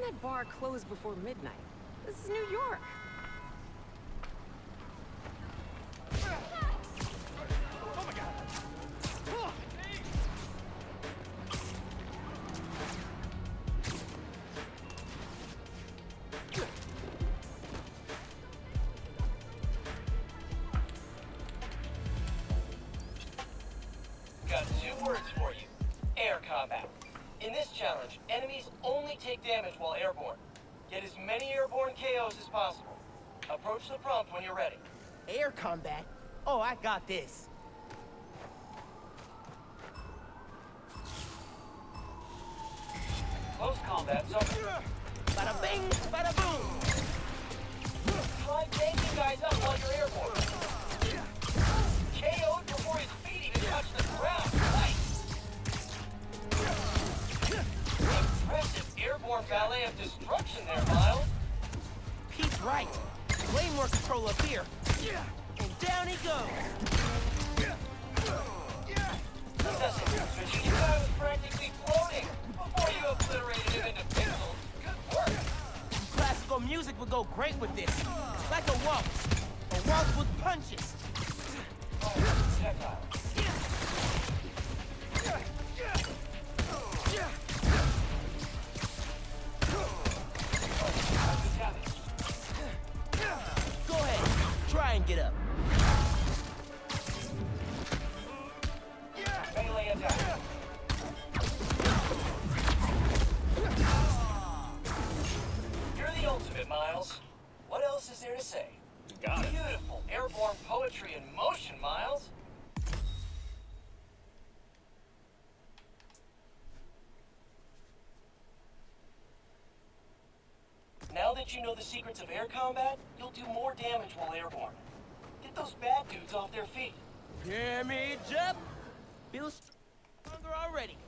that bar close before midnight? This is New York. Oh my God! Got 2 words for you. Air combat. In this challenge, enemies only take damage while airborne. Get as many airborne KOs as possible. Approach the prompt when you're ready. Air combat? Oh, I got this. Close combat zone. Bada bing, bada boom. Try tanking guys up while you're airborne. KO'd before his feet even touch the ground. Nice! Impressive airborne ballet of destruction there, Miles. Pete's right. Way more control up here. And down he goes. Assessing, the guy was practically floating before you obliterated him into pixels. Good work! Classical music would go great with this. Like a waltz. A waltz with punches. Projectile. Go ahead. Try and get up. Melee attack. You're the ultimate, Miles. What else is there to say? Got it. Beautiful airborne poetry in motion, Miles. Now that you know the secrets of air combat, you'll do more damage while airborne. Get those bad dudes off their feet. Damage up. Feel stronger already.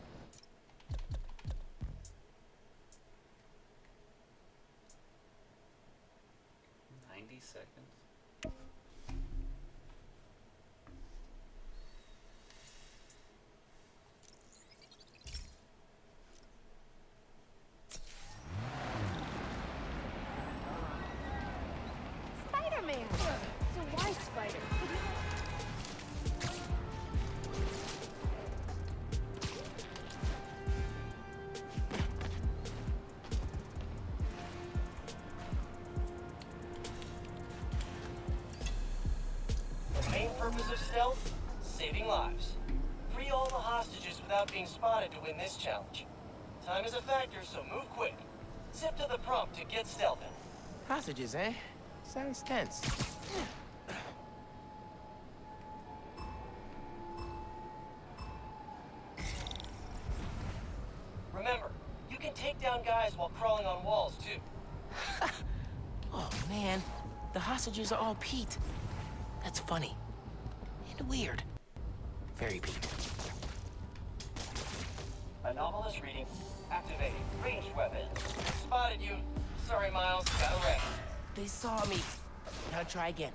Seconds. Spider-Man! So why Spider? The main purpose of stealth? Saving lives. Free all the hostages without being spotted to win this challenge. Time is a factor, so move quick. Zip to the prompt to get stealthing. Hostages, eh? Sounds tense. Remember, you can take down guys while crawling on walls, too. Oh, man. The hostages are all Pete. That's funny. And weird. Very Pete. Anomalous reading. Activating. Ranged weapon. Spotted you. Sorry, Miles. Got a wreck. They saw me. Now try again.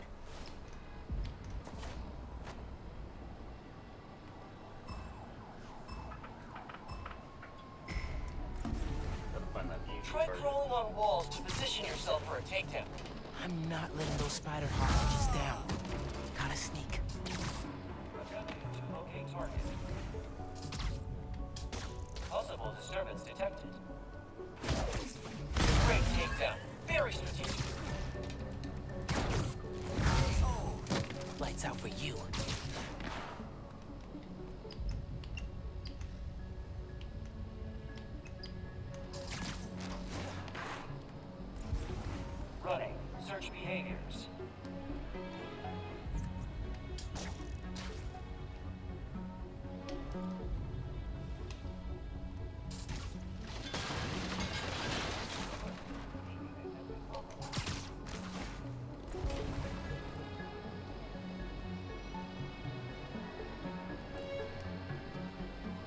Try crawling on walls to position yourself for a takedown. I'm not letting those spider hostages down. Gotta sneak. Locate target. Possible disturbance detected. Great takedown. Very strategic. Lights out for you. Running. Search behaviors.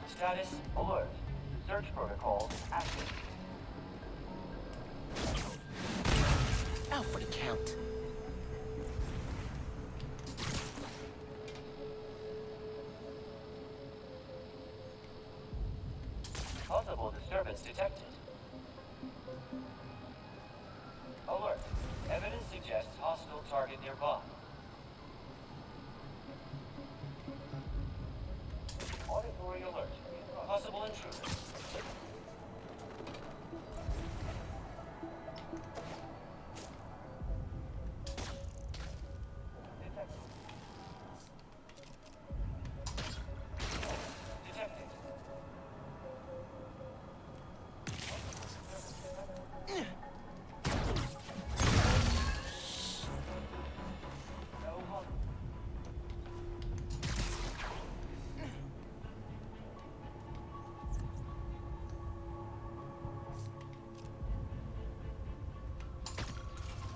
Status alert. Search protocol active. Out for the count. Possible disturbance detected. Evidence suggests hostile target nearby. Auditory alert. Possible intruder. Detected.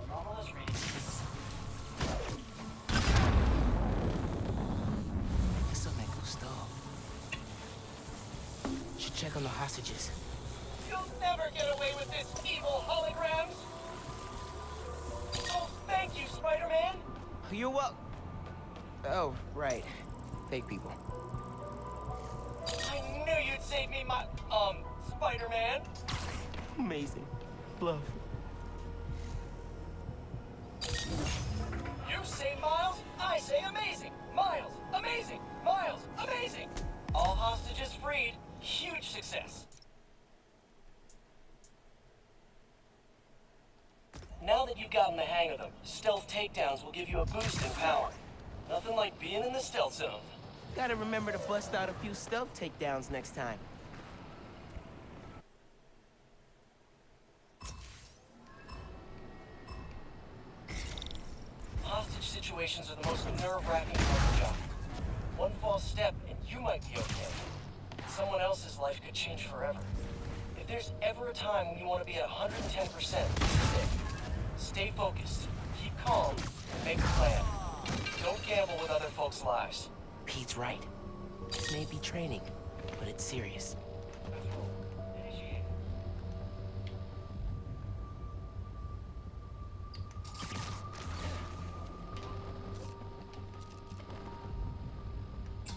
Anomalous reading. Eso me gustó. Should check on the hostages. You'll never get away with this, evil holograms! Oh, thank you, Spider-Man! You're wel- Oh, right. Fake people. I knew you'd save me, Spider-Man! Amazing. Bluff. You say Miles, I say amazing! Miles, amazing! Miles, amazing! All hostages freed. Huge success. Now that you've gotten the hang of them, stealth takedowns will give you a boost in power. Nothing like being in the stealth zone. Gotta remember to bust out a few stealth takedowns next time. Hostage situations are the most nerve-wracking part of the job. One false step and you might be okay. Someone else's life could change forever. If there's ever a time when you want to be at 110%, this is it. Stay focused, keep calm, and make a plan. Don't gamble with other folks' lives. Pete's right. This may be training, but it's serious. Initiate.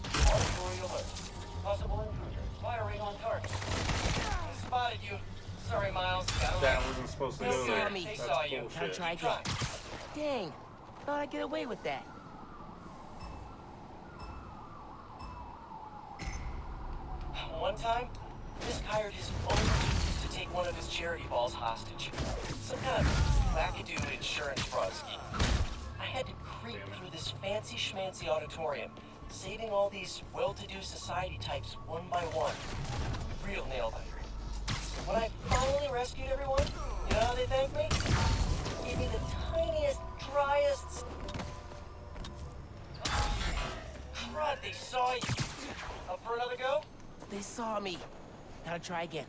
Auditory alert. Possible intruder. Firing on target. I spotted you. Sorry, Miles. Got away. That wasn't supposed to They go saw there. me. They That's saw you. Gotta bullshit. try Try. again. Dang. Thought I'd get away with that. One time, Fisk hired his own agents to take one of his charity balls hostage. Some kind of wackadoo insurance fraud scheme. I had to creep through this fancy schmancy auditorium, saving all these well-to-do society types one by one. Real nail-biter. When I finally rescued everyone, you know how they thanked me? Gave me the tiniest, driest... Crud, they saw you. Up for another go? They saw me. Gotta try again.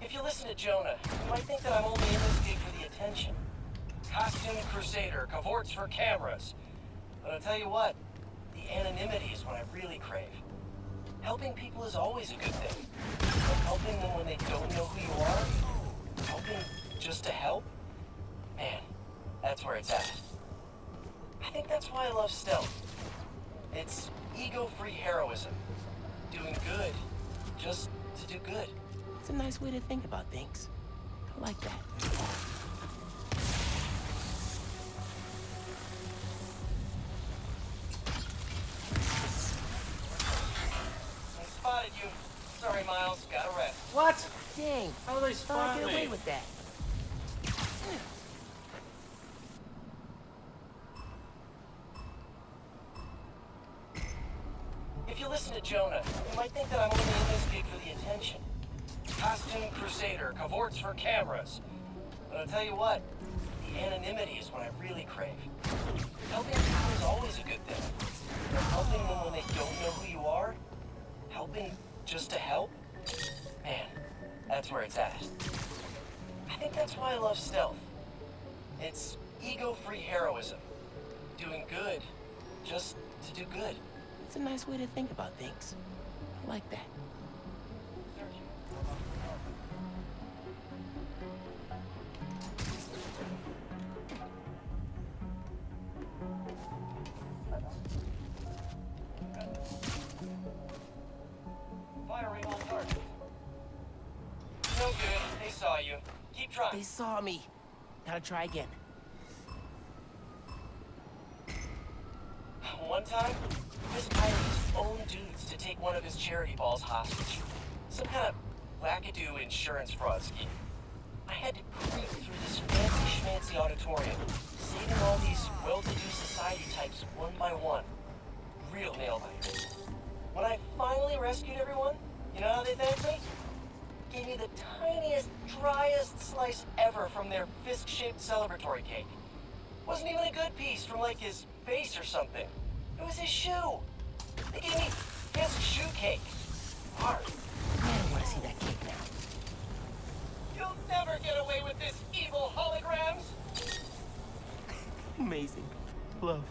If you listen to Jonah, you might think that I'm only in this gig for the attention. Costume crusader, cavorts for cameras. But I'll tell you what, the anonymity is what I really crave. Helping people is always a good thing. But helping them when they don't know who you are, helping just to help, man, that's where it's at. I think that's why I love stealth. It's ego-free heroism. Doing good, just to do good. It's a nice way to think about things. I like that. I spotted you. Sorry, Miles. Gotta rest. What? Dang. How do they Thought I'd spot get away me? with that. If you listen to Jonah, you might think that I'm only in this gig for the attention. Costume crusader, cavorts for cameras. But I'll tell you what, the anonymity is what I really crave. Helping people is always a good thing. But helping them when they don't know who you are, helping just to help, man, that's where it's at. I think that's why I love stealth. It's ego-free heroism. Doing good, just to do good. It's a nice way to think about things. I like that. Firing on target. No saw you. Keep trying. They saw me. Gotta try again. One time, this guy had his own dudes to take one of his charity balls hostage. Some kind of wackadoo insurance fraud scheme. I had to creep through this fancy-schmancy auditorium, saving all these well-to-do society types one by one. Real nail-biters. When I finally rescued everyone, you know how they thanked me? Gave me the tiniest, driest slice ever from their fist-shaped celebratory cake. Wasn't even a good piece from, like, his face or something. It was his shoe. They gave me his shoe cake. Hard. Man, I wanna see that cake now. You'll never get away with this, evil holograms! Amazing. Love.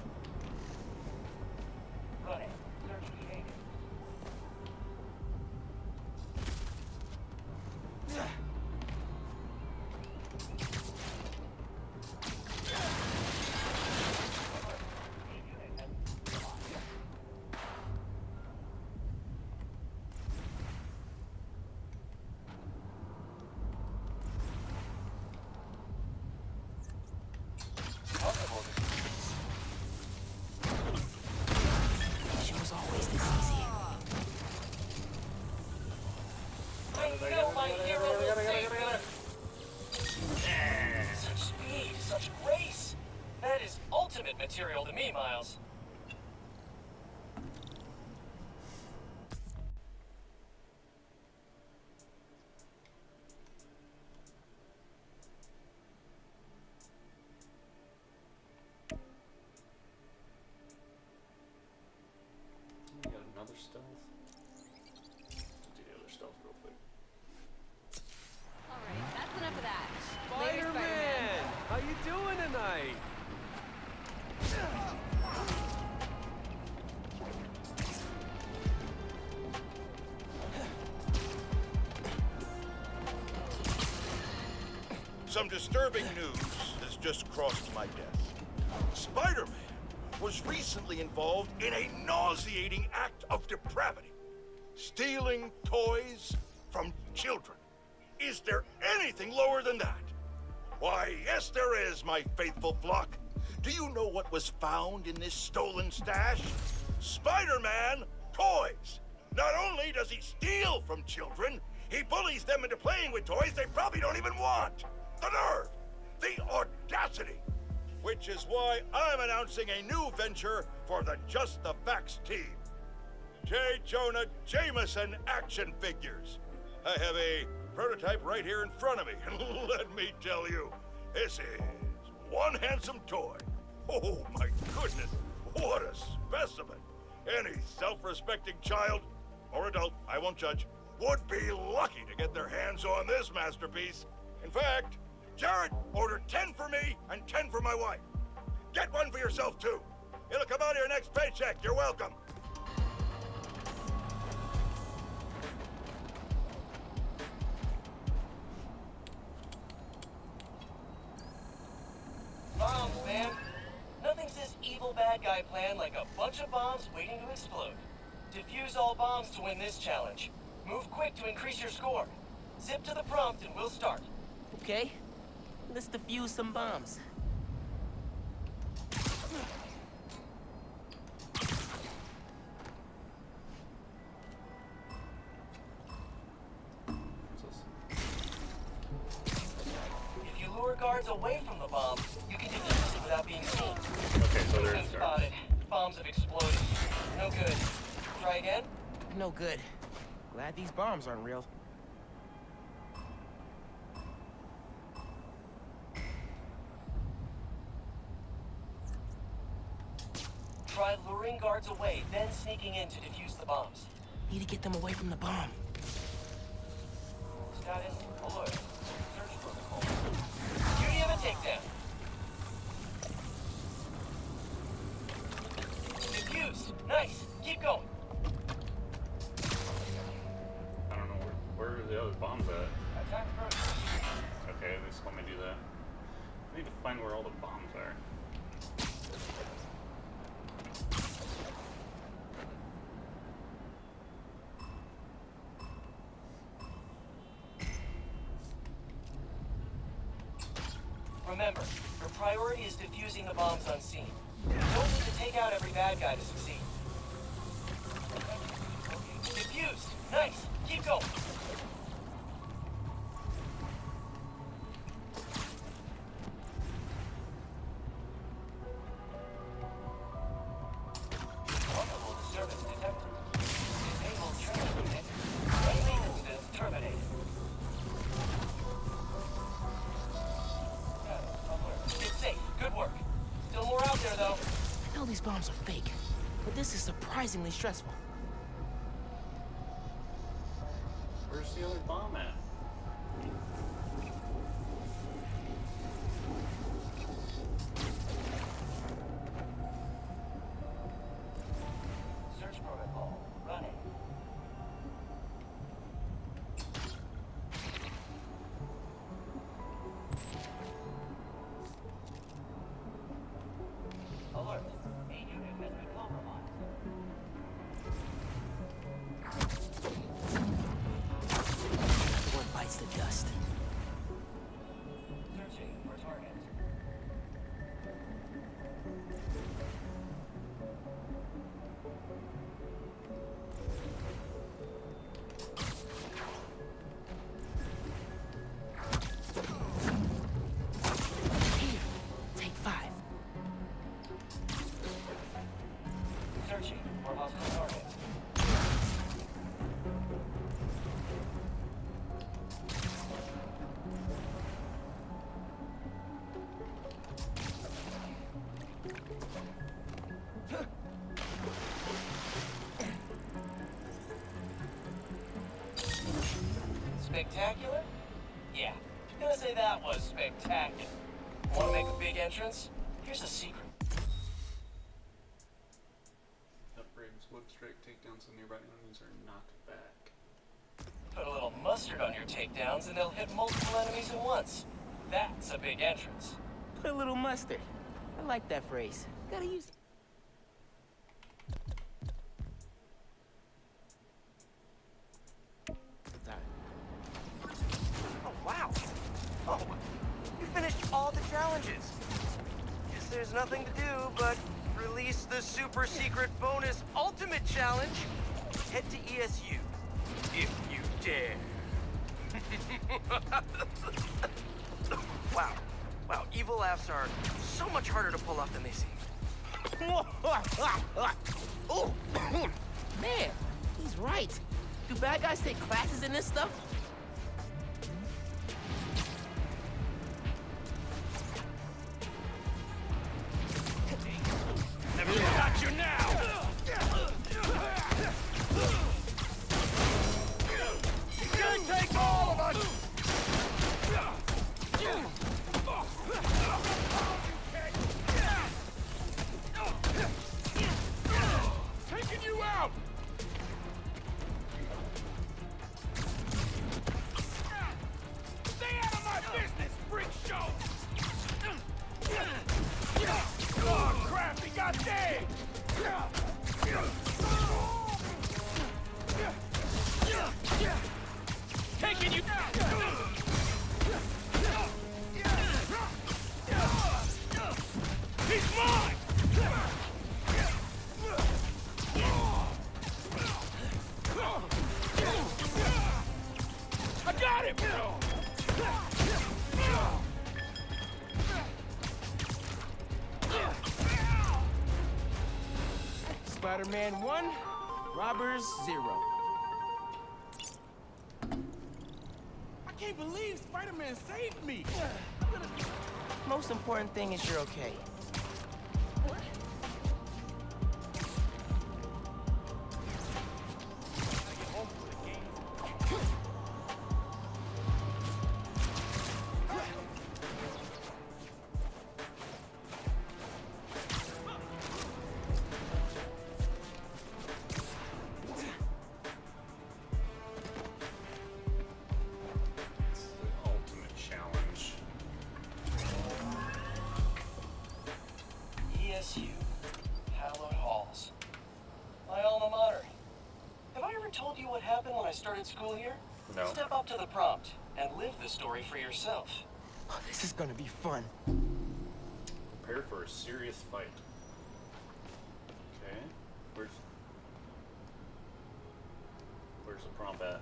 Run it. Search behavior. She was always this easy. I know my hero will save me. Such speed, such grace. That is ultimate material to me, Miles. You got another stealth? Do the other stealth real quick. Alright, that's enough of that. Later, Spider-Man! How you doing tonight? Some disturbing news has just crossed my desk. Spider-Man was recently involved in a nauseating act of depravity. Stealing toys from children. Is there anything lower than that? Why, yes there is, my faithful flock. Do you know what was found in this stolen stash? Spider-Man toys. Not only does he steal from children, he bullies them into playing with toys they probably don't even want. The nerve, the audacity. Which is why I'm announcing a new venture for the Just the Facts team. J. Jonah Jameson action figures. I have a prototype right here in front of me, and let me tell you, this is one handsome toy. Oh my goodness, what a specimen. Any self-respecting child, or adult, I won't judge, would be lucky to get their hands on this masterpiece. In fact, Jared ordered 10 for me and 10 for my wife. Get one for yourself too. It'll come out of your next paycheck, you're welcome. Bombs, man. Nothing says evil bad guy plan like a bunch of bombs waiting to explode. Defuse all bombs to win this challenge. Move quick to increase your score. Zip to the prompt and we'll start. Okay? Let's defuse some bombs. If you lure guards away from the bomb, you can defuse it without being seen. Okay, so there's Been spotted. Bombs have exploded. No good. Try again? No good. Glad these bombs aren't real. Try luring guards away, then sneaking in to defuse the bombs. Need to get them away from the bomb. Status alert. Search protocol. Duty of a takedown. Defused. Nice. Keep going. I don't know where are the other bombs at. Attack first. Okay, they just let me do that. I need to find where all the bombs are. priority is defusing the bombs unseen. You don't need to take out every bad guy to succeed. Defused. Nice. Keep going. Vulnerable disturbance detected. Disable training unit. Maintenance terminated. It's safe. Good work. Still more out there, though. I know these bombs are fake, but this is surprisingly stressful. Where's the other bomb at? Search protocol running. Alert. A unit has been compromised. One bites the dust. Searching for target. Here, take 5. Searching for hostile target. Spectacular? Yeah, gonna say that was spectacular. Want to make a big entrance? Here's a secret. Upgrades, whip strike takedowns of nearby enemies are not back. Put a little mustard on your takedowns and they'll hit multiple enemies at once. That's a big entrance. Put a little mustard. I like that phrase. Gotta use it. Oh, wow. Oh, you finished all the challenges. Guess there's nothing to do but release the super secret bonus ultimate challenge. Head to ESU, if you dare. Wow. Wow, evil laughs are so much harder to pull off than they seem. Oh, man, he's right. Do bad guys take classes in this stuff? Got you now! You can't take all of us! Taking you out! Stay out of my business, freak show! Oh, crap, he got dead! Taking you down! He's mine! I got him! Spider-Man 1, robbers 0. I can't believe Spider-Man saved me! Most important thing is you're okay. It's the ultimate challenge. ESU, hallowed halls. My alma mater. Have I ever told you what happened when I started school here? No. Step up to the prompt and live the story for yourself. Oh, this is gonna be fun. Prepare for a serious fight. Okay. Where's the prompt at?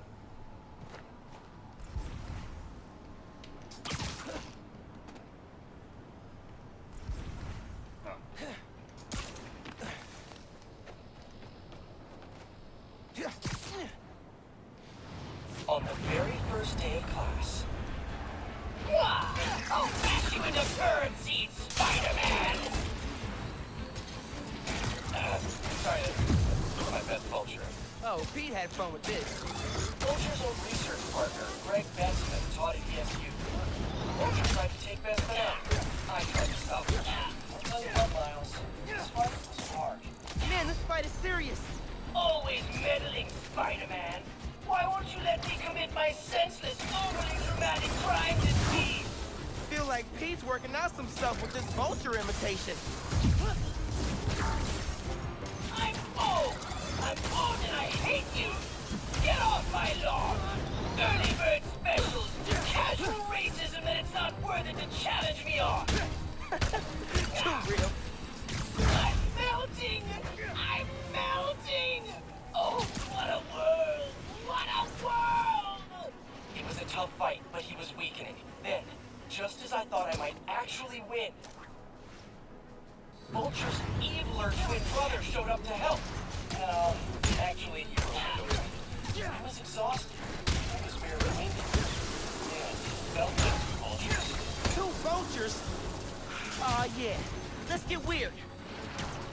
On the very first day of class. I'll bash you into currency, Spider-Man! Sorry, that's my best vulture. Oh, Pete had fun with this. Vulture's old research partner, Greg Benson, taught at ESU. Vulture tried to take Benson out. I tried to stop him. I'll tell you what, Miles. This fight was hard. Man, this fight is serious. Always meddling, Spider-Man. Why won't you let me commit my senseless, overly dramatic crimes in peace? Feel like Pete's working out some stuff with this vulture imitation. I'm old and I hate you. Get off my lawn. Early bird specials, casual racism that it's not worth it to challenge me on. Too real. I'm melting. I'm melting. Oh, what a world. What a world. It was a tough fight, but he was weakening. Then, just as I thought I might actually win, Vulture's eviler twin brother showed up to help. No, actually, he rolled over. I was exhausted. I was very winded. And felt like two vultures. Two vultures? Aw, yeah. Let's get weird.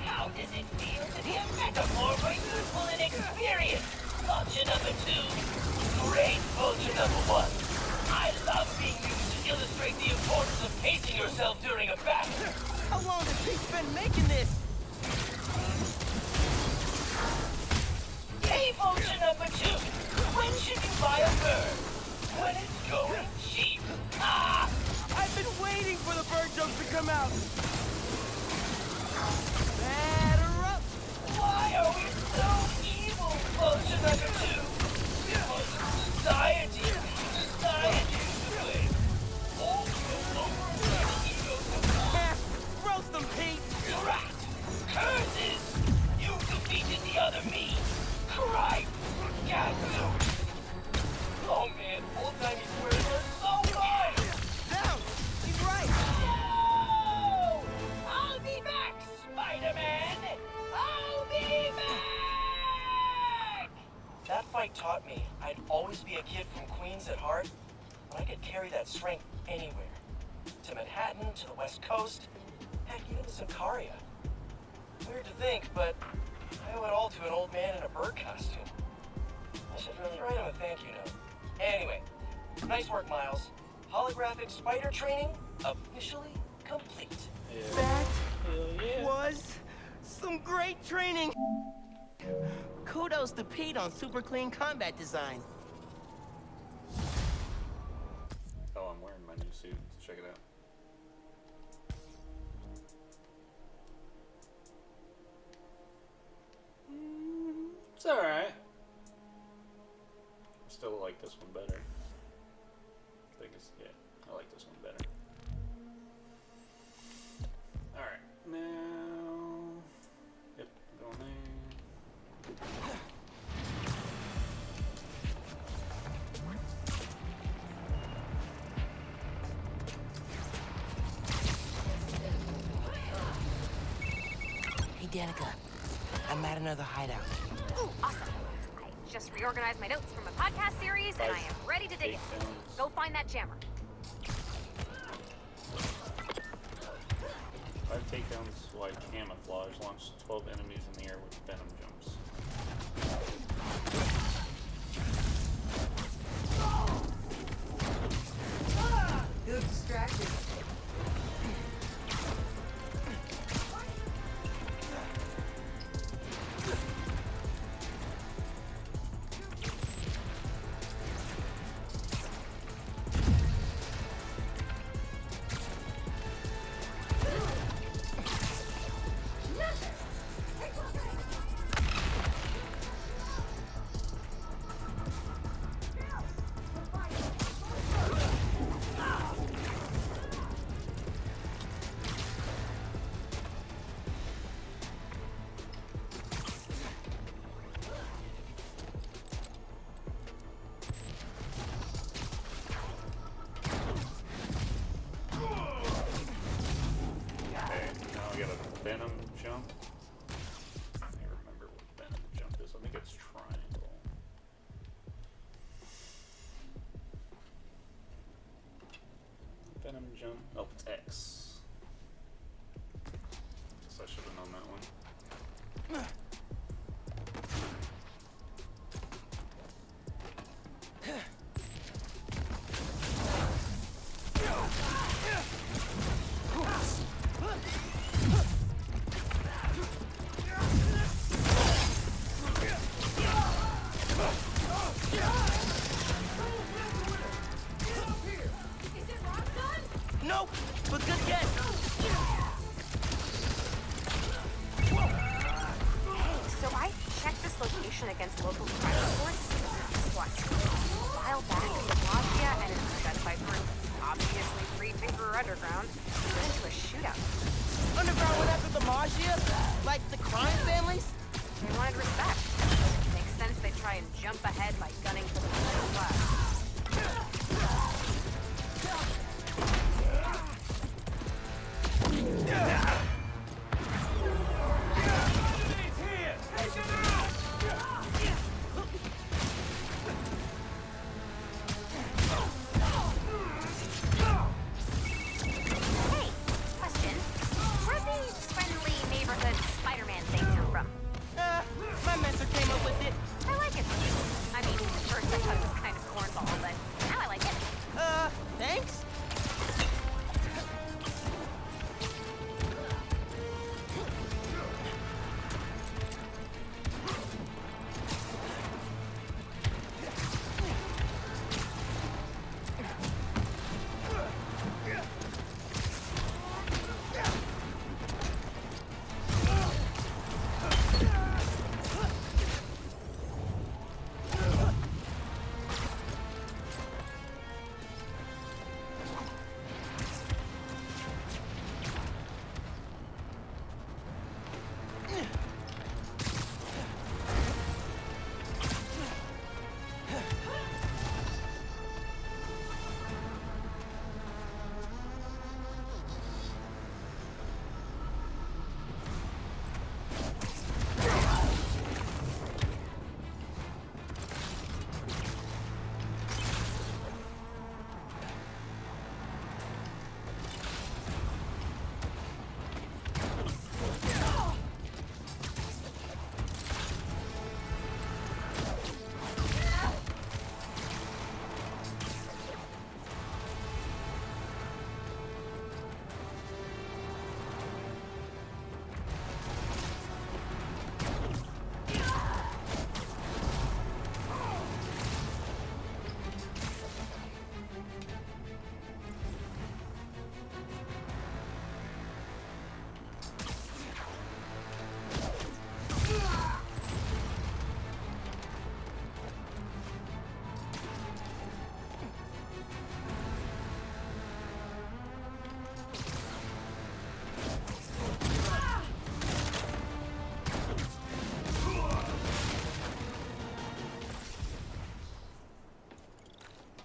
How does it feel to be a metaphor for youthful inexperience? Vulture number 2. Great vulture number 1. I love being used to illustrate the importance of pacing yourself during a battle. How long has Pete been making this? Hey, vulture number 2. When should you buy a bird? When it's going cheap. Ah! I've been waiting for the bird jokes to come out. Batter up. Why are we so evil, vulture number 2? Because society way. Roast them, Pete. Drat! Curses! You defeated the other me! Christ! Gadzooks! Oh man, old-timey swears are so fun! Down. He's right. No! I'll be back, Spider-Man! I'll be back! That fight taught me I'd always be a kid from Queens at heart, but I could carry that strength anywhere. To Manhattan, to the West Coast, heck, even to Sicaria. Weird to think, but I owe it all to an old man in a bird costume. I should really write him a thank you note. Anyway, nice work, Miles. Holographic spider training officially complete. That was some great training. Kudos to Pete on super clean combat design. Oh, I'm wearing my new suit. Let's check it out. It's alright. I still like this one better. I think it's, yeah, I like this one better. Alright, now... Yep, going there. Hey, Danica. I'm at another hideout. Ooh, awesome. I just reorganized my notes from a podcast series, and I am ready to dig in. Go find that jammer. 5 takedowns while camouflage. Launch 12 enemies in the air with venom jumps. You look distracted. I remember what Venom jump is. I think it's triangle. Venom jump. Oh, it's X. Guess I should have known that one. Nope, but good guess. So I checked this location against local crime reports. Guess what? A while back, the Mafia and an unidentified group, obviously free thinker underground, got into a shootout. Underground went after the Mafia? Like the crime families? They wanted respect. Makes sense they try and jump ahead by gunning for the middle class. Hey, question. Where'd the friendly neighborhood Spider-Man thing come from? My mentor came up with it. I like it. I mean, at first I thought it was kind of cornball, but now I like it. Thanks?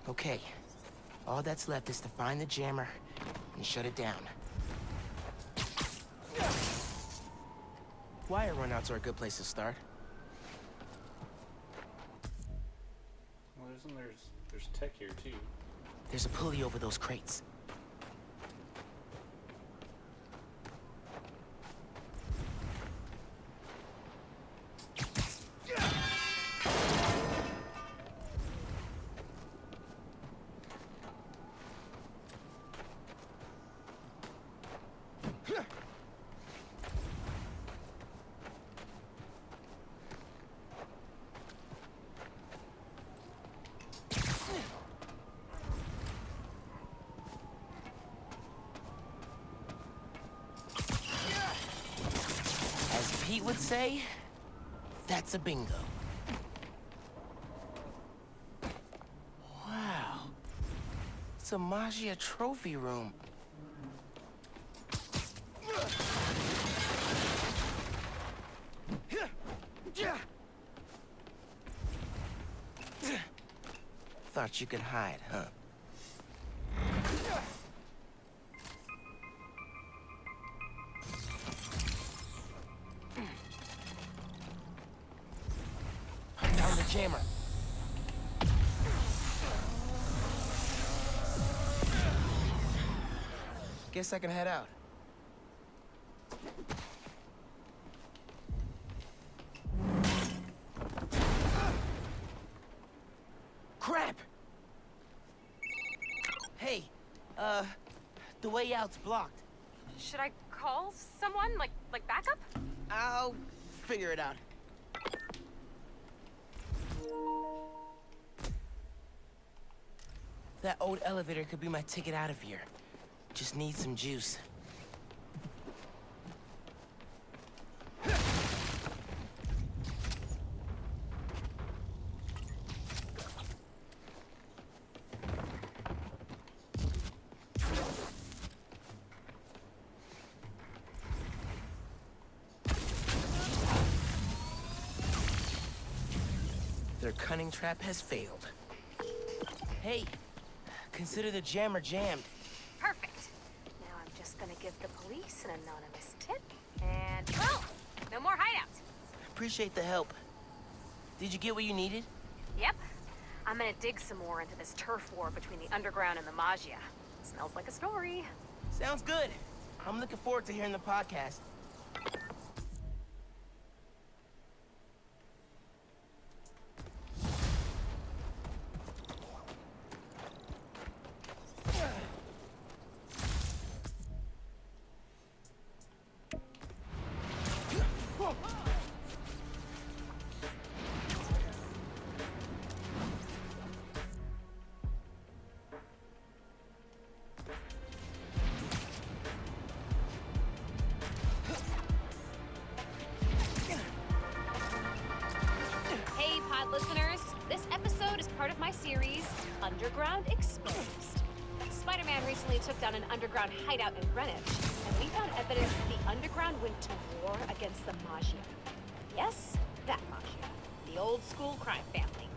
Okay. All that's left is to find the jammer and shut it down. Wire runouts are a good place to start. Well, there's tech here too. There's a pulley over those crates. As Pete would say, that's a bingo. Wow. It's a Magia trophy room. Thought you could hide, huh? jammer. Guess I can head out. Crap! Hey, the way out's blocked. Should I call someone? Like backup? I'll figure it out. That old elevator could be my ticket out of here. Just need some juice. Their cunning trap has failed. Hey, consider the jammer jammed. Perfect. Now I'm just gonna give the police an anonymous tip. And, well, no more hideouts. Appreciate the help. Did you get what you needed? Yep. I'm gonna dig some more into this turf war between the underground and the Maggia. Smells like a story. Sounds good. I'm looking forward to hearing the podcast. Hey, pod listeners. This episode is part of my series, Underground Exposed. Spider-Man recently took down an underground hideout in Greenwich, and we found evidence that the underground went to war against the Maggia. Yes, that Maggia. The old school crime family.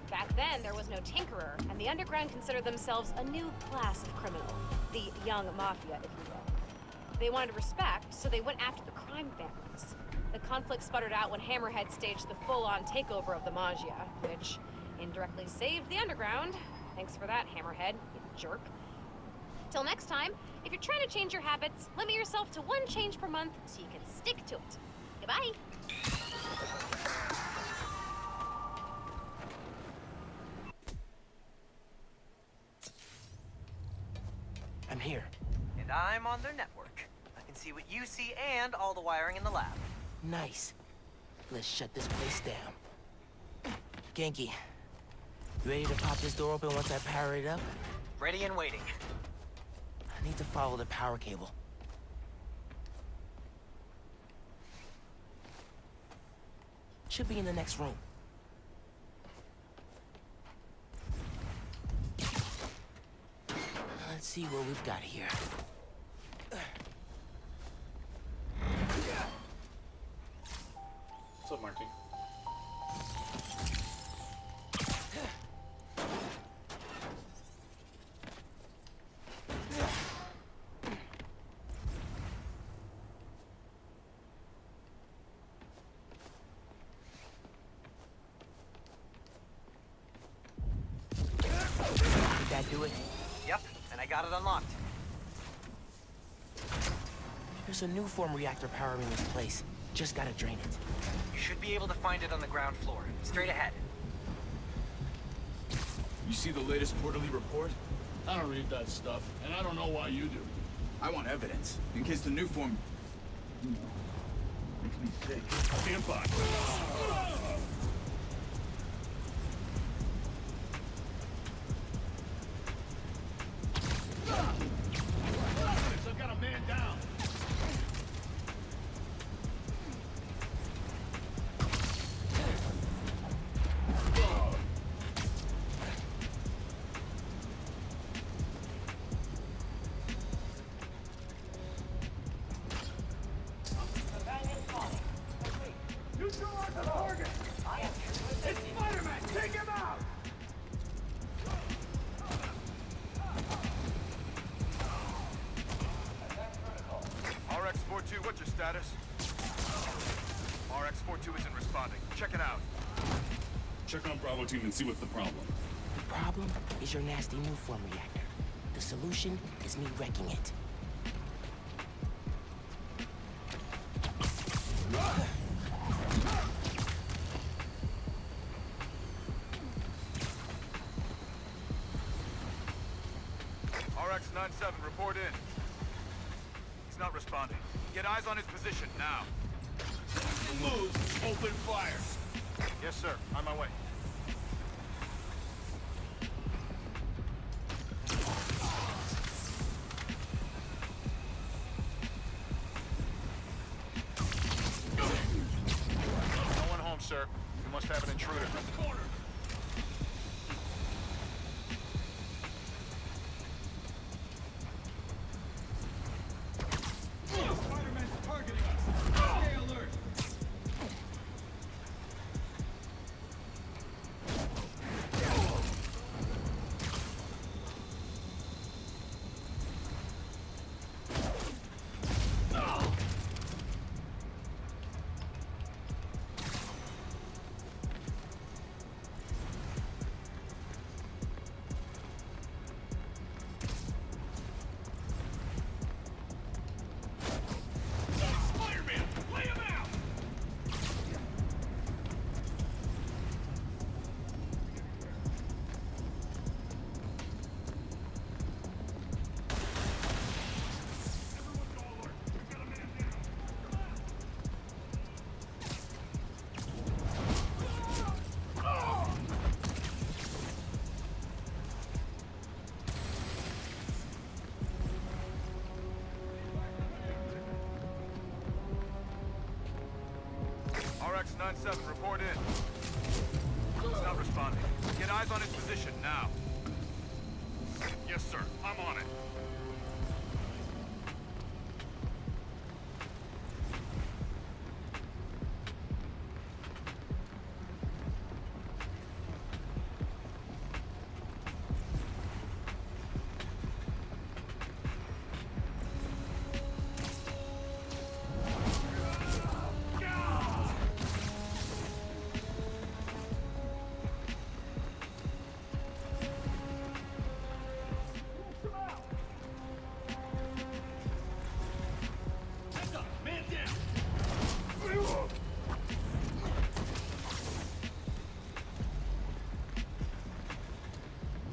Back then, there was no tinkerer, and the underground considered themselves a new class of criminal. The young mafia, if you will. They wanted respect, so they went after the crime families. The conflict sputtered out when Hammerhead staged the full-on takeover of the Maggia, which indirectly saved the underground. Thanks for that, Hammerhead, you jerk. Till next time, if you're trying to change your habits, limit yourself to 1 change per month so you can stick to it. Goodbye. I'm here. And I'm on their network. I can see what you see and all the wiring in the lab. Nice. Let's shut this place down. Genki, you ready to pop this door open once I power it up? Ready and waiting. I need to follow the power cable. Should be in the next room. Let's see what we've got here. What's up, Marty? Did that do it? Yep, and I got it unlocked. There's a new form reactor powering this place. Just gotta drain it. You should be able to find it on the ground floor. Straight ahead. You see the latest quarterly report? I don't read that stuff, and I don't know why you do. I want evidence, in case the new form... makes me sick. Stand by. I've got a man down. You two are the target! It's Spider-Man! Take him out! RX-42, what's your status? RX-42 isn't responding. Check it out. Check on Bravo team and see what's the problem. The problem is your nasty new form reactor. The solution is me wrecking it. RX-97, report in. He's not responding. Get eyes on his position, now. Move! Open fire! Yes, sir. On my way. No one home, sir. We must have an intruder. Corner! Spider-Man's targeting us! Stay alert! Spider-Man! Lay him out! Everyone go alert! We've got a man down! RX-97, report in. He's not responding. Get eyes on his position, now. Yes, sir. I'm on it. Heads up! Man down!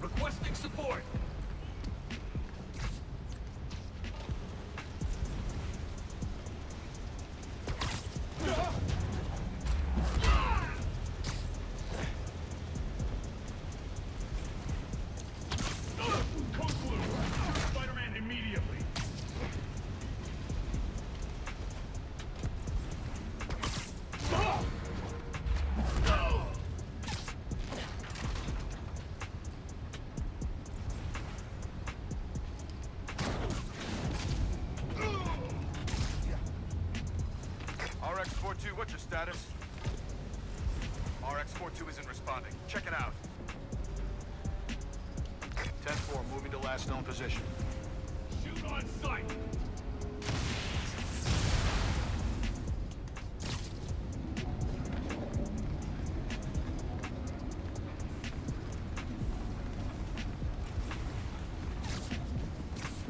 Requesting support! Code blue! Spider-Man immediately! RX-42, what's your status? RX-42 isn't responding. Check it out. 10-4, moving to last known position. Shoot on sight!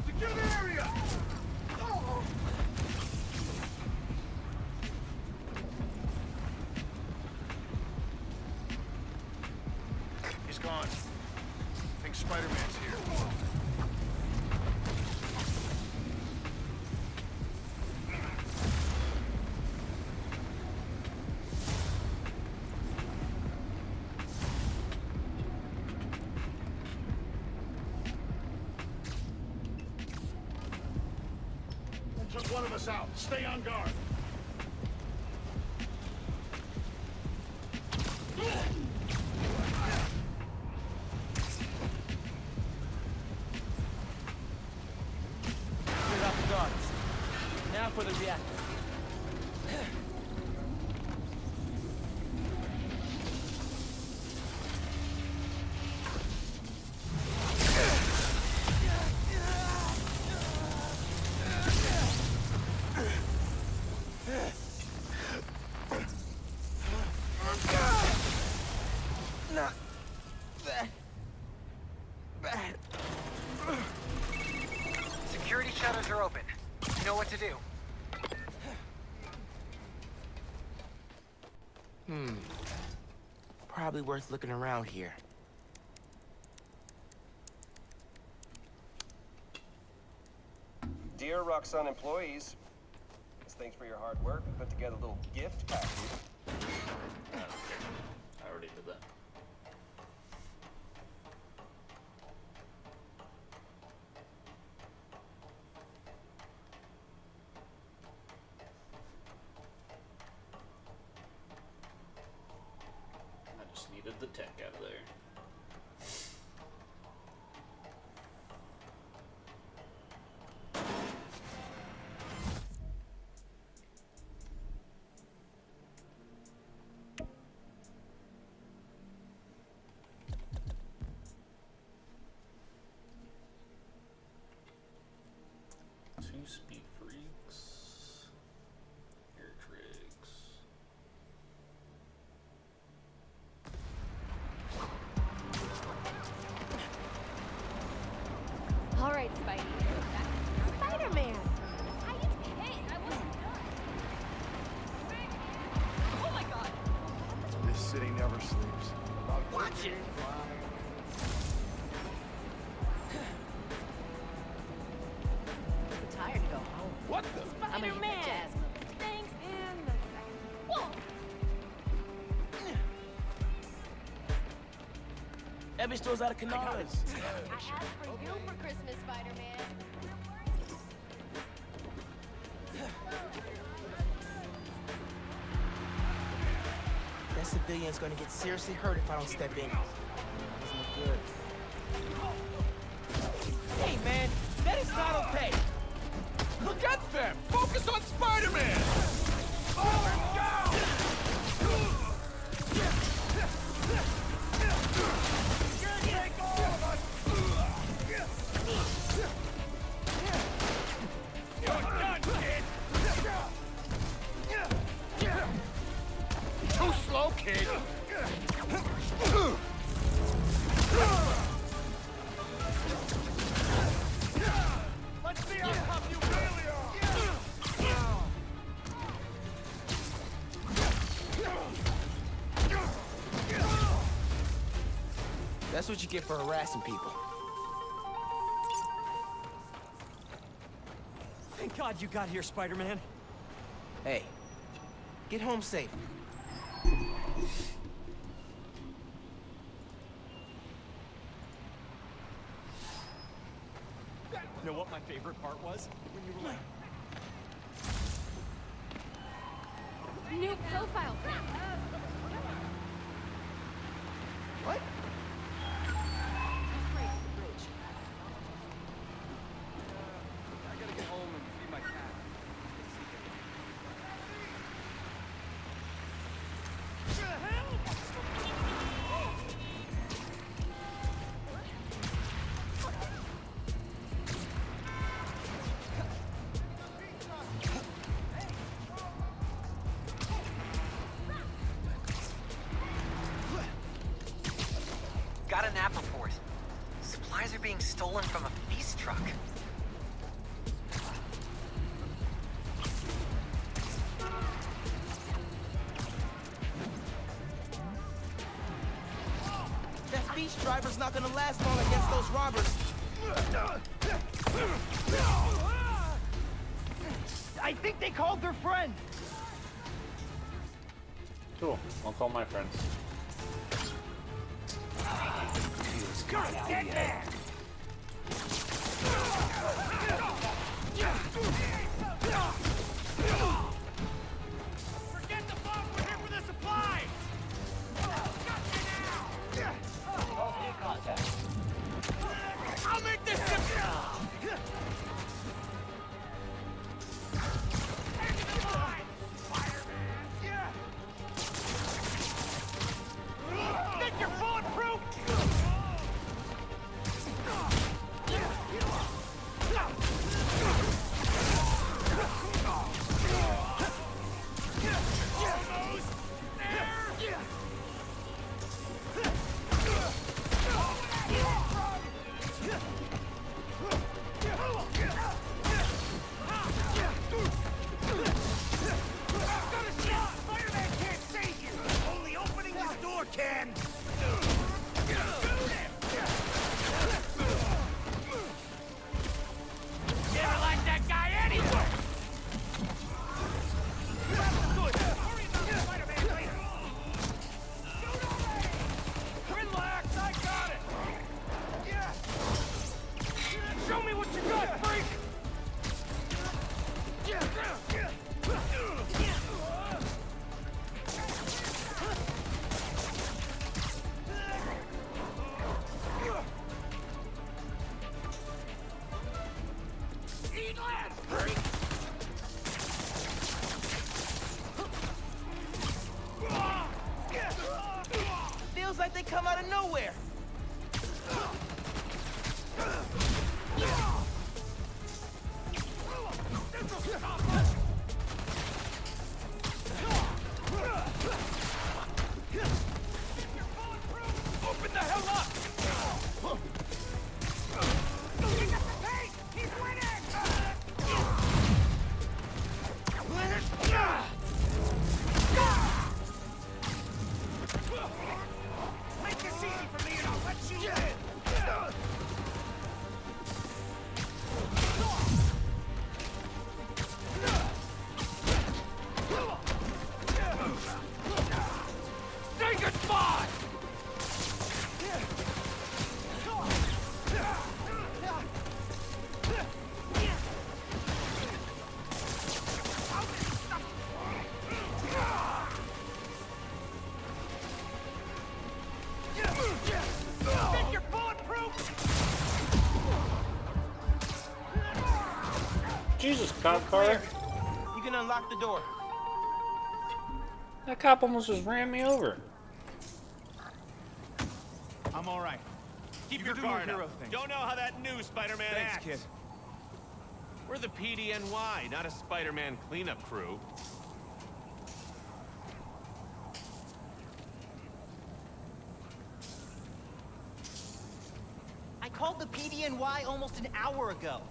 Secure the area! He's gone. I think Spider-Man's here. Took one of us out. Stay on guard. Cleared out the guards. Now for the reactor. do? Probably worth looking around here. Dear Roxxon employees, as thanks for your hard work, we put together a little gift package. I already did that. I just needed the tech out of there. Two speed freaks, air trigs. All right, Spidey. Spider-Man! I can't. I wasn't done. Oh my god! This city never sleeps. Watch it! I'm tired to go home. What the? I'm gonna hit the jazz. Thanks, and the second. Whoa! Every store's out of canaras. I asked for you for Christmas, Spider-Man. That civilian's gonna get seriously hurt if I don't step in. Doesn't look good. Hey, man, that is not okay. Look at them. Focus on Spider-Man. Too slow, kid. Let's see how tough you really are! That's what you get for harassing people. Thank God you got here, Spider-Man. Hey, get home safe. You know what my favorite part was? When you were like... New profile pic. What? I gotta get home and feed my cat. Got an app report. Supplies are being stolen from a feast truck. That feast driver's not gonna last long against those robbers. I think they called their friend. Cool. I'll call my friends. Get there! Forget the bomb! We're here for the supplies! I'll make this simple! Think you're bulletproof? can! Never liked that guy anyway! Relax, I got it! Yeah! Show me what you got, freak! Eat last, freak! Feels like they come out of nowhere. Open the hell up! Pick up the pace! He's winning! Make this easy for me and I'll let you in! Say goodbye! Think you're bulletproof? Jesus, cop car. You can unlock the door. That cop almost just ran me over. I'm all right. Keep your guard up. Don't know how that new Spider-Man acts. Kid. We're the PDNY, not a Spider-Man cleanup crew. I called the PDNY almost an hour ago.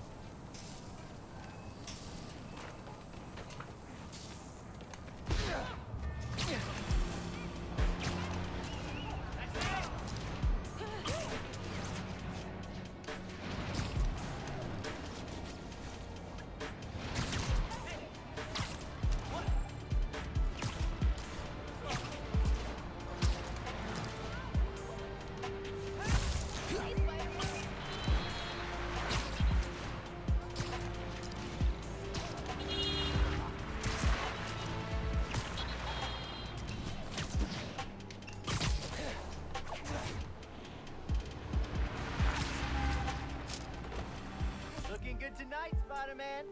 Looking good tonight, Spider-Man.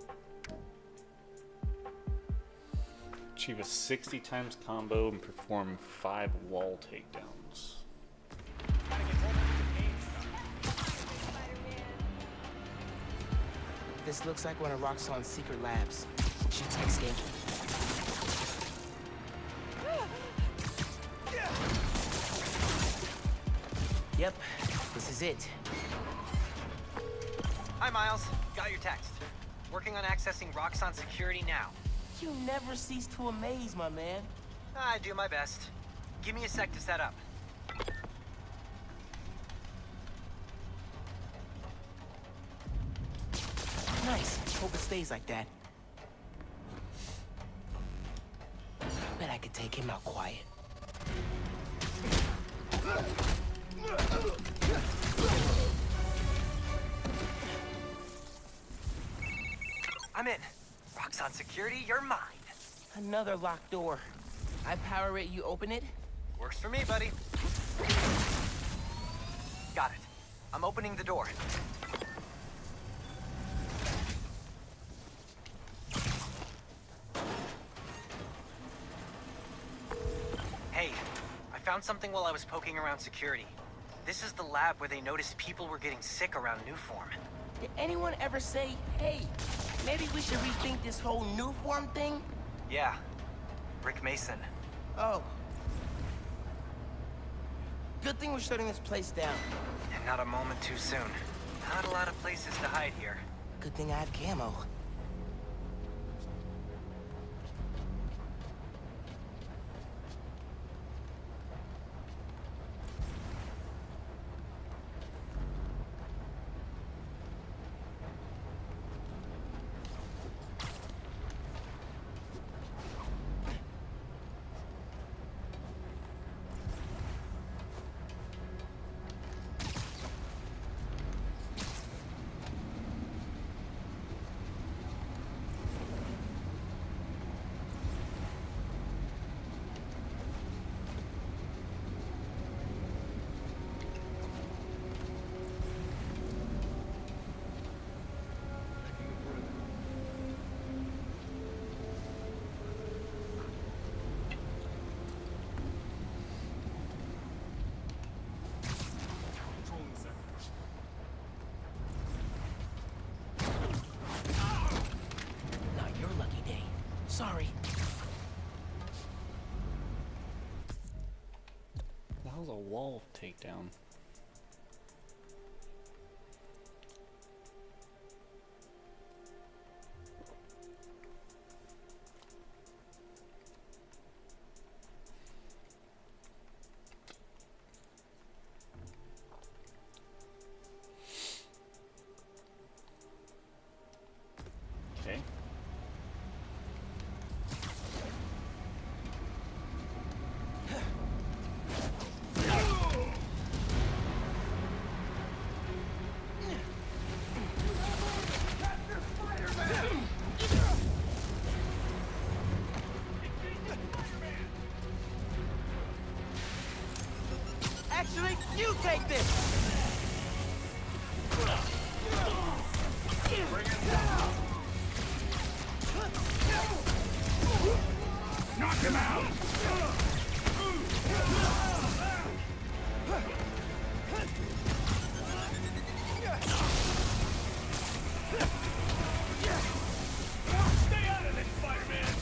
Achieve a 60 times combo and perform 5 wall takedowns. This looks like one of Roxxon's secret labs. She takes in. Yep, this is it. Hi, Miles. Got your text. Working on accessing Roxxon security now. You never cease to amaze, my man. I do my best. Give me a sec to set up. Nice. Hope it stays like that. Bet I could take him out quiet. I'm in. Roxxon security, you're mine. Another locked door. I power it, you open it? Works for me, buddy. Got it. I'm opening the door. Hey, I found something while I was poking around security. This is the lab where they noticed people were getting sick around Newform. Did anyone ever say, hey, maybe we should rethink this whole new form thing? Yeah. Rick Mason. Oh. Good thing we're shutting this place down. And not a moment too soon. Not a lot of places to hide here. Good thing I had camo. was a wall takedown. Okay. Actually, you take this! Knock him out! Stay out of this, Spider-Man!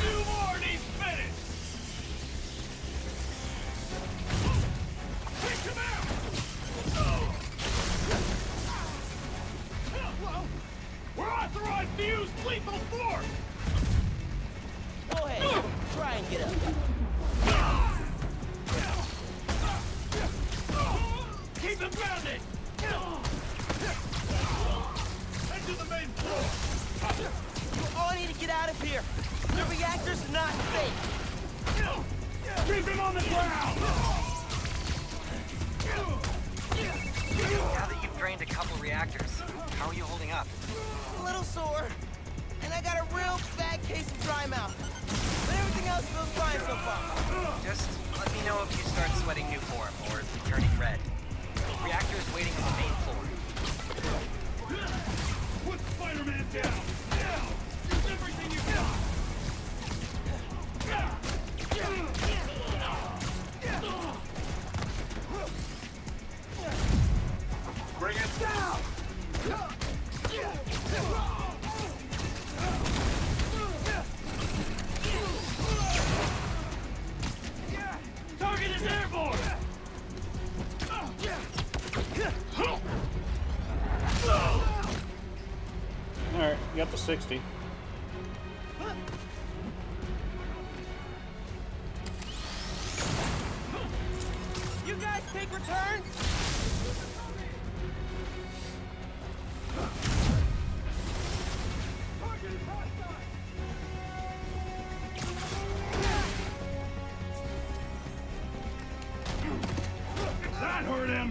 Two more and he's finished! Take him out! We're authorized to use lethal force! Go ahead, try and get up. Keep him grounded! Head to the main floor! You all need to get out of here. The reactor's not safe. Keep him on the ground! Now that you've drained a couple reactors, how are you holding up? A little sore, and I got a real bad case of dry mouth. But everything else feels fine so far. Just let me know if you start sweating new form or turning red. Reactor is waiting on the main floor. Put Spider-Man down! Now! Use everything you got! Bring it down! Target is airborne! Alright, you got the 60. You guys take return? That hurt him!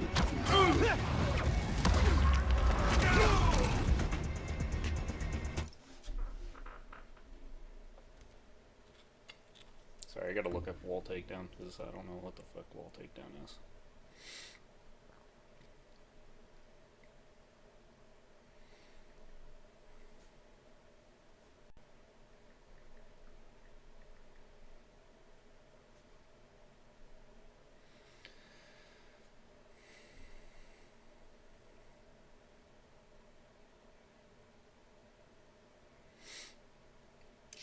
Sorry, I gotta look up wall takedown because I don't know what the fuck wall takedown is.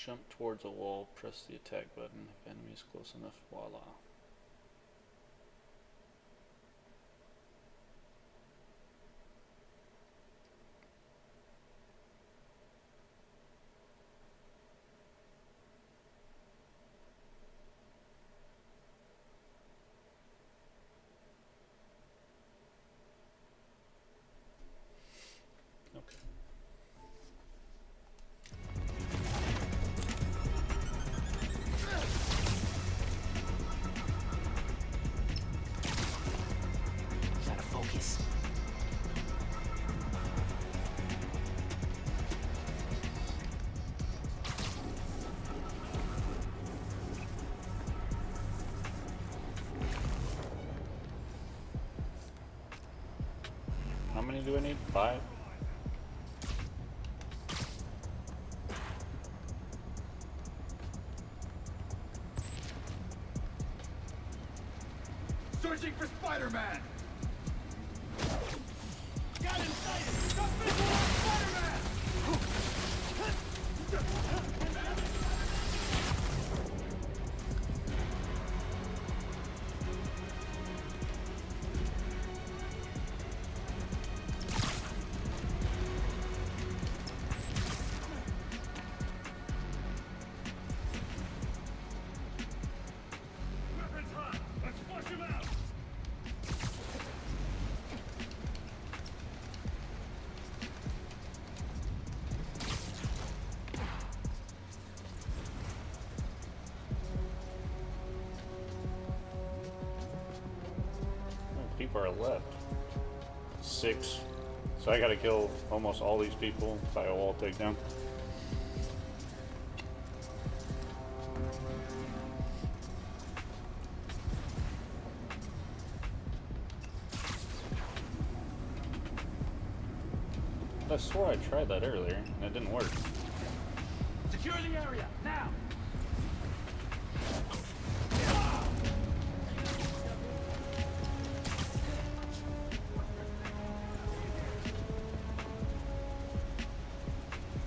Jump towards a wall, press the attack button if enemy is close enough, voila. Okay. Gotta focus. How many do I need? 5? Searching for Spider-Man! Got inside! Stop visual on Spider-Man! people are left? 6. So I gotta kill almost all these people by a wall takedown. I swore I tried that earlier and it didn't work. Secure the area, now!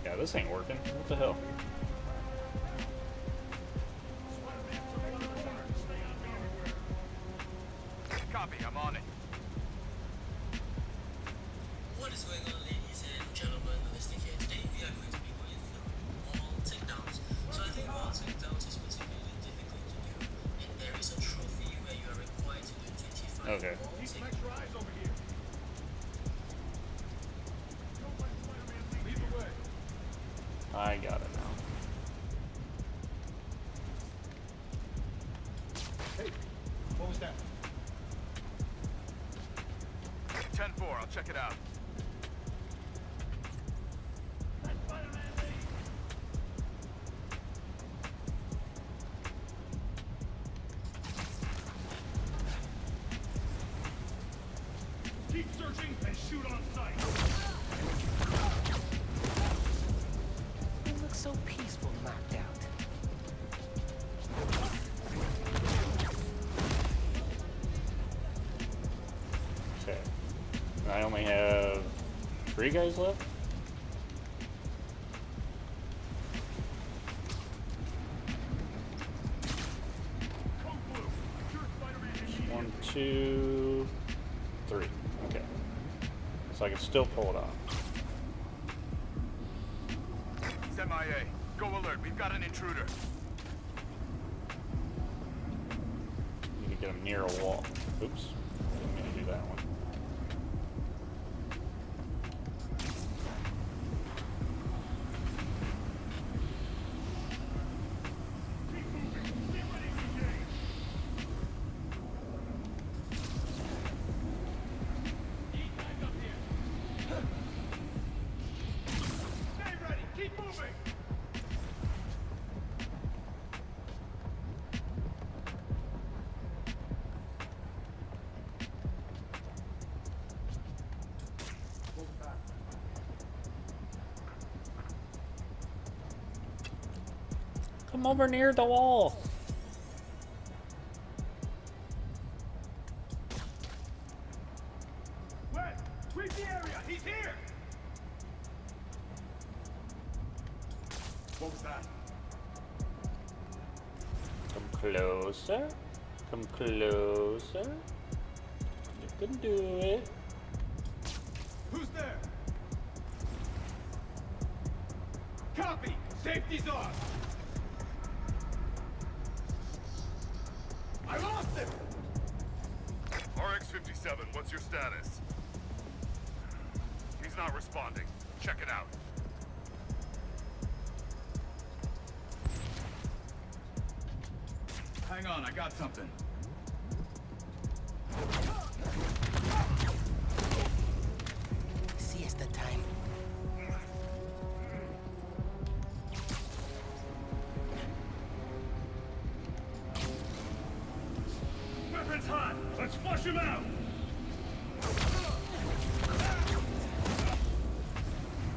Yeah, this ain't working. What the hell? Copy, I'm on it. What is going on, ladies and gentlemen? Listening here today, we are going to be going through wall takedowns. So I think wall takedowns is particularly difficult to do, and there is a trophy where you are required to do 25 Okay. wall Keep some takedowns. extra eyes over here. Lead the way. I got it now. Hey, what was that? 10-4, I'll check it out. Keep searching and shoot on sight. It looks so peaceful knocked out. Okay. And I only have 3 guys left? Code blue. Secure Spider-Man immediately. 1, 2, 3. Okay. So I can still pull it off. He's MIA. Go alert, we've got an intruder. Need to get him near a wall. Oops. Didn't mean to do that one. Keep moving. Get ready to engage. Need back up here. Stay ready. Keep moving. Come over near the wall. Wes, sweep the area. He's here. What was that? Come closer. Come closer. You can do it. Who's there? Copy. Safety's off. I lost him. RX-57, what's your status? He's not responding. Check it out. Hang on, I got something. Siesta time. Weapons hot. Let's flush him out.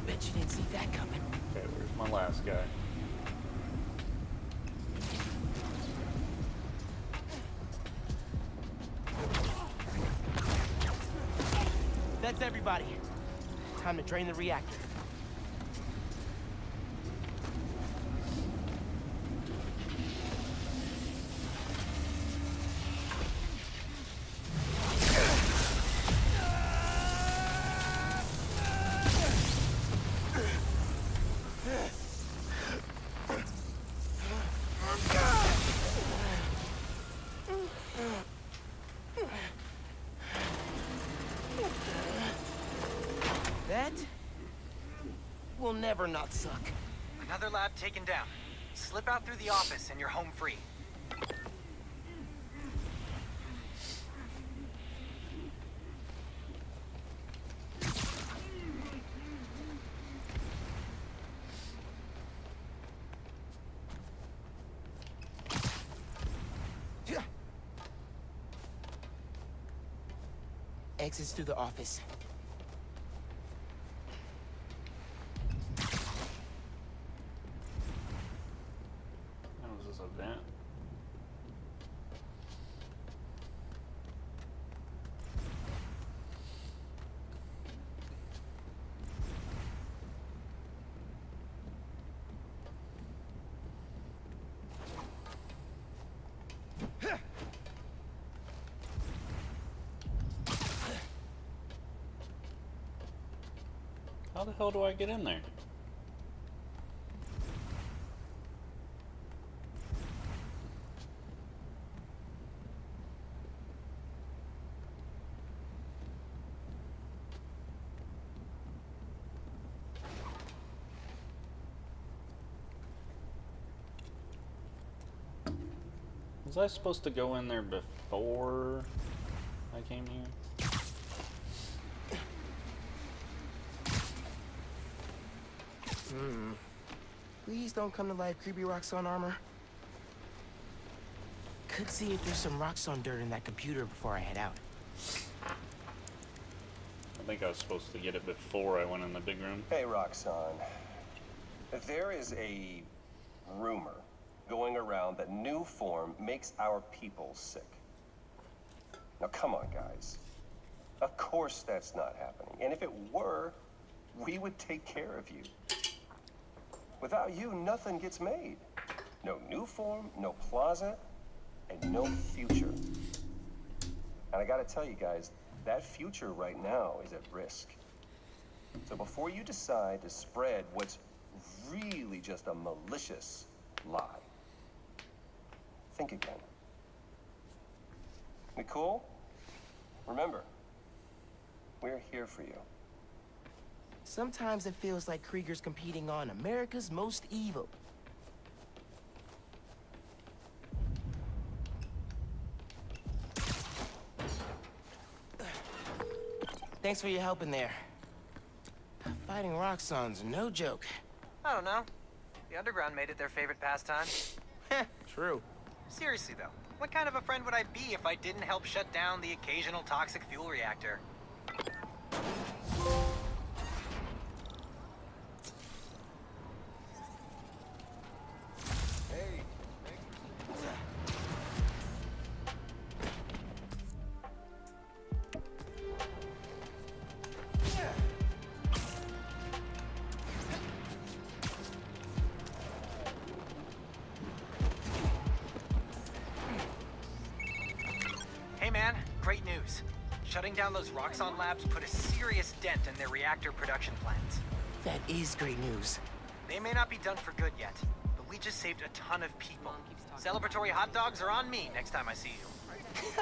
Bet you didn't see that coming. Okay, where's my last guy? That's everybody. Time to drain the reactor. That will never not suck. Another lab taken down. Slip out through the office and you're home free. exits through the office. How is this a vent? How the hell do I get in there? Was I supposed to go in there before I came here? Please don't come to life, creepy Roxxon armor. Could see if there's some Roxxon dirt in that computer before I head out. I think I was supposed to get it before I went in the big room. Hey, Roxanne. There is a rumor going around that new form makes our people sick. Now, come on, guys. Of course that's not happening. And if it were, we would take care of you. Without you, nothing gets made. No new form, no plaza, and no future. And I gotta tell you guys, that future right now is at risk. So before you decide to spread what's really just a malicious lie, think again. Nicole, remember, we're here for you. Sometimes it feels like Krieger's competing on America's Most Evil. Thanks for your help in there. Fighting Roxxon's no joke. I don't know. The underground made it their favorite pastime. True. Seriously though, what kind of a friend would I be if I didn't help shut down the occasional toxic fuel reactor? Hey man, great news. Shutting down those Roxxon labs put a serious dent in their reactor production plans. That is great news. They may not be done for good yet, but we just saved a ton of people. Celebratory hot dogs are on me next time I see you.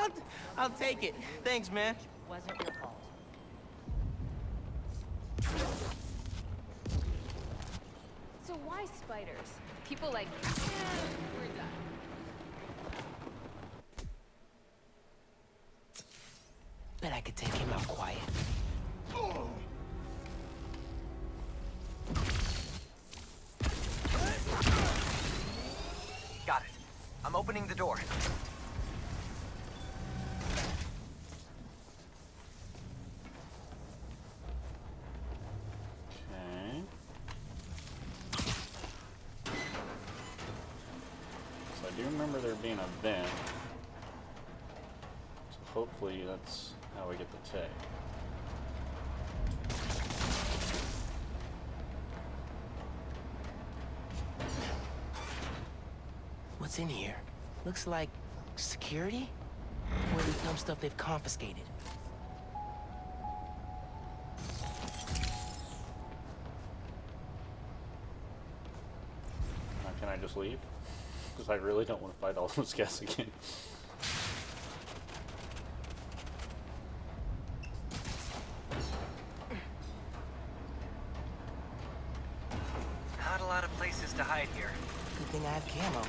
I'll take it. Thanks, man. Wasn't your fault. So why spiders? People like, we're done. Bet I could take him out quiet. Got it. I'm opening the door. Okay. So I do remember there being a vent. So hopefully that's how we get the tag. What's in here? Looks like security? Or some stuff they've confiscated. Now, can I just leave? Because I really don't want to fight all those guys again. Not a lot of places to hide here. Good thing I have camo.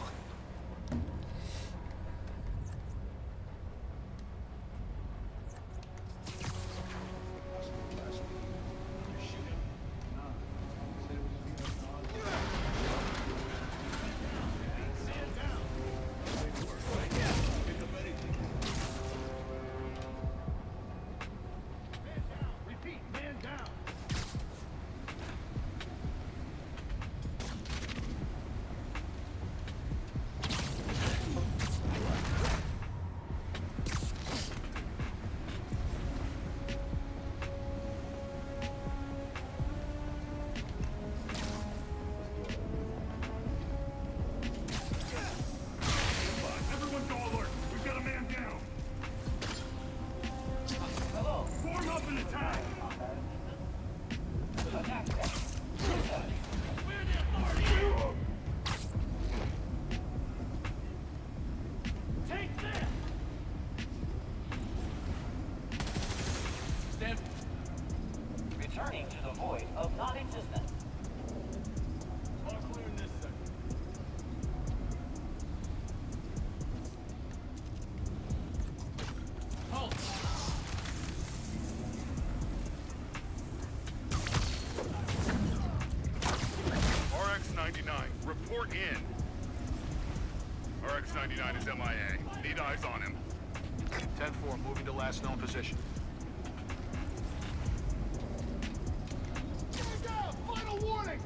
in. RX-99 is MIA. Need eyes on him. 10-4, moving to last known position. Stand down! Final warning!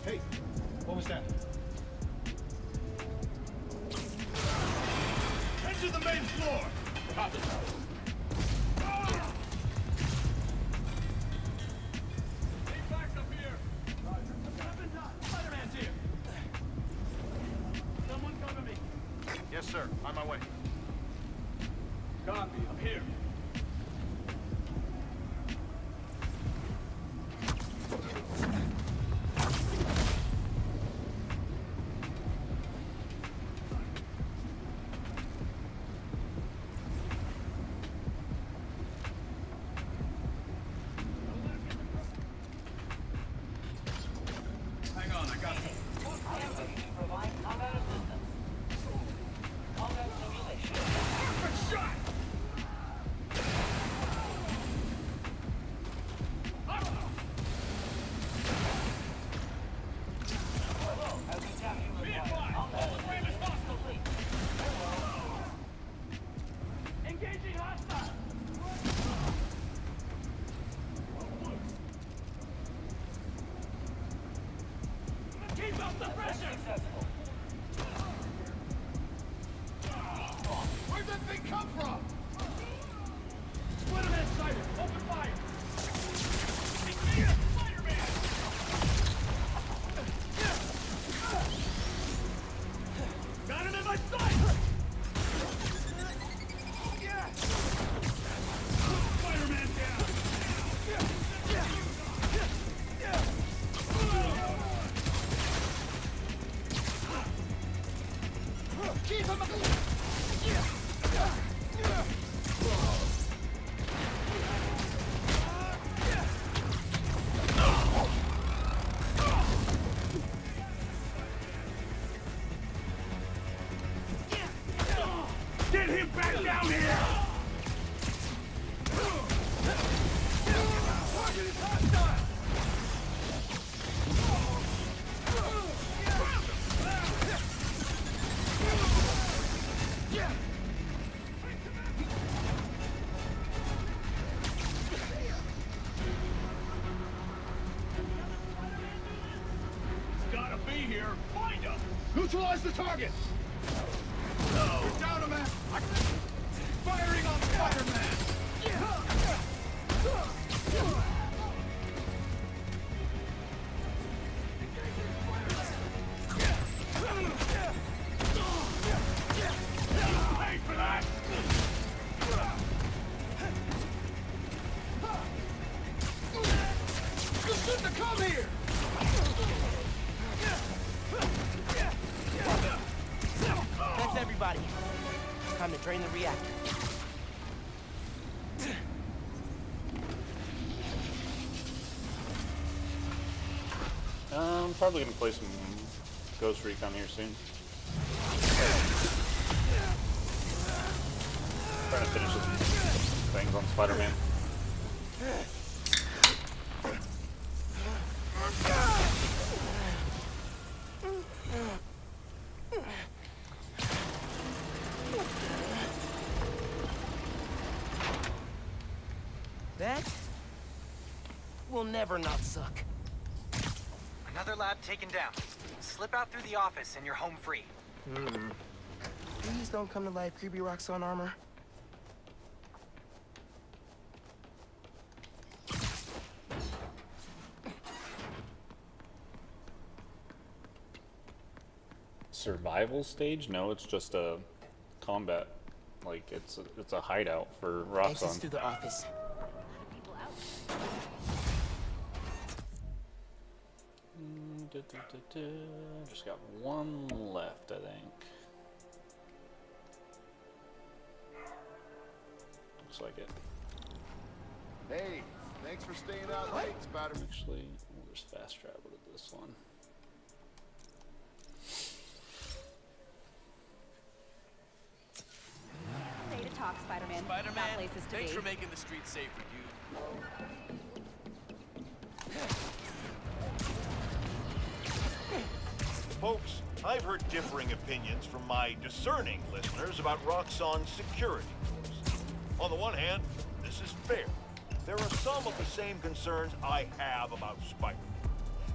Hey, what was that? Head to the main floor! Copy. Need backup here! Spider-Man's here! Someone cover me! Yes, sir. On my way. Copy, I'm here. Hang on, I got it. Provide combat assistance. Combat simulation. Perfect shot! Engaging hostile! Keep up the pressure! Where'd that thing come from? Spider-Man sighted! Open fire! Spider-Man! Got him in my sight! Spider-Man down! Keep him Get him back down here! Target is hostile! He's gotta be here. Find him! Neutralize the target! We're down a man! Firing on Spider-Man! Pay for that! You shouldn't have come here! That's everybody. Time to drain the reactor. I'm probably gonna play some Ghost Recon here soon. Trying to finish some things on Spider-Man. That will never not suck. Another lab taken down. Slip out through the office and you're home free. Please don't come to life, creepy Roxxon armor. Survival stage? No, it's just a combat. Like it's a hideout for Exits Roxxon. through the office. Just got one left, I think. Looks like it. Hey, thanks for staying out late, Spider-Man. Actually, there's fast travel to this one. Data talks Spider-Man. Spider-Man, That place is to thanks be. for making the streets safer, dude. Folks, I've heard differing opinions from my discerning listeners about Roxxon's security force. On the one hand, this is fair. There are some of the same concerns I have about Spider-Man.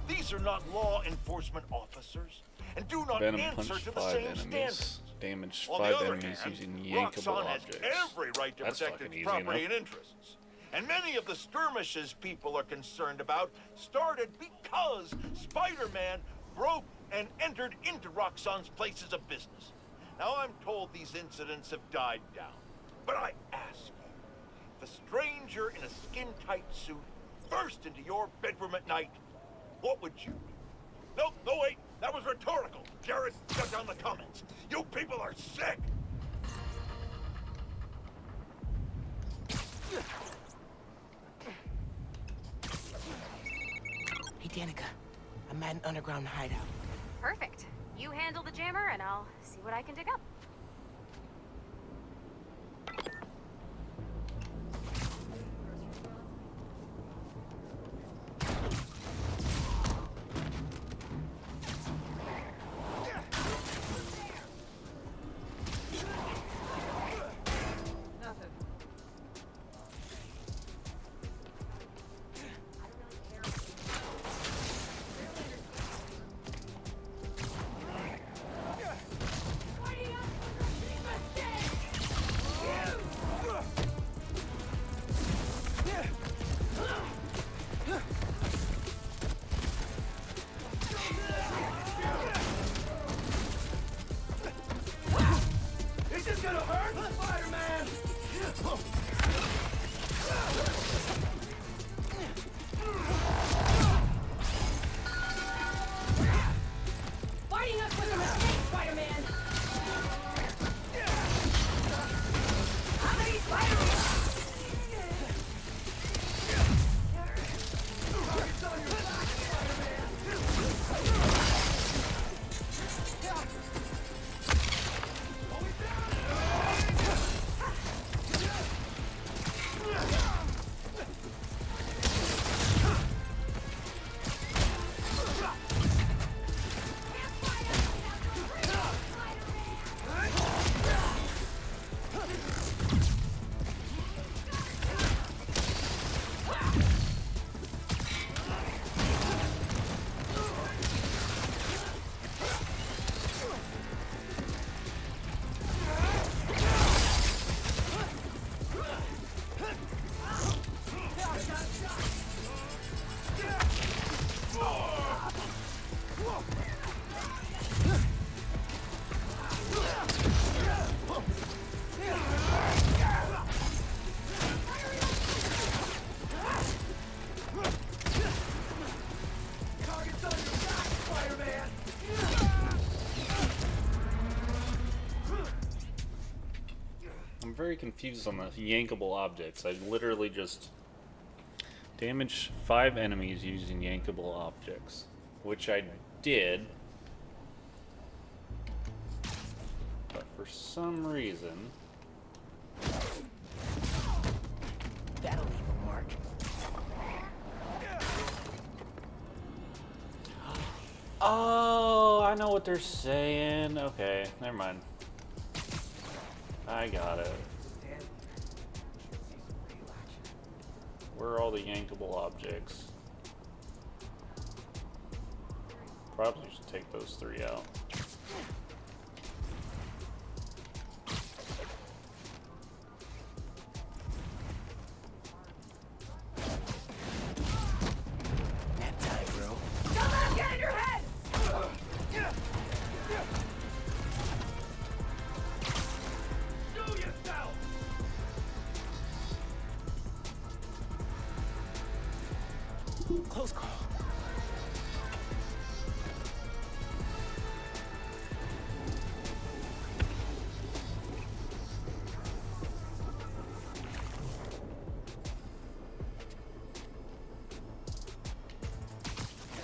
These are not law enforcement officers and do not Venom answer punched to the 5 same enemies. standards. Damaged On 5 the other enemies hand, using yankable Roxxon has objects. every right to That's protect fucking its easy property enough. and interests. And many of the skirmishes people are concerned about started because Spider-Man broke and entered into Roxxon's places of business. Now I'm told these incidents have died down. But I ask you, if a stranger in a skin-tight suit burst into your bedroom at night, what would you do? No, wait, that was rhetorical. Jared, shut down the comments. You people are sick. Hey, Danica. I'm at an underground hideout. Perfect. You handle the jammer, and I'll see what I can dig up. This is gonna hurt, Spider-Man! Fighting us was a mistake, Spider-Man! How many Spider-Man? Target's on your back, Spider-Man! Target's on your back, Spider-Man! I'm very confused on the yankable objects. I literally just damaged 5 enemies using yankable objects, which I did. But for some reason, That'll leave a mark. oh, I know what they're saying. Okay, never mind. I got it. Where are all the yankable objects? Probably should take those 3 out. Nap time, bro. Don't let him get in your head! Do yourself! Close call.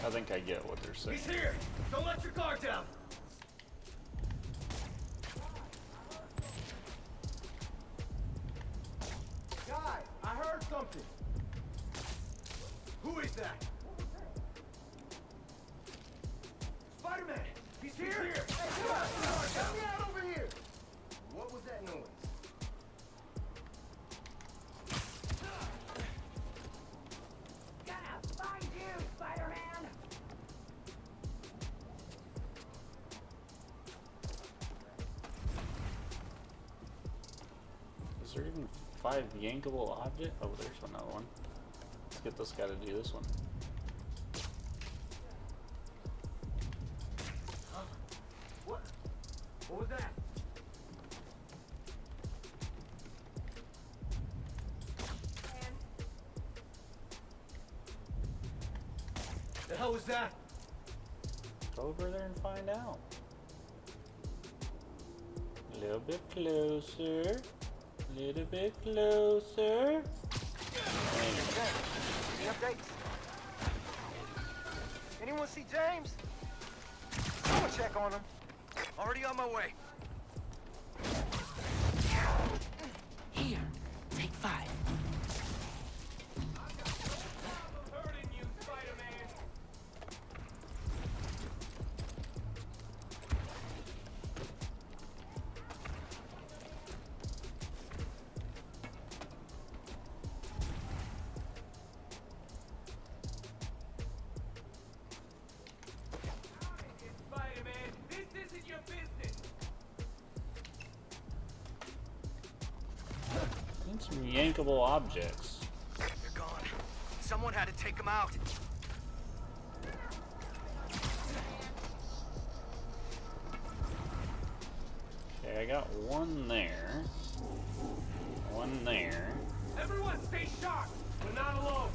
I think I get what they're saying. He's here! Don't let your guard down! that? Spider-Man! He's here! Hey, come on! Help me out over here! What was that noise? Gonna find you, Spider-Man! Is there even 5 yankable objects? Oh, there's another one. Let's get this guy to do this one. Huh? What? What was that? The hell was that? Go over there and find out. A little bit closer. A little bit closer. Any updates? Anyone see James? I'm gonna check on him. Already on my way. Here, take 5. Need some yankable objects. They're gone. Someone had to take them out. Okay, I got one there. One there. Everyone stay sharp! We're not alone!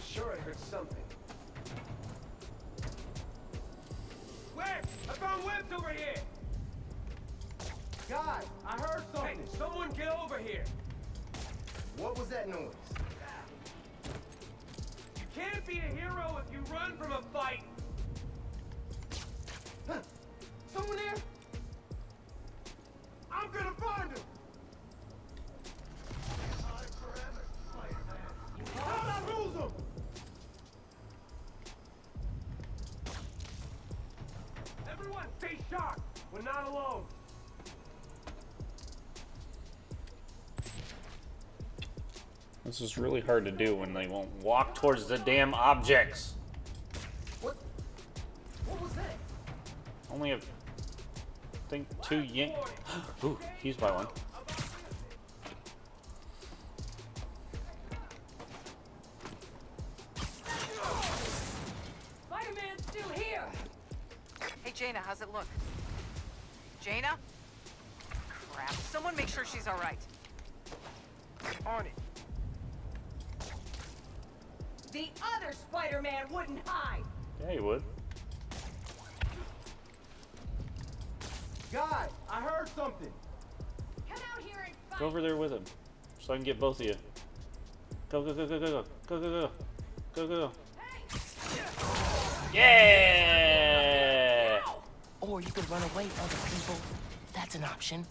Sure, I heard something. Webs! I found Webs over here! Guy, I heard something! Hey, someone get over here! What was that noise? You can't be a hero if you run from a fight! Huh. Someone there? I'm gonna find him! How'd I lose him? Everyone stay sharp! We're not alone! This is really hard to do when they won't walk towards the damn objects. What was that? Only have, I think, 2 yank. Ooh, he's by one. Spider-Man's still here! Hey, Jaina, how's it look? Jaina? Crap. Someone make sure she's all right. On it. The other Spider-Man wouldn't hide! Yeah, he would. Guy, I heard something! Come out here and fight! Go over there with him, so I can get both of you. Go, go, go, go, go, go, go, go, go, go, go, go. Yeah! Or you could run away from other people. That's an option.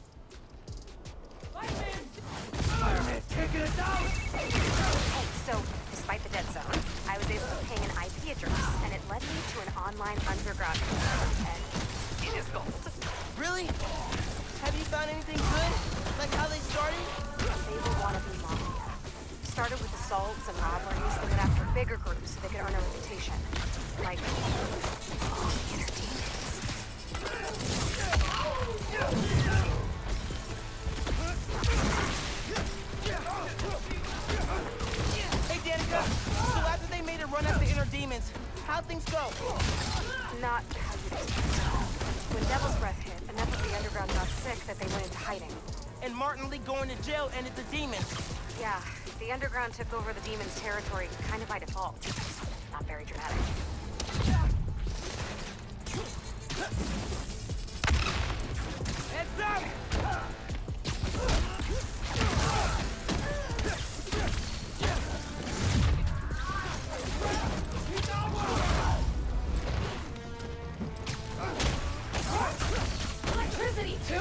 Spider-Man's taking us out! Hey, so, despite the dead zone, I was able to ping an IP address, and it led me to an online underground community, and it is gold. Really? Have you found anything good? Like how they started? They were wannabe mafia. Started with assaults and robberies, then went after bigger groups so they could earn a reputation. Like, inner demons. Hey, Danica, so after they made a run after inner demons, how'd things go? Not how you'd expect. When Devil's Breath hit, enough of the underground got sick that they went into hiding. And Martin Lee going to jail ended the demons. Yeah, the underground took over the demons' territory kind of by default. Not very dramatic. Heads up! Two?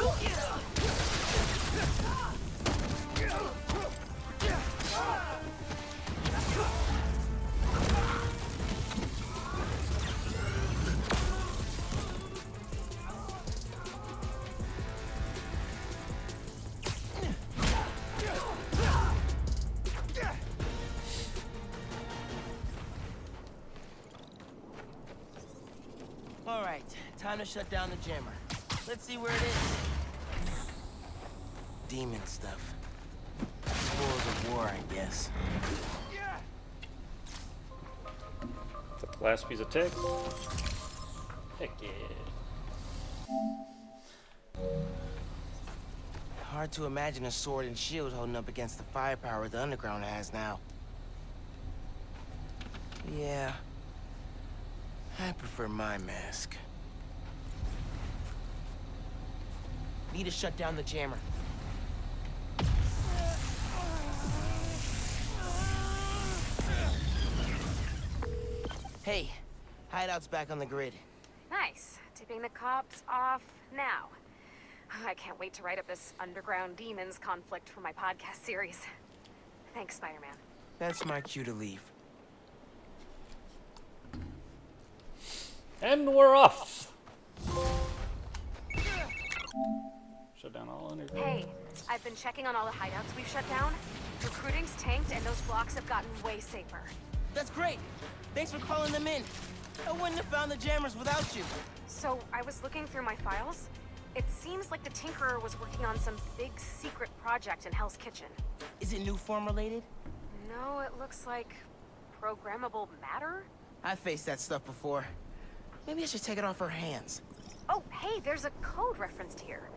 All right, time to shut down the jammer. Let's see where it is. Demon stuff. Spoils of war, I guess. The last piece of tech. Heck yeah. Hard to imagine a sword and shield holding up against the firepower the underground has now. Yeah. I prefer my mask. Need to shut down the jammer. Hey, hideout's back on the grid. Nice. Tipping the cops off now. I can't wait to write up this underground demons conflict for my podcast series. Thanks, Spider-Man. That's my cue to leave. And we're off. Shut down all underground. Hey, I've been checking on all the hideouts we've shut down. Recruiting's tanked and those blocks have gotten way safer. That's great. Thanks for calling them in. I wouldn't have found the jammers without you. So, I was looking through my files. It seems like the Tinkerer was working on some big secret project in Hell's Kitchen. Is it new form related? No, it looks like programmable matter? I've faced that stuff before. Maybe I should take it off her hands. Oh, hey, there's a code referenced here.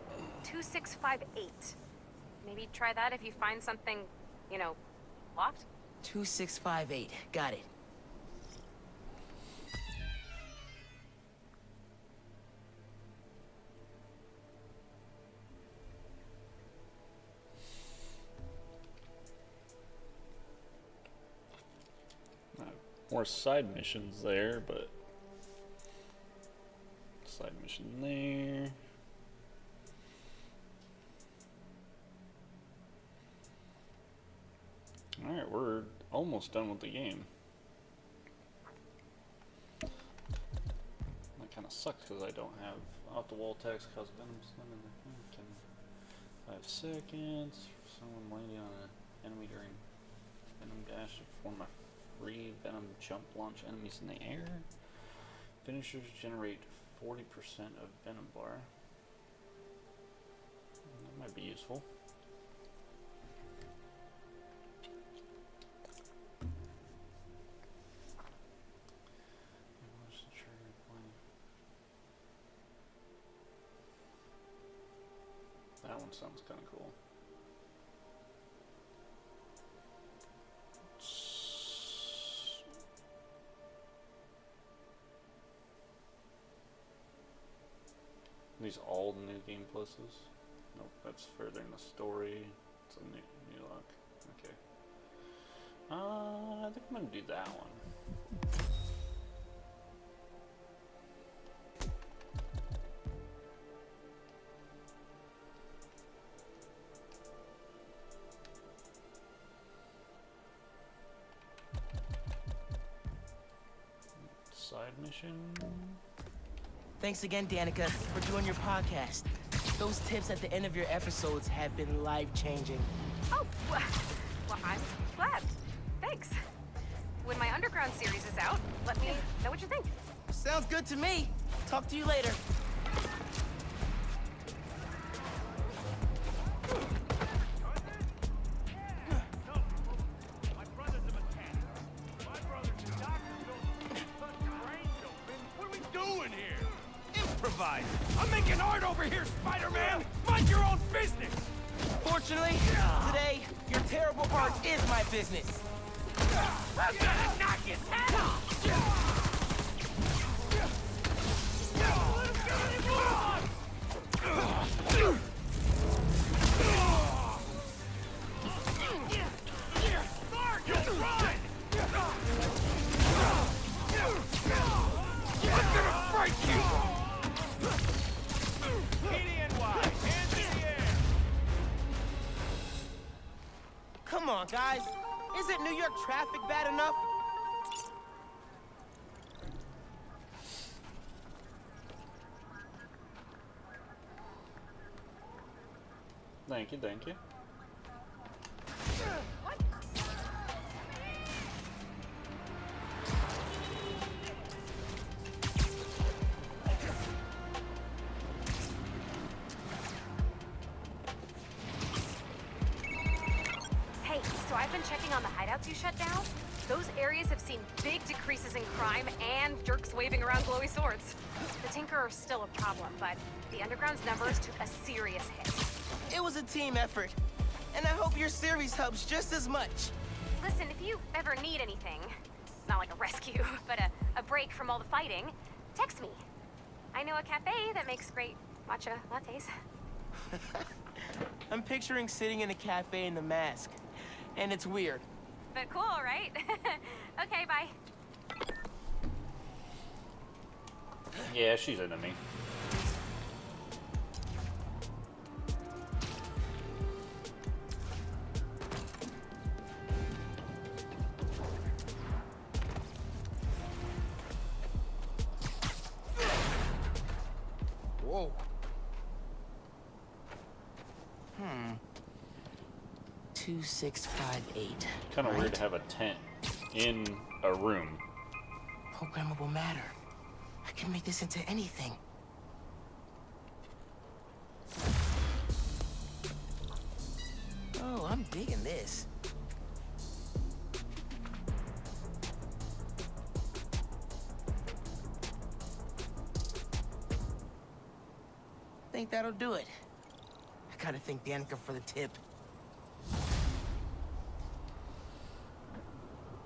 2658. Maybe try that if you find something, you know, locked? 2658. Got it. More side missions there, but side mission there. Alright, we're almost done with the game. That kind of sucks because I don't have off-the-wall text cause Venom Slim in the 5 seconds. Someone landing on an enemy during Venom Dash to perform a free Venom jump launch enemies in the air. Finishers generate 40% of Venom bar. That might be useful. That one sounds kind of cool. These all new game pluses? Nope, that's further in the story. It's a new lock. Okay. I think I'm gonna do that one. Side mission. Thanks again, Danica, for doing your podcast. Those tips at the end of your episodes have been life-changing. Oh, well, I'm glad. Thanks. When my Underground series is out, let me know what you think. Sounds good to me. Talk to you later. I'm making art over here, Spider-Man! Mind your own business! Fortunately, today, your terrible art is my business. I'm gonna knock his head off! You'll run! I'm gonna break you! on, guys. Isn't New York traffic bad enough? Thank you, thank you. Hey, so I've been checking on the hideouts you shut down. Those areas have seen big decreases in crime and jerks waving around glowy swords. The Tinker are still a problem, but the Underground's numbers took a serious hit. It was a team effort, and I hope your series helps just as much. Listen, if you ever need anything, not like a rescue, but a break from all the fighting, text me. I know a cafe that makes great matcha lattes. I'm picturing sitting in a cafe in the mask, and it's weird. But cool, right? Okay, bye. Yeah, she's into me. Whoa. 2658. Kind of weird to have a tent in a room. Programmable matter. I can make this into anything. Oh, I'm digging this. Think that'll do it. I gotta thank Danica for the tip.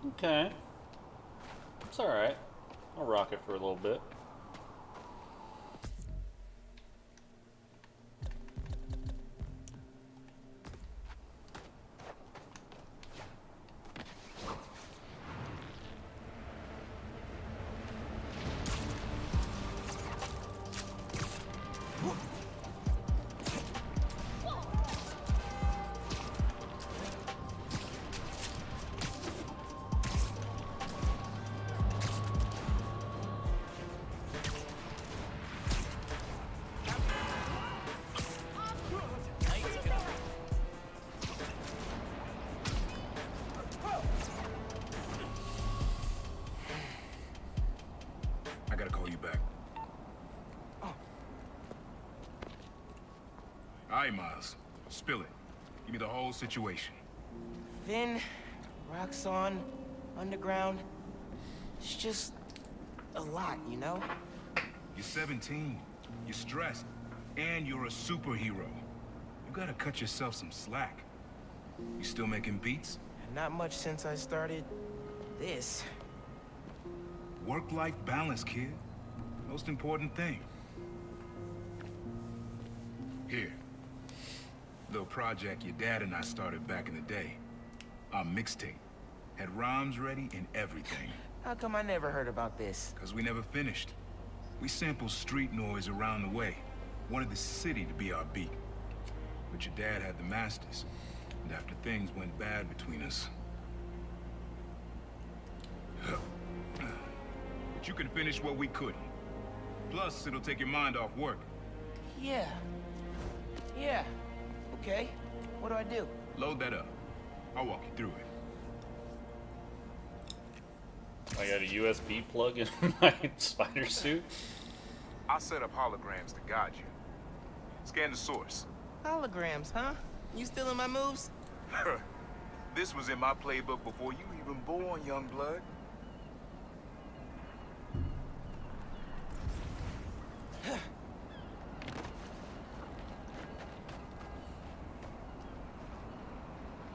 Okay. It's alright. I'll rock it for a little bit. I gotta call you back. Oh. All right, Miles. Spill it. Give me the whole situation. Finn, Roxxon, Underground. It's just a lot, you know? You're 17. You're stressed. And you're a superhero. You gotta cut yourself some slack. You still making beats? Not much since I started this. Work-life balance, kid. Most important thing. Here. Little project your dad and I started back in the day. Our mixtape. Had rhymes ready and everything. How come I never heard about this? Because we never finished. We sampled street noise around the way. Wanted the city to be our beat. But your dad had the masters. And after things went bad between us... But you can finish what we couldn't. Plus, it'll take your mind off work. Yeah. Yeah. Okay. What do I do? Load that up. I'll walk you through it. I got a USB plug in my spider suit. I'll set up holograms to guide you. Scan the source. Holograms, huh? You stealing my moves? This was in my playbook before you even born, young blood.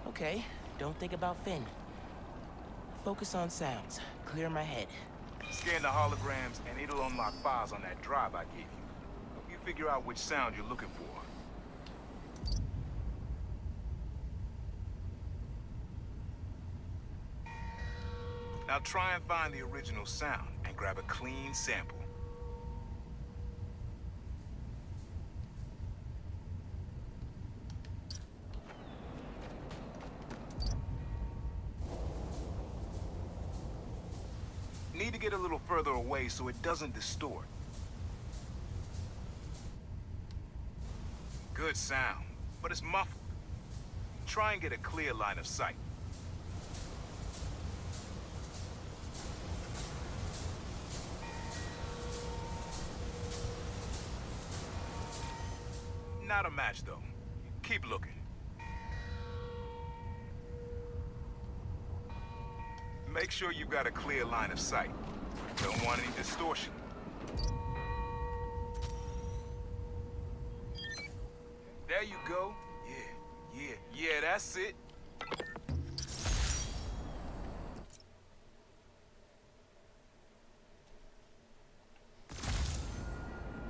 Okay, don't think about Finn. Focus on sounds. Clear my head. Scan the holograms and it'll unlock files on that drive I gave you. Help you figure out which sound you're looking for. Now try and find the original sound and grab a clean sample. to get a little further away so it doesn't distort. Good sound, but it's muffled. Try and get a clear line of sight. Not a match, though. Keep looking. Make sure you've got a clear line of sight. Don't want any distortion. There you go. Yeah, that's it.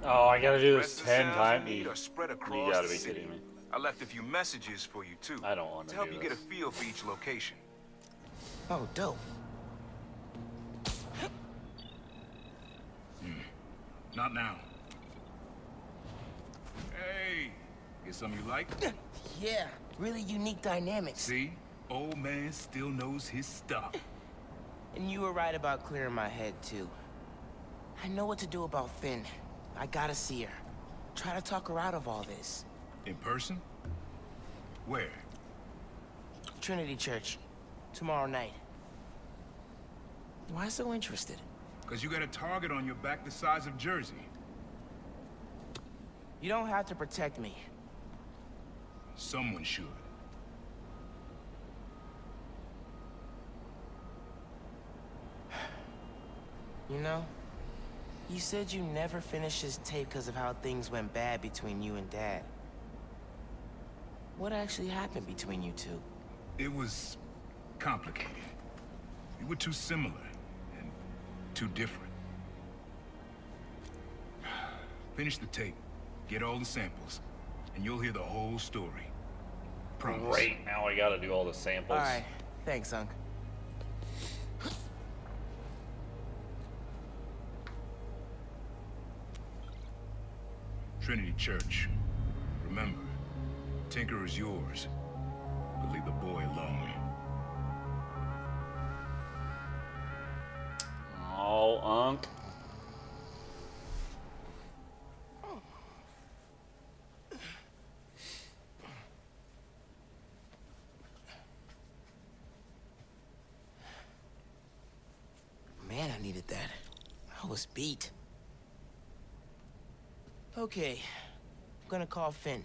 Oh, I gotta do this Rest of the 10 sounds times. you need are spread You across gotta the be city. kidding me. I left a few messages for you, too. I don't want to to help do you this. get a feel for each location. Oh, dope. Not now. Hey, get something you like? Yeah, really unique dynamics. See? Old man still knows his stuff. And you were right about clearing my head, too. I know what to do about Finn. I gotta see her. Try to talk her out of all this. In person? Where? Trinity Church. Tomorrow night. Why so interested? Because you got a target on your back the size of Jersey. You don't have to protect me. Someone should. You know, you said you never finished this tape because of how things went bad between you and Dad. What actually happened between you two? It was complicated. We were too similar and too different. Finish the tape, get all the samples, and you'll hear the whole story. Promise. Great, now I gotta do all the samples. All right, thanks, Unc. Trinity Church. Remember, Tinker is yours, but leave the boy alone. Oh, Unc. Man, I needed that. I was beat. Okay, I'm gonna call Finn.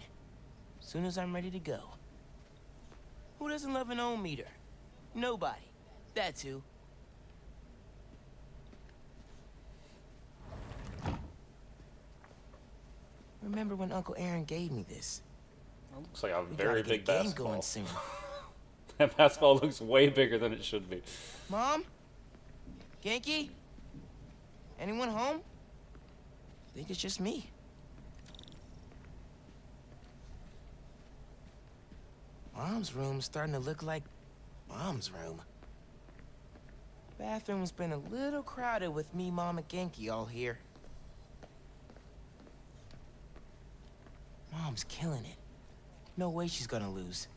Soon as I'm ready to go. Who doesn't love an ohm meter? Nobody. That's who. Remember when Uncle Aaron gave me this? That looks like a We very gotta get big a game basketball. going soon. That basketball looks way bigger than it should be. Mom? Genki? Anyone home? I think it's just me. Mom's room's starting to look like Mom's room. Bathroom's been a little crowded with me, Mom, and Genki all here. Mom's killing it. No way she's gonna lose.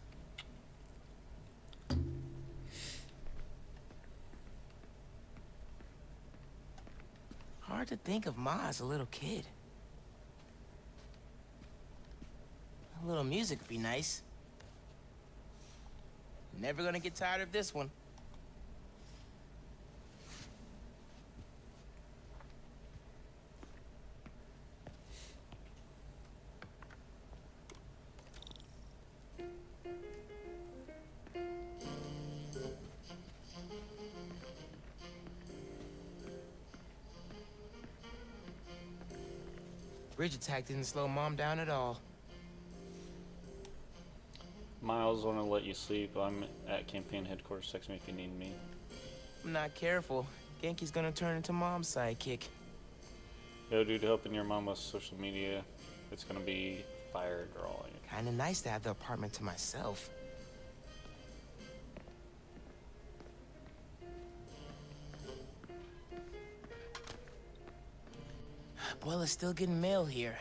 Hard to think of Ma as a little kid. A little music would be nice. Never gonna get tired of this one. Bridge attack didn't slow Mom down at all. Miles, want to let you sleep. I'm at campaign headquarters. Text me if you need me. I'm not careful. Genki's gonna turn into Mom's sidekick. Yo, dude, helping your mom with social media. It's gonna be fire drawing. Kinda nice to have the apartment to myself. Abuela's still getting mail here.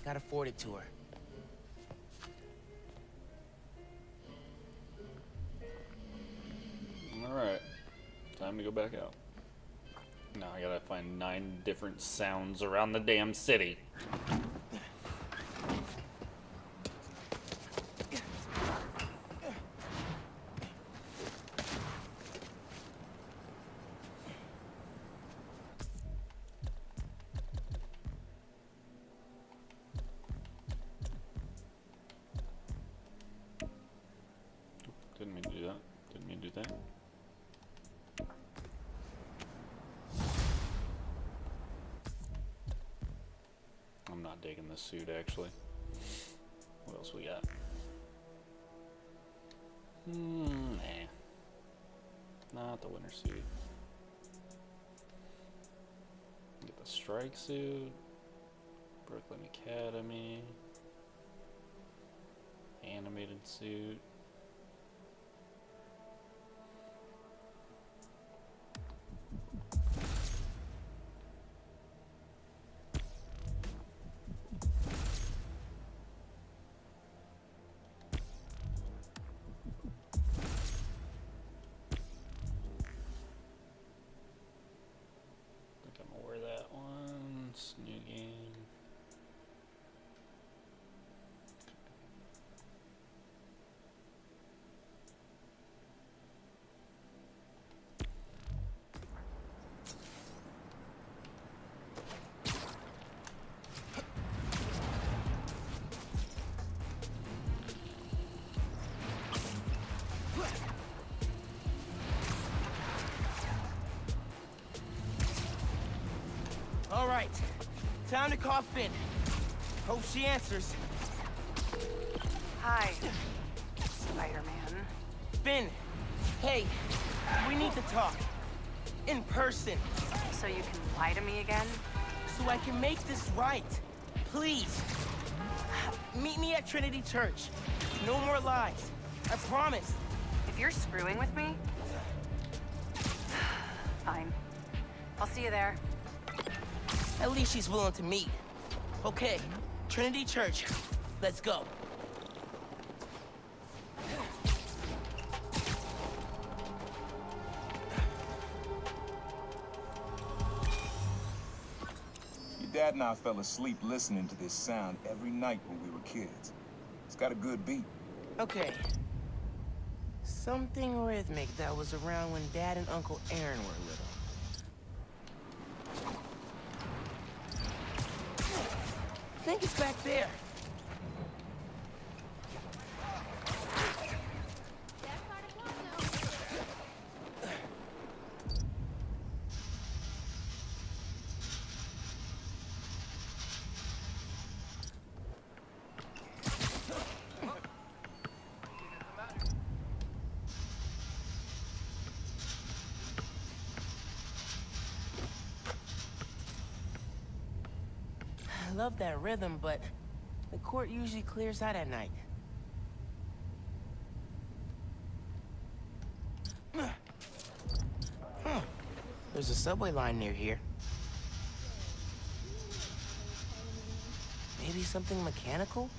Gotta forward it to her. Alright. Time to go back out. Now I gotta find 9 different sounds around the damn city. Didn't mean to do that. Didn't mean to do that. I'm not digging this suit, actually. What else we got? Nah. Not the winter suit. Get the strike suit. Brooklyn Academy. Animated suit. New game. All right, time to call Finn. Hope she answers. Hi, Spider-Man. Finn, hey, we need to talk. In person. So you can lie to me again? So I can make this right. Please. Meet me at Trinity Church. No more lies. I promise. If you're screwing with me... Fine. I'll see you there. At least she's willing to meet. Okay, Trinity Church. Let's go. Your dad and I fell asleep listening to this sound every night when we were kids. It's got a good beat. Okay. Something rhythmic that was around when Dad and Uncle Aaron were little. I think it's back there. I love that rhythm, but the court usually clears out at night. There's a subway line near here. Maybe something mechanical?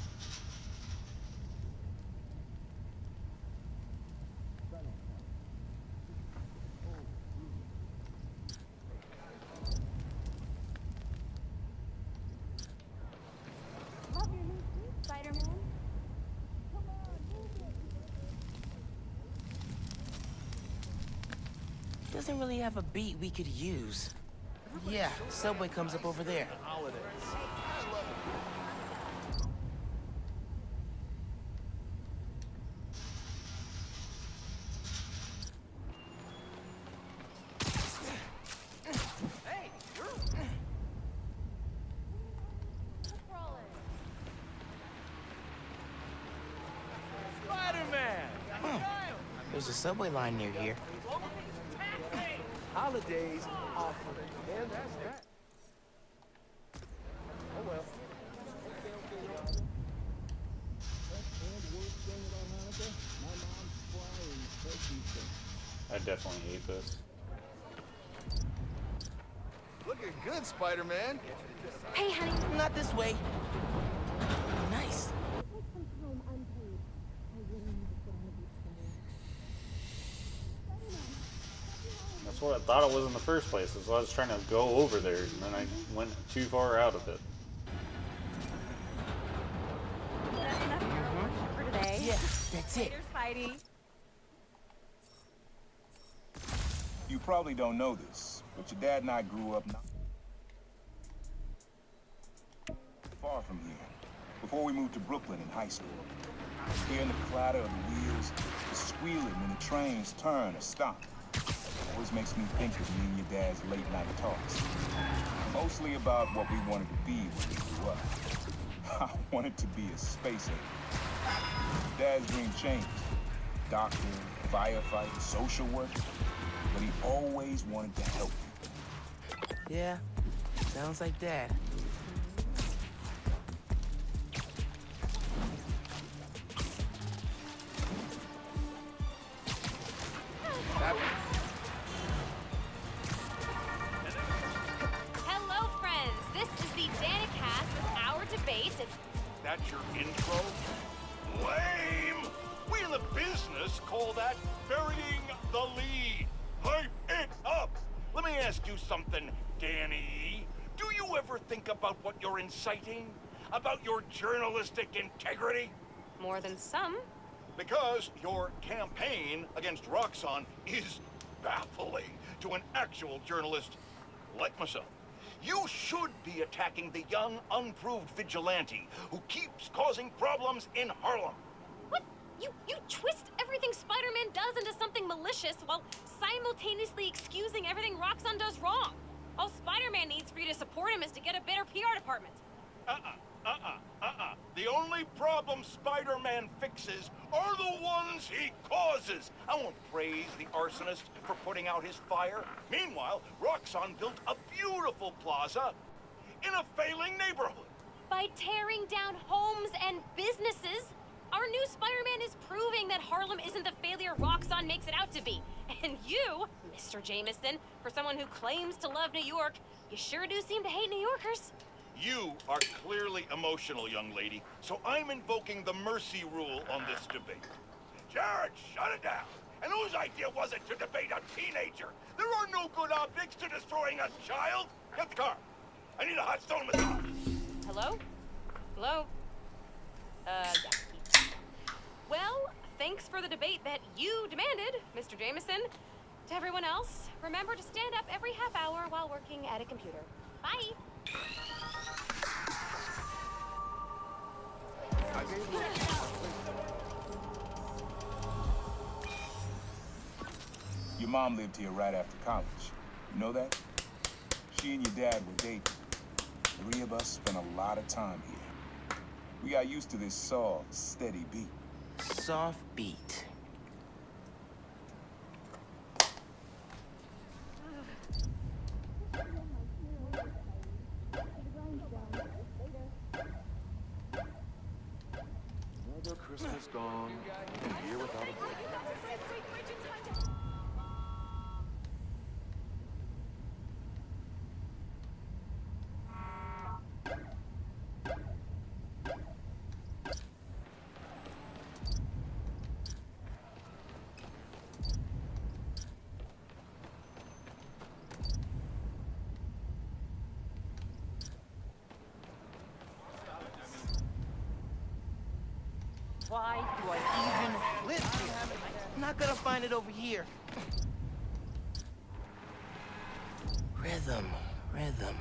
Doesn't really have a beat we could use. Yeah, subway comes up over there. There's a subway line near here. Holidays offer. And that's that. Oh well. I definitely hate this. Looking good, Spider-Man. Hey, honey. Not this way. Nice. what I thought it was in the first place. So I was trying to go over there, and then I went too far out of it. That's enough hero worship for today. Yeah, that's it. Later, Spidey. You probably don't know this, but your dad and I grew up not far from here, before we moved to Brooklyn in high school. Hearing the clatter of the wheels, the squealing when the trains turn or stop, always makes me think of me and your dad's late night talks. Mostly about what we wanted to be when we grew up. I wanted to be a space agent. Dad's dream changed. Doctor, firefighter, social worker. But he always wanted to help people. Yeah, sounds like Dad. Hello, friends. This is the Danicast with our debate. That's your intro? Lame! We in the business call that burying the lead. Hype it up! Let me ask you something, Danny. Do you ever think about what you're inciting? About your journalistic integrity? More than some. Because your campaign against Roxxon is baffling to an actual journalist like myself. You should be attacking the young, unproved vigilante who keeps causing problems in Harlem. What? You twist everything Spider-Man does into something malicious while simultaneously excusing everything Roxxon does wrong. All Spider-Man needs for you to support him is to get a better PR department. The only problem Spider-Man fixes are the ones he causes. I won't praise the arsonist for putting out his fire. Meanwhile, Roxxon built a beautiful plaza in a failing neighborhood. By tearing down homes and businesses, our new Spider-Man is proving that Harlem isn't the failure Roxxon makes it out to be. And you, Mr. Jameson, for someone who claims to love New York, you sure do seem to hate New Yorkers. You are clearly emotional, young lady, so I'm invoking the mercy rule on this debate. Jared, shut it down. And whose idea was it to debate a teenager? There are no good optics to destroying a child. Get the car. I need a hot stone massage. Hello? Hello? Yeah. Well, thanks for the debate that you demanded, Mr. Jameson. To everyone else, remember to stand up every half hour while working at a computer. Bye. Your mom lived here right after college. You know that? She and your dad were dating. 3 of us spent a lot of time here. We got used to this soft, steady beat. Soft beat. Another Christmas gone, a year without a break. Why do I even live here? I'm not gonna find it over here. Rhythm, rhythm.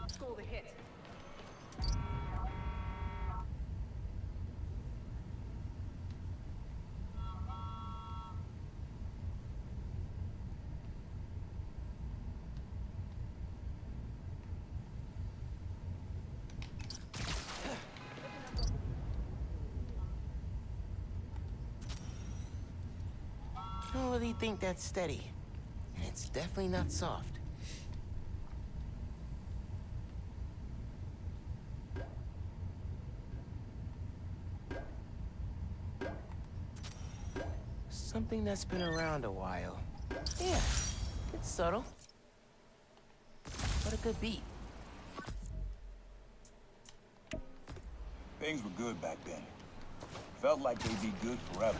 Score the hit. I don't really think that's steady. And it's definitely not soft. Something that's been around a while. Yeah, it's subtle. But a good beat. Things were good back then. Felt like they'd be good forever.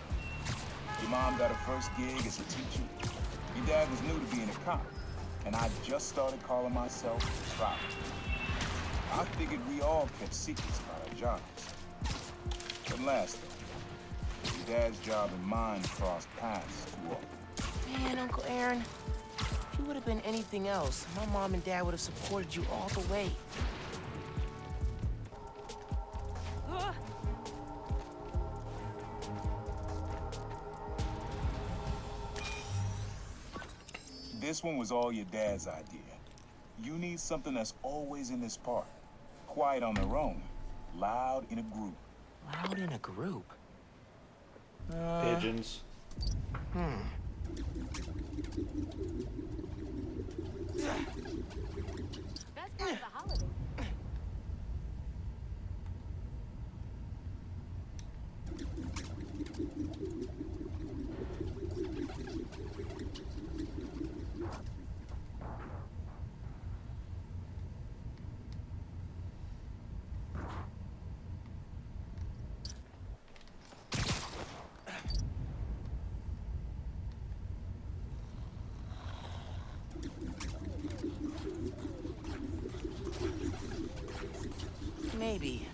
Your mom got her first gig as a teacher. Your dad was new to being a cop. And I just started calling myself a traveler. I figured we all kept secrets about our jobs. Couldn't last, though. Your dad's job and mine crossed paths too often. Man, Uncle Aaron, if you would have been anything else, my mom and dad would have supported you all the way. This one was all your dad's idea. You need something that's always in this park. Quiet on their own, loud in a group. Loud in a group? Pigeons. Best part of the holiday. Maybe.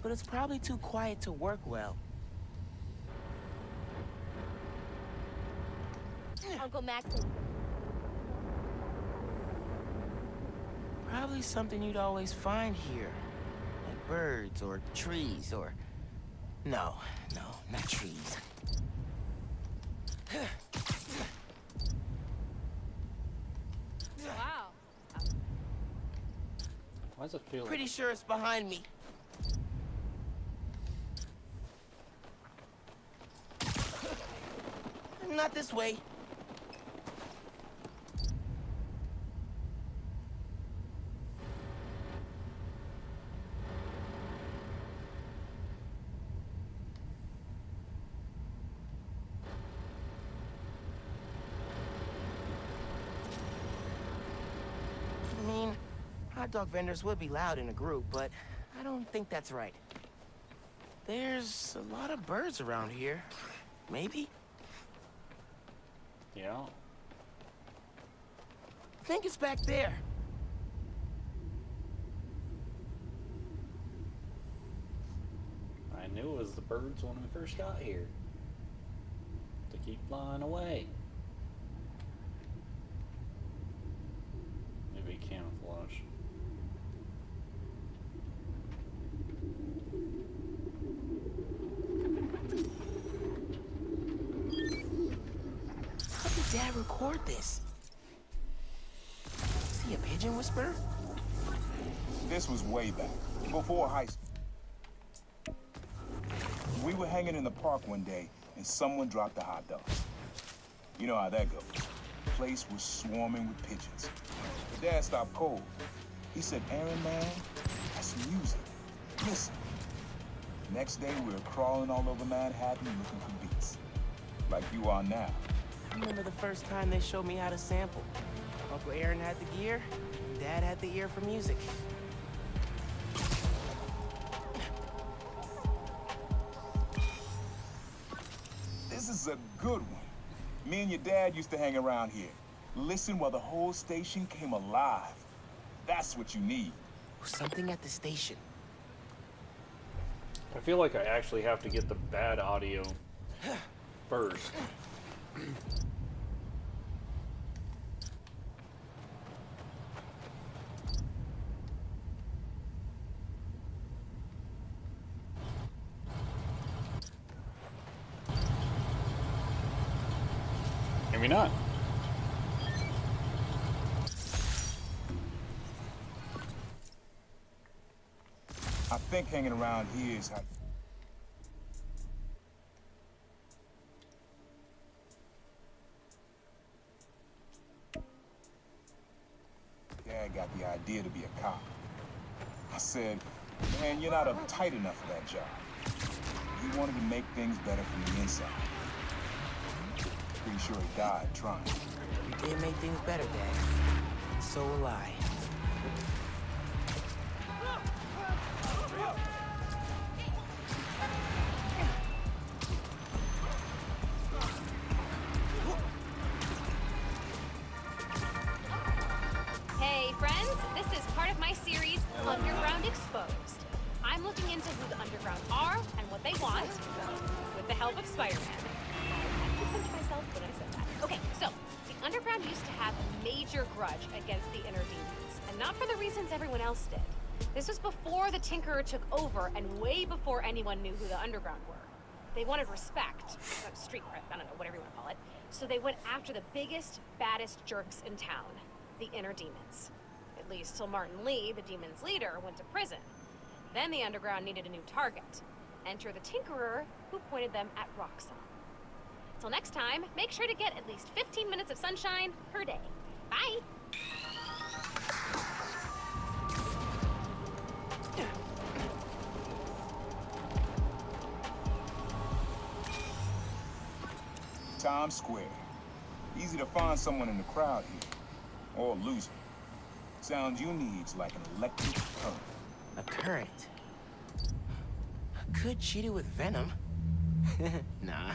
But it's probably too quiet to work well. Uncle Max. Probably something you'd always find here. Like birds or trees or... No, not trees. Wow. Why does it feel like... Pretty sure it's behind me. Not this way. I mean, hot dog vendors would be loud in a group, but I don't think that's right. There's a lot of birds around here. Maybe? Yeah. I think it's back there. I knew it was the birds when we first got here. They keep flying away. Maybe camouflage. How did Dad record this? Is he a pigeon whisperer? This was way back, before high school. We were hanging in the park one day, and someone dropped a hot dog. You know how that goes. The place was swarming with pigeons. But Dad stopped cold. He said, "Aaron, man, that's music. Listen." Next day, we were crawling all over Manhattan looking for beats. Like you are now. I remember the first time they showed me how to sample. Uncle Aaron had the gear, and Dad had the ear for music. This is a good one. Me and your dad used to hang around here. Listen while the whole station came alive. That's what you need. Something at the station. I feel like I actually have to get the bad audio first. Maybe not. I think hanging around here is how... Dad got the idea to be a cop. I said, "Man, you're not uptight enough for that job." He wanted to make things better from the inside. Pretty sure he died trying. You did make things better, Dad. So will I. want, with the help of Spider-Man. I actually punched myself when I said that. Okay, so the underground used to have a major grudge against the inner demons, and not for the reasons everyone else did. This was before the Tinkerer took over and way before anyone knew who the underground were. They wanted respect, street cred, I don't know, whatever you want to call it. So they went after the biggest, baddest jerks in town, the inner demons. At least till Martin Lee, the demons' leader, went to prison. Then the underground needed a new target. Enter the Tinkerer, who pointed them at Roxxon. Till next time, make sure to get at least 15 minutes of sunshine per day. Bye! Times Square. Easy to find someone in the crowd here. Or a loser. Sound you need's like an electric current. A current? Could cheat it with venom. Nah.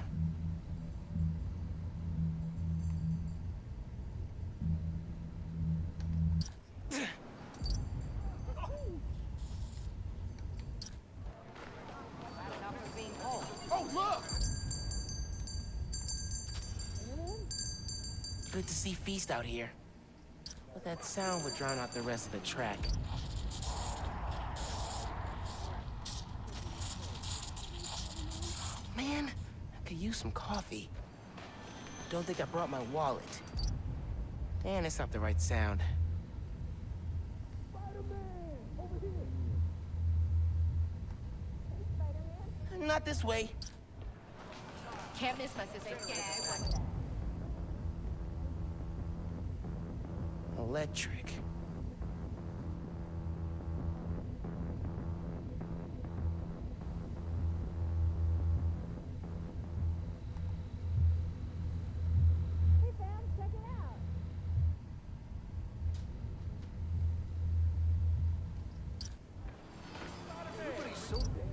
Oh, look! Good to see Feast out here. But that sound would drown out the rest of the track. Man, I could use some coffee. Don't think I brought my wallet. And it's not the right sound. Not this way. Can't miss my sister. Electric. Hey fam, check it out. Everybody's so damn.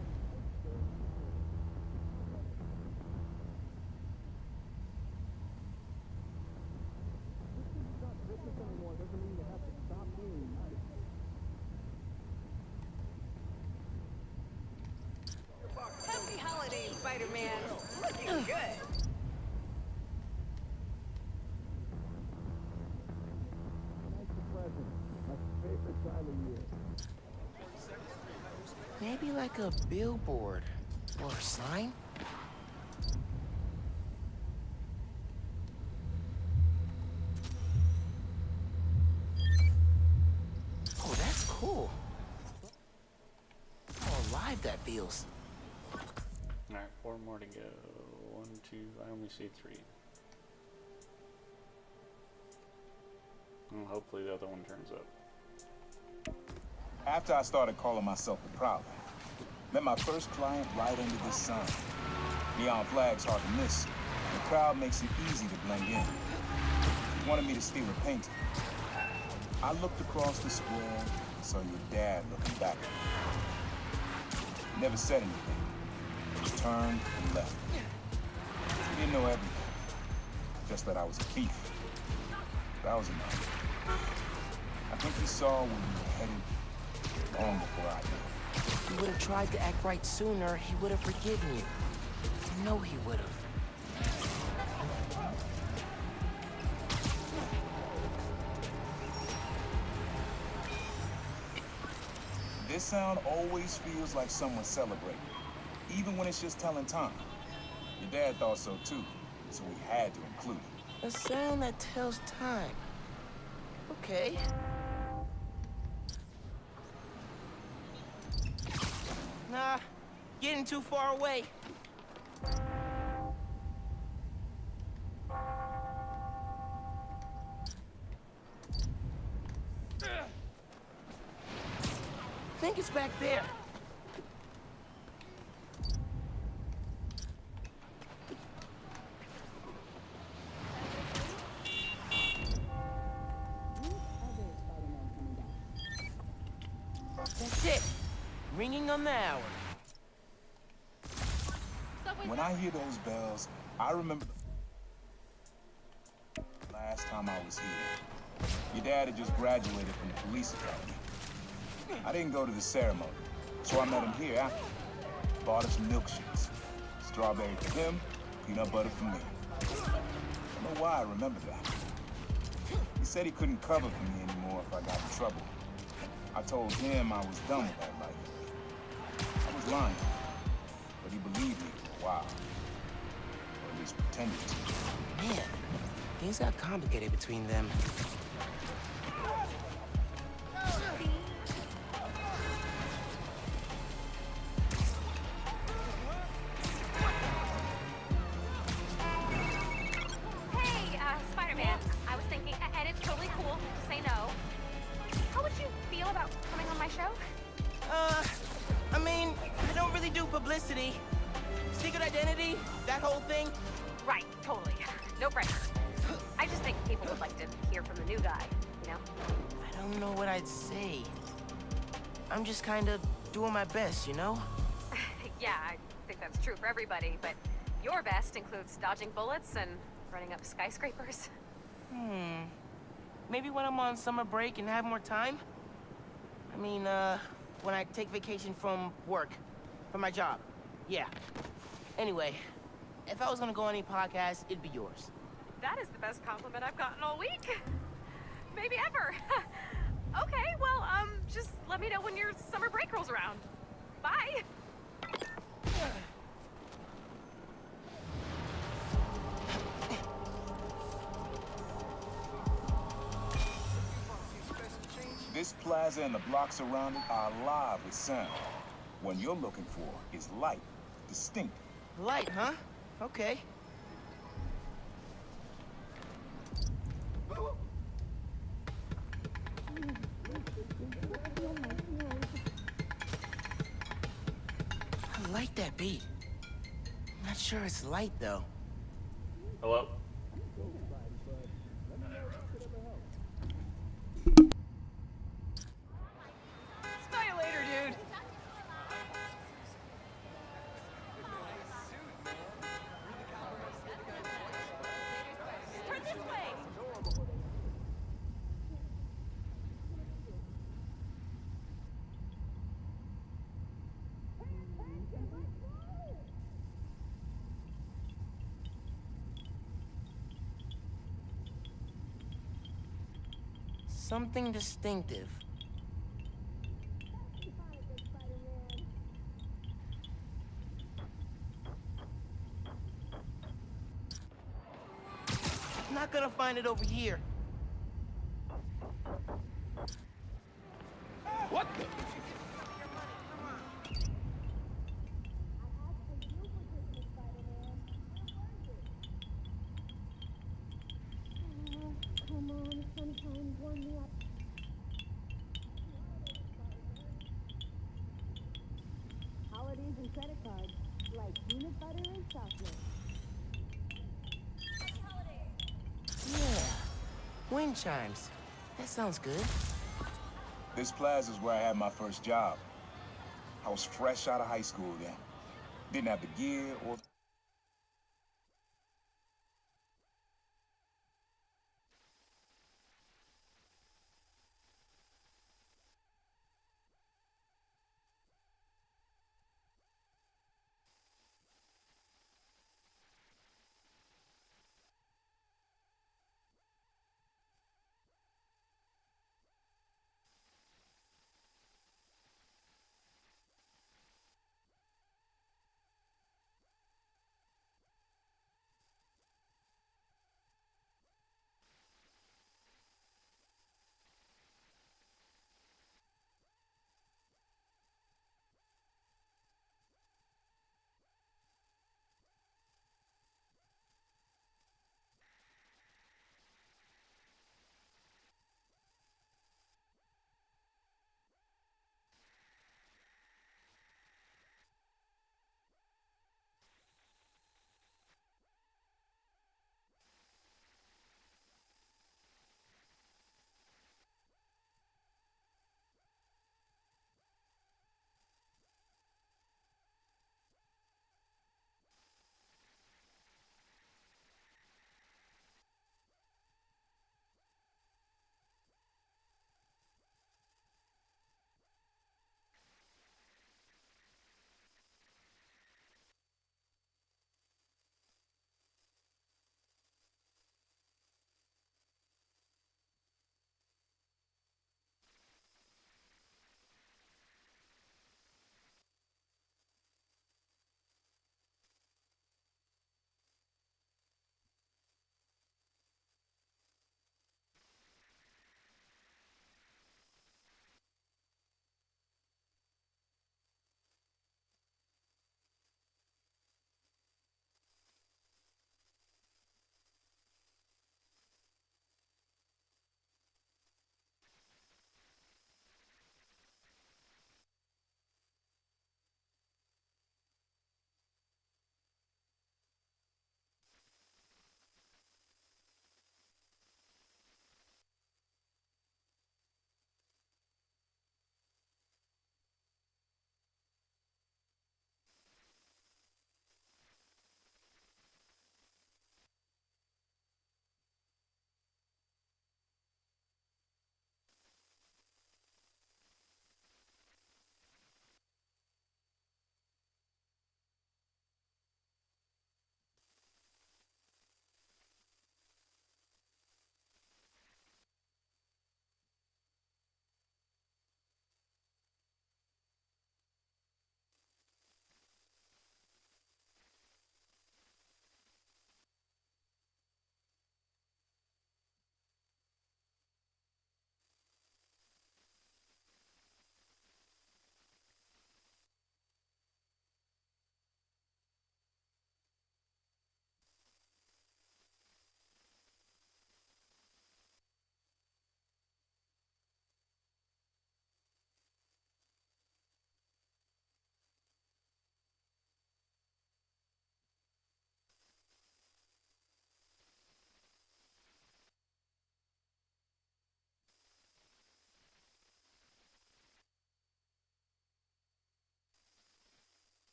Happy holidays, Spider-Man. Looking good. Maybe like a billboard or a sign? Oh, that's cool. How alive that feels. Alright, 4 more to go. 1, 2, I only see 3. Well, hopefully the other one turns up. After I started calling myself the Prowler, met my first client right under this sign. Neon flags hard to miss, and the crowd makes it easy to blend in. He wanted me to steal a painting. I looked across the square and saw your dad looking back at me. He never said anything. He just turned and left. He didn't know everything, just that I was a thief. That was enough. I think he saw where we were headed long before I did. If you would have tried to act right sooner, he would have forgiven you. You know he would have. This sound always feels like someone celebrating, even when it's just telling time. Your dad thought so too, so we had to include it. A sound that tells time. Okay. Nah, getting too far away. I think it's back there. That's it. Ringing on the hour. When I hear those bells, I remember the last time I was here. Your dad had just graduated from the police academy. I didn't go to the ceremony, so I met him here after. Bought us milkshakes. Strawberry for him, peanut butter for me. I don't know why I remember that. He said he couldn't cover for me anymore if I got in trouble. I told him I was done with that life. I was lying, but he believed me for a while. Or at least pretended to. Man, things got complicated between them. Hey, Spider-Man. I was thinking, and it's totally cool to say no. How would you feel about coming on my show? I mean, I don't really do publicity. Secret identity, that whole thing. Right, totally. No pressure. I just think people would like to hear from the new guy, you know? I don't know what I'd say. I'm just kind of doing my best, you know? Yeah, I think that's true for everybody, but your best includes dodging bullets and running up skyscrapers. Maybe when I'm on summer break and have more time? I mean, when I take vacation from work. From my job. Yeah. Anyway, if I was gonna go on any podcast, it'd be yours. That is the best compliment I've gotten all week. Maybe ever. Okay, well, just let me know when your summer break rolls around. Bye. This plaza and the blocks around it are alive with sound. What you're looking for is light, distinct. Light, huh? Okay. I like that beat. Not sure it's light, though. Hello? Smell you later, dude. Turn this way. Something distinctive. Not gonna find it over here. What the? Come on, sunshine, warm me up. Holidays and credit cards, like peanut butter and chocolate. Yeah. Wind chimes. That sounds good. This plaza's where I had my first job. I was fresh out of high school then. Didn't have the gear or...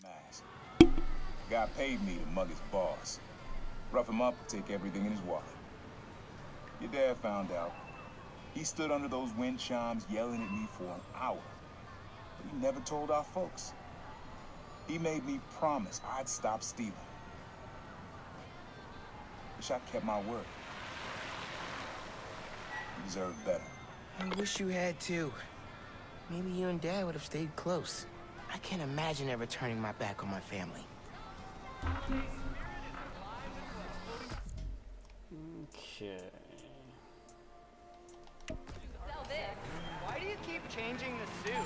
mask. Guy paid me to mug his boss. Rough him up, take everything in his wallet. Your dad found out. He stood under those wind chimes yelling at me for an hour. But he never told our folks. He made me promise I'd stop stealing. Wish I kept my word. You deserve better. I wish you had too. Maybe you and Dad would have stayed close. I can't imagine ever turning my back on my family. Okay. Sell this. Why do you keep changing the suit?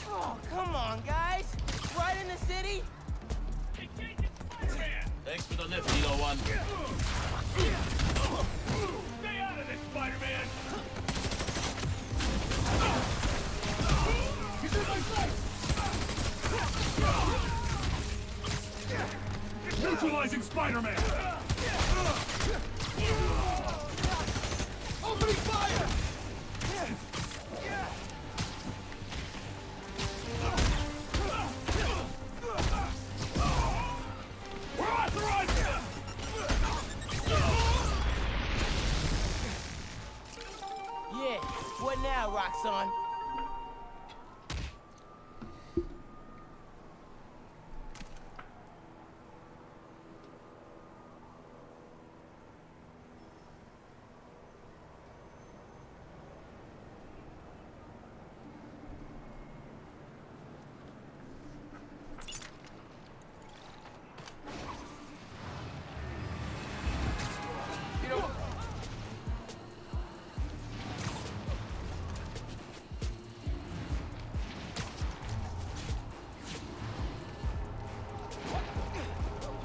Oh, come on, guys! Right in the city? Thanks for the lift, Hilo One. Stay out of this, Spider-Man! He's in my sight! Neutralizing Spider-Man! Opening fire! We're authorized! Yeah. What now, Roxanne?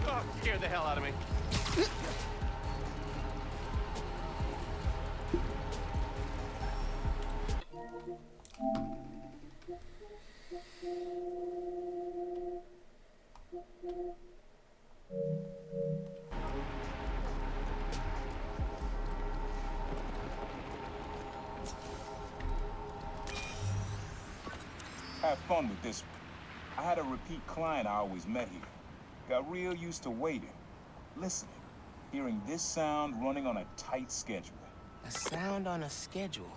Oh, scared the hell out of me. Have fun with this one. I had a repeat client I always met here. Got real used to waiting, listening, hearing this sound running on a tight schedule. A sound on a schedule.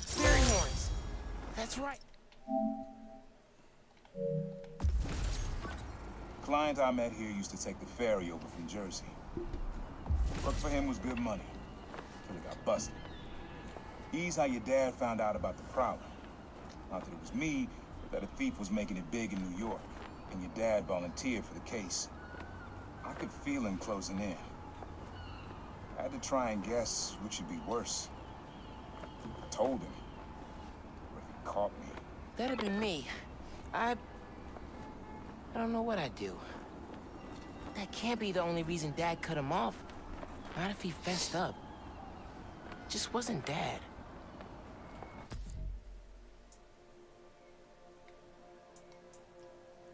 Steering horns. That's right. Client I met here used to take the ferry over from Jersey. Work for him was good money, till he got busted. He's how your dad found out about the problem. Not that it was me, but that a thief was making it big in New York, and your dad volunteered for the case. I could feel him closing in. I had to try and guess which would be worse. I told him, or if he caught me. That'd been me. I don't know what I'd do. That can't be the only reason Dad cut him off. Not if he fessed up. Just wasn't Dad.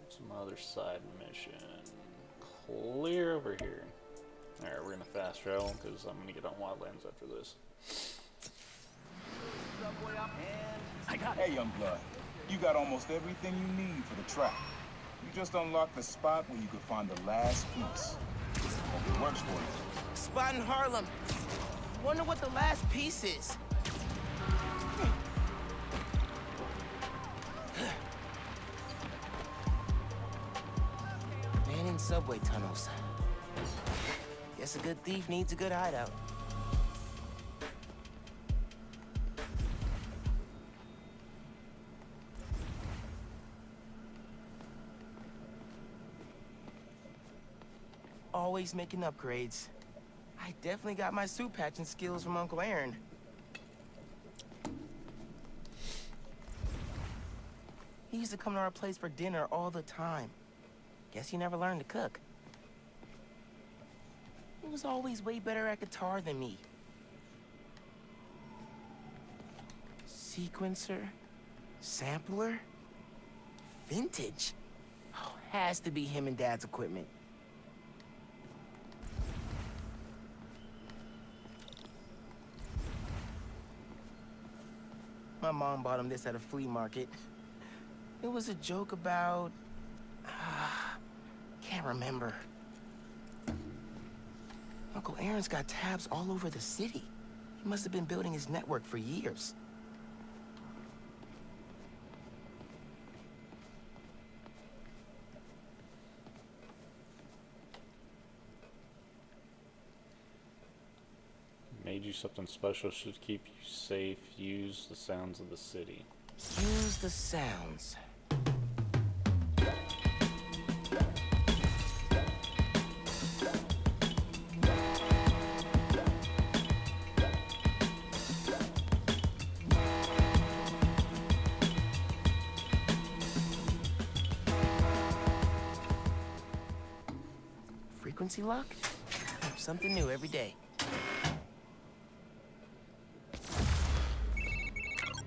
Some other side mission. Clear over here. Alright, we're gonna fast travel because I'm gonna get on Wildlands after this. Hey, young blood. You got almost everything you need for the track. You just unlocked the spot where you could find the last piece. Hope it works for you. Spot in Harlem. Wonder what the last piece is. Man in subway tunnels. Guess a good thief needs a good hideout. Always making upgrades. I definitely got my suit patching skills from Uncle Aaron. He used to come to our place for dinner all the time. Guess he never learned to cook. He was always way better at guitar than me. Sequencer? Sampler? Vintage? Oh, has to be him and Dad's equipment. My mom bought him this at a flea market. It was a joke about... can't remember. Uncle Aaron's got tabs all over the city. He must have been building his network for years. Made you something special, should keep you safe. Use the sounds of the city. Use the sounds. Frequency lock? Something new every day.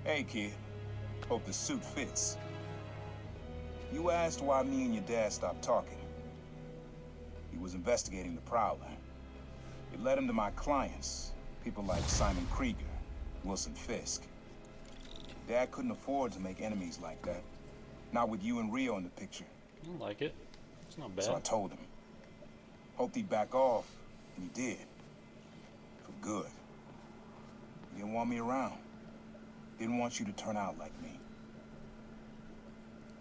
Hey, kid. Hope the suit fits. You asked why me and your dad stopped talking. He was investigating the Prowler. It led him to my clients, people like Simon Krieger, Wilson Fisk. Dad couldn't afford to make enemies like that. Not with you and Rio in the picture. I don't like it. It's not bad. So I told him. Hoped he'd back off, and he did. For good. He didn't want me around. Didn't want you to turn out like me.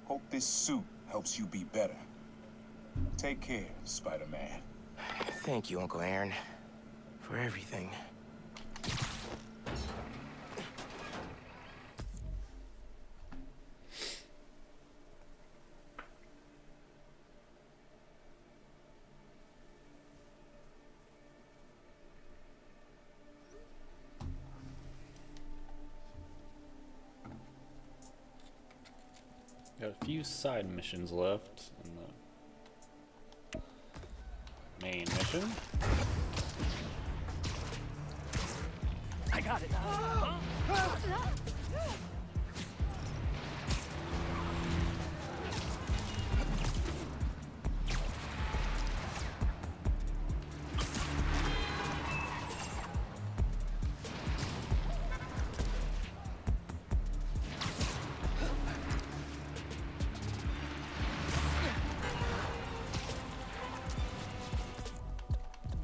Hope this suit helps you be better. Take care, Spider-Man. Thank you, Uncle Aaron, for everything. Got a few side missions left in the main mission. I got it.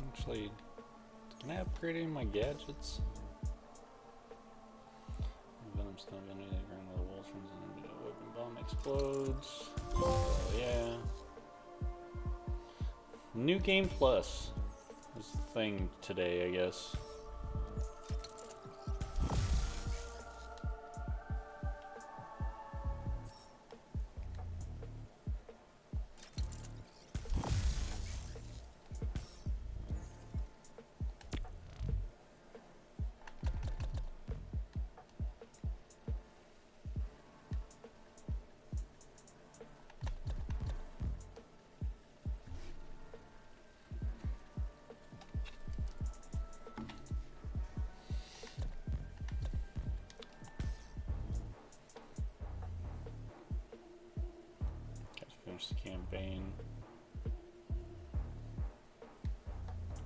Actually, can I upgrade any of my gadgets? Venom's gonna be under the ground where the wolf runs into a weapon bomb explodes. Oh yeah. New Game Plus is the thing today, I guess.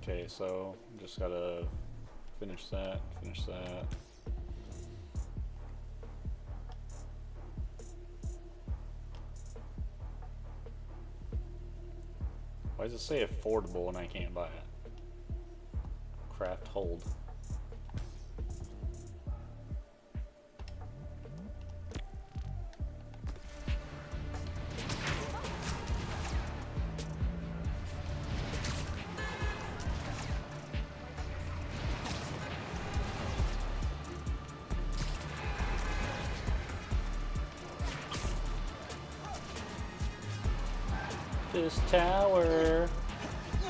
Okay, so just gotta finish that, finish that. Why does it say affordable and I can't buy it? Craft hold. This tower. Oh,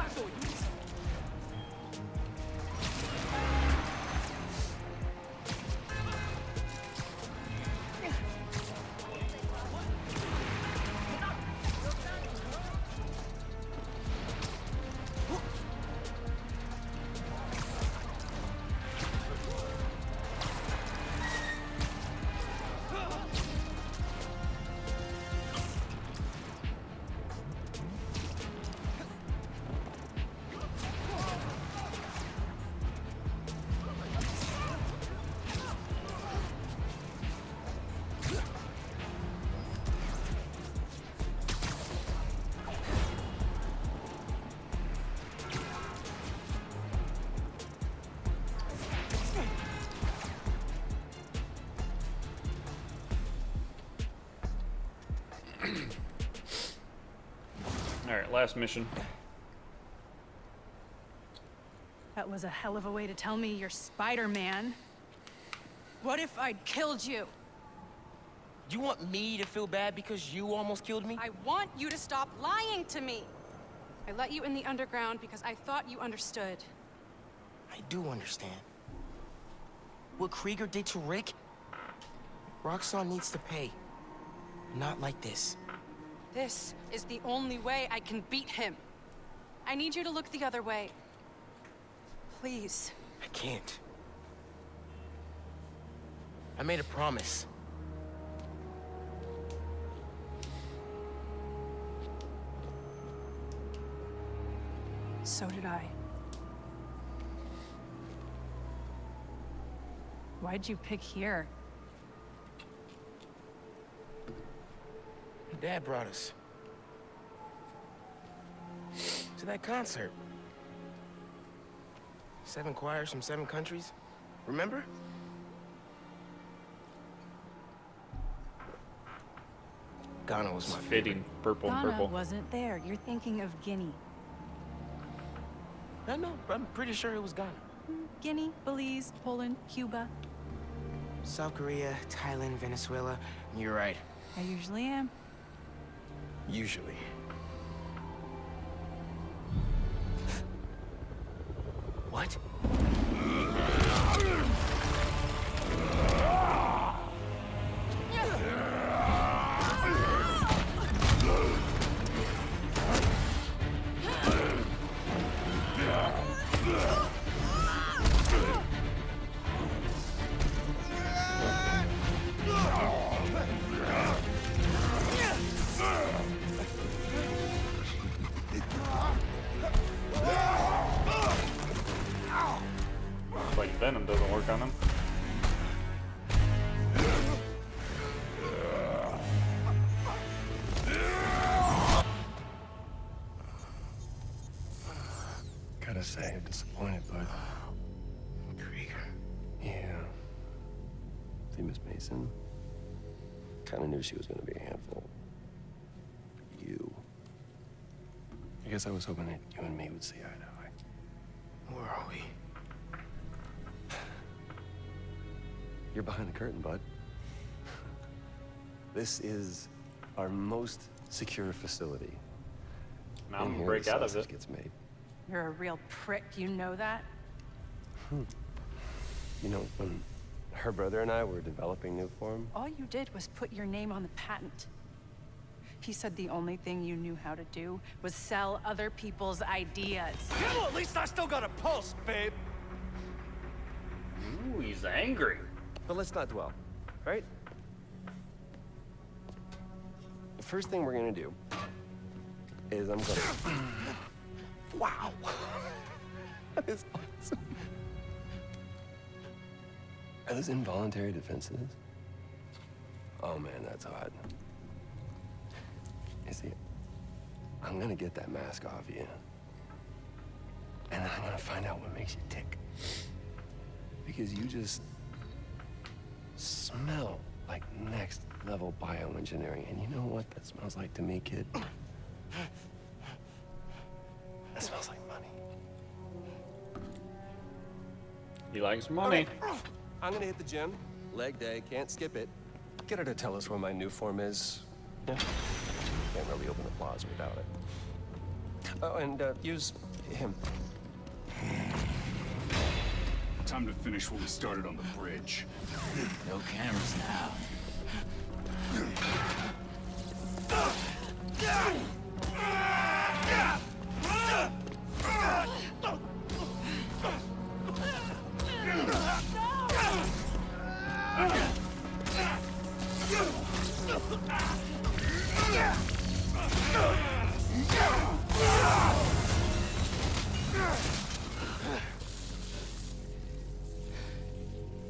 that's windy. Alright, last mission. That was a hell of a way to tell me you're Spider-Man. What if I'd killed you? You want me to feel bad because you almost killed me? I want you to stop lying to me. I let you in the underground because I thought you understood. I do understand. What Krieger did to Rick, Roxxon needs to pay. Not like this. This is the only way I can beat him. I need you to look the other way. Please. I can't. I made a promise. So did I. Why'd you pick here? Dad brought us to that concert. 7 choirs from 7 countries. Remember? Ghana was my fitting. Purple and Ghana purple. wasn't there. You're thinking of Guinea. No, I'm pretty sure it was Ghana. Guinea, Belize, Poland, Cuba. South Korea, Thailand, Venezuela. You're right. I usually am. Usually. What? Like Venom doesn't work on him. gotta say, I'm disappointed, bud. Krieger. Yeah. See, Miss Mason? Kinda knew she was gonna be a handful. You. I guess I was hoping that you and me would see eye to eye. Where are we? You're behind the curtain, bud. This is our most secure facility. Now I'm And gonna here break the out of sausage it. gets made. You're a real prick, you know that? You know, when her brother and I were developing new form, All you did was put your name on the patent. He said the only thing you knew how to do was sell other people's ideas. Yeah, well, at least I still got a pulse, babe. Ooh, he's angry. but let's not dwell, right? The first thing we're gonna do is I'm gonna... Wow! That is awesome. Are those involuntary defenses? Oh man, that's hot. You see, I'm gonna get that mask off you. And then I'm gonna find out what makes you tick. Because you just smell like next level bioengineering. And you know what that smells like to me, kid? That smells like money. He likes money. Okay. I'm gonna hit the gym. Leg day, can't skip it. Get her to tell us where my new form is. Yeah. Can't really open the plaza without it. Oh, and use him. Time to finish what we started on the bridge. No cameras now.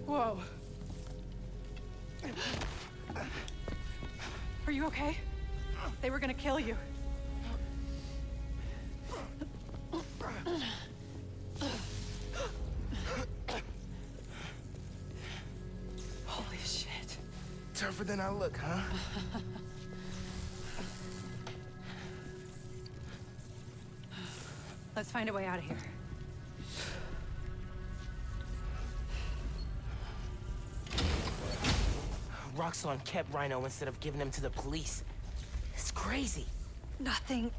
Whoa. Are you okay? They were gonna kill you. Holy shit. Tougher than I look, huh? Let's find a way out of here. Roxxon kept Rhino instead of giving him to the police. It's crazy. Nothing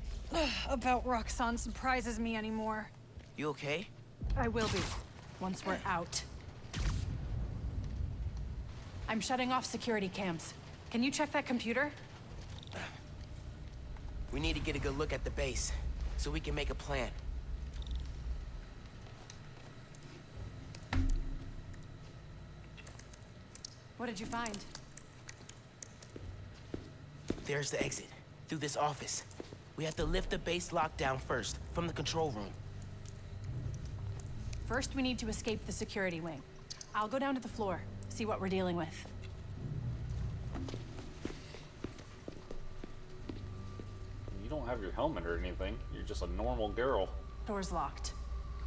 about Roxxon surprises me anymore. You okay? I will be, once we're out. I'm shutting off security cams. Can you check that computer? We need to get a good look at the base, so we can make a plan. What did you find? There's the exit, through this office. We have to lift the base lockdown first, from the control room. First, we need to escape the security wing. I'll go down to the floor, see what we're dealing with. You don't have your helmet or anything. You're just a normal girl. Door's locked.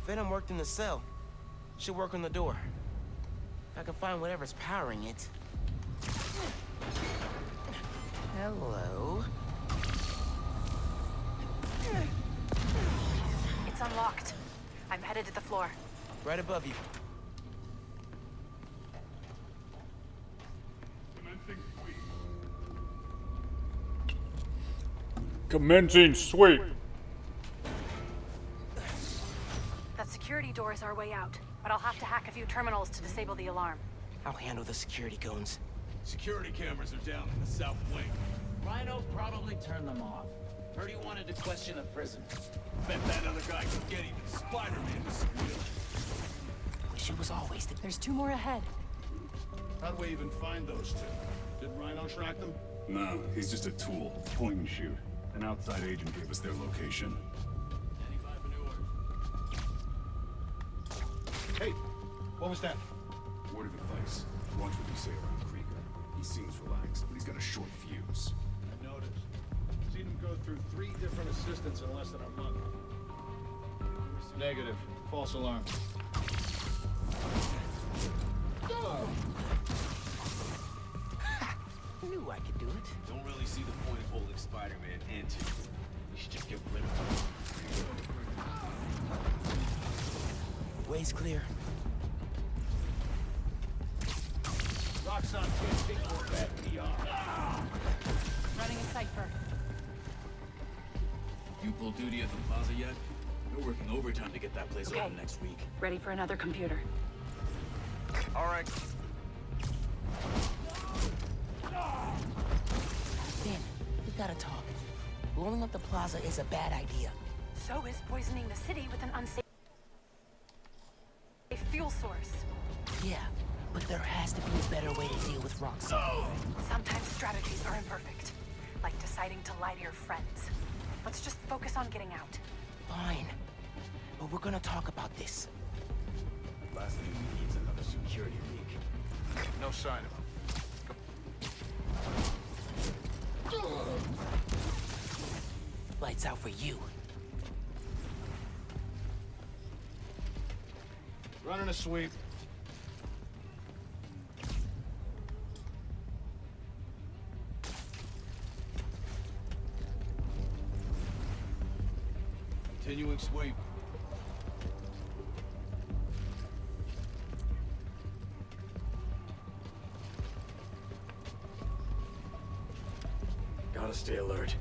Venom worked in the cell. Should work on the door. If I can find whatever's powering it. Hello? It's unlocked. I'm headed to the floor. Right above you. Commencing sweep. That security door is our way out, but I'll have to hack a few terminals to disable the alarm. I'll handle the security goons. Security cameras are down in the south wing. Rhino probably turned them off. Heard he wanted to question the prisoner. Bet that other guy could get even Spider-Man to squeal. Wish it was always the... There's 2 more ahead. How'd we even find those two? Did Rhino track them? No, he's just a tool. Point and shoot. An outside agent gave us their location. Hey, what was that? Word of advice. Watch what you say around Krieger. He seems relaxed, but he's got a short fuse. I noticed. Seen him go through 3 different assistants in less than a month. Negative. False alarm. Knew I could do it. Don't really see the point of holding Spider-Man into you. We should just get rid of him. Way's clear. Roxxon can't take more bad PR. Running a cipher. You pulled duty at the plaza yet? We're working overtime to get that place Okay. open next week. Ready for another computer. All right. Ben, we gotta talk. Blowing up the plaza is a bad idea. So is poisoning the city with an unsafe fuel source. Yeah, but there has to be a better way to deal with Roxxon. Sometimes strategies are imperfect, like deciding to lie to your friends. Let's just focus on getting out. Fine. But we're gonna talk about this. Last thing we need is another security leak. No sign of him. Lights out for you. Running a sweep. Continuing sweep. Gotta stay alert.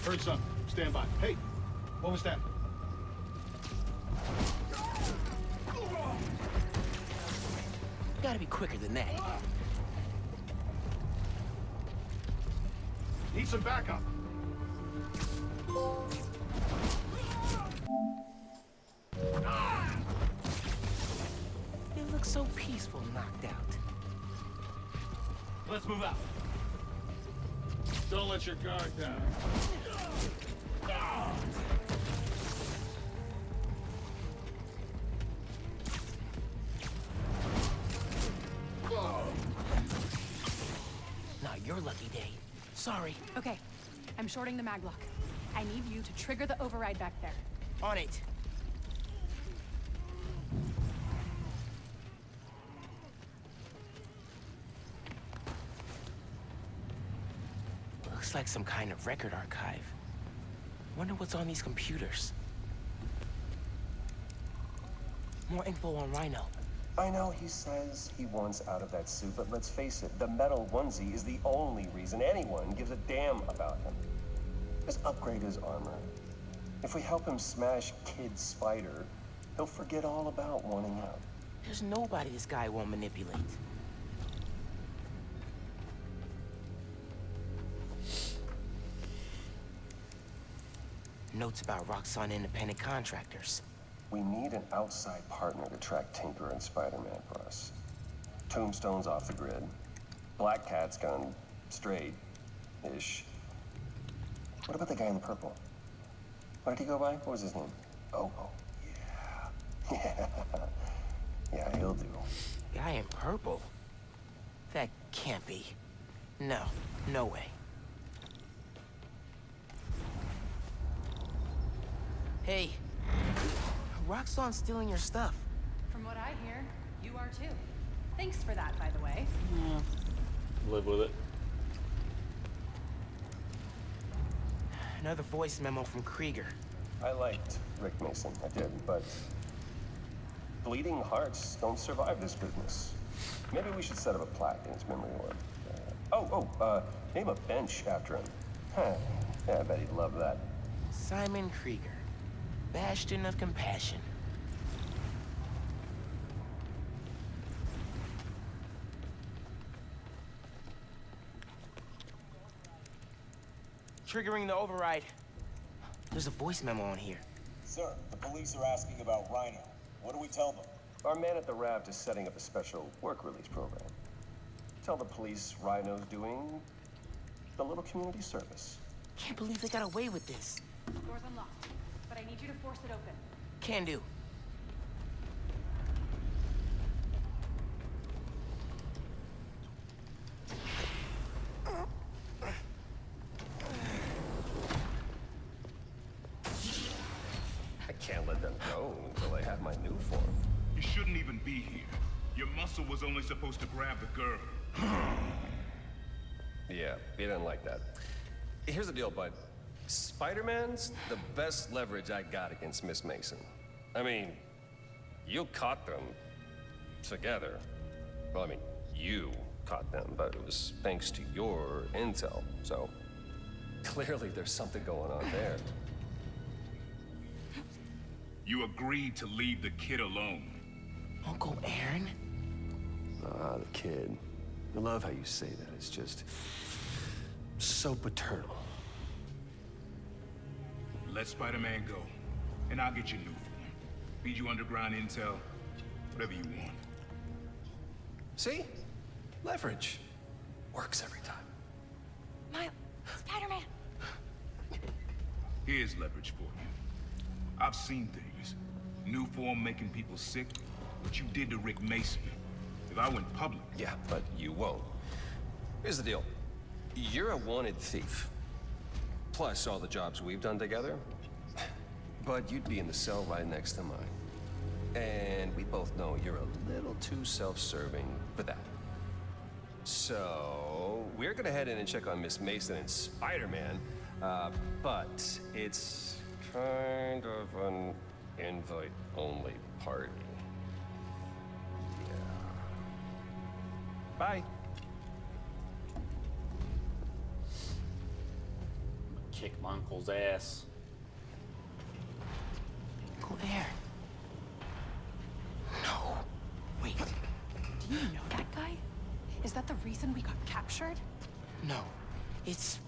Heard something. Stand by. Hey, what was that? Gotta be quicker than that. Need some backup. You look so peaceful knocked out. Let's move out. Don't let your guard down. Not your lucky day. Sorry. Okay, I'm shorting the maglock. I need you to trigger the override back there. On it. Looks like some kind of record archive. Wonder what's on these computers. More info on Rhino. I know he says he wants out of that suit, but let's face it, the metal onesie is the only reason anyone gives a damn about him. Just upgrade his armor. If we help him smash Kid Spider, he'll forget all about wanting out. There's nobody this guy won't manipulate. Notes about Roxxon independent contractors. We need an outside partner to track Tinker and Spider-Man for us. Tombstone's off the grid. Black Cat's gone straight-ish. What about the guy in the purple? What did he go by? What was his name? Oh, yeah. Yeah, he'll do. Guy in purple? That can't be. No, no way. Hey, Roxxon's stealing your stuff. From what I hear, you are too. Thanks for that, by the way. Live with it. Another voice memo from Krieger. I liked Rick Mason, I did, but bleeding hearts don't survive this business. Maybe we should set up a plaque in his memory or name a bench after him. Huh. Yeah, I bet he'd love that. Simon Krieger, bastion of compassion. Triggering the override. There's a voice memo on here. Sir, the police are asking about Rhino. What do we tell them? Our man at the Raft is setting up a special work release program. Tell the police Rhino's doing a little community service. Can't believe they got away with this. Door's unlocked, but I need you to force it open. Can do. can't let them go until I have my new form. You shouldn't even be here. Your muscle was only supposed to grab the girl. Yeah, he didn't like that. Here's the deal, bud. Spider-Man's the best leverage I got against Miss Mason. I mean, you caught them together. Well, I mean, you caught them, but it was thanks to your intel, so clearly there's something going on there. You agreed to leave the kid alone. Uncle Aaron? Ah, the kid. I love how you say that. It's just so paternal. Let Spider-Man go, and I'll get you new form. Feed you underground intel, whatever you want. See? Leverage. Works every time. Miles, Spider-Man. Here's leverage for you. I've seen things. New form making people sick. What you did to Rick Mason. If I went public... Yeah, but you won't. Here's the deal. You're a wanted thief. Plus all the jobs we've done together. But you'd be in the cell right next to mine. And we both know you're a little too self-serving for that. So, we're gonna head in and check on Miss Mason and Spider-Man. But it's kind of an invite-only party. Yeah. Bye. Kick my uncle's ass. Uncle Aaron. No. Wait. Do you know that guy? Is that the reason we got captured? No. It's...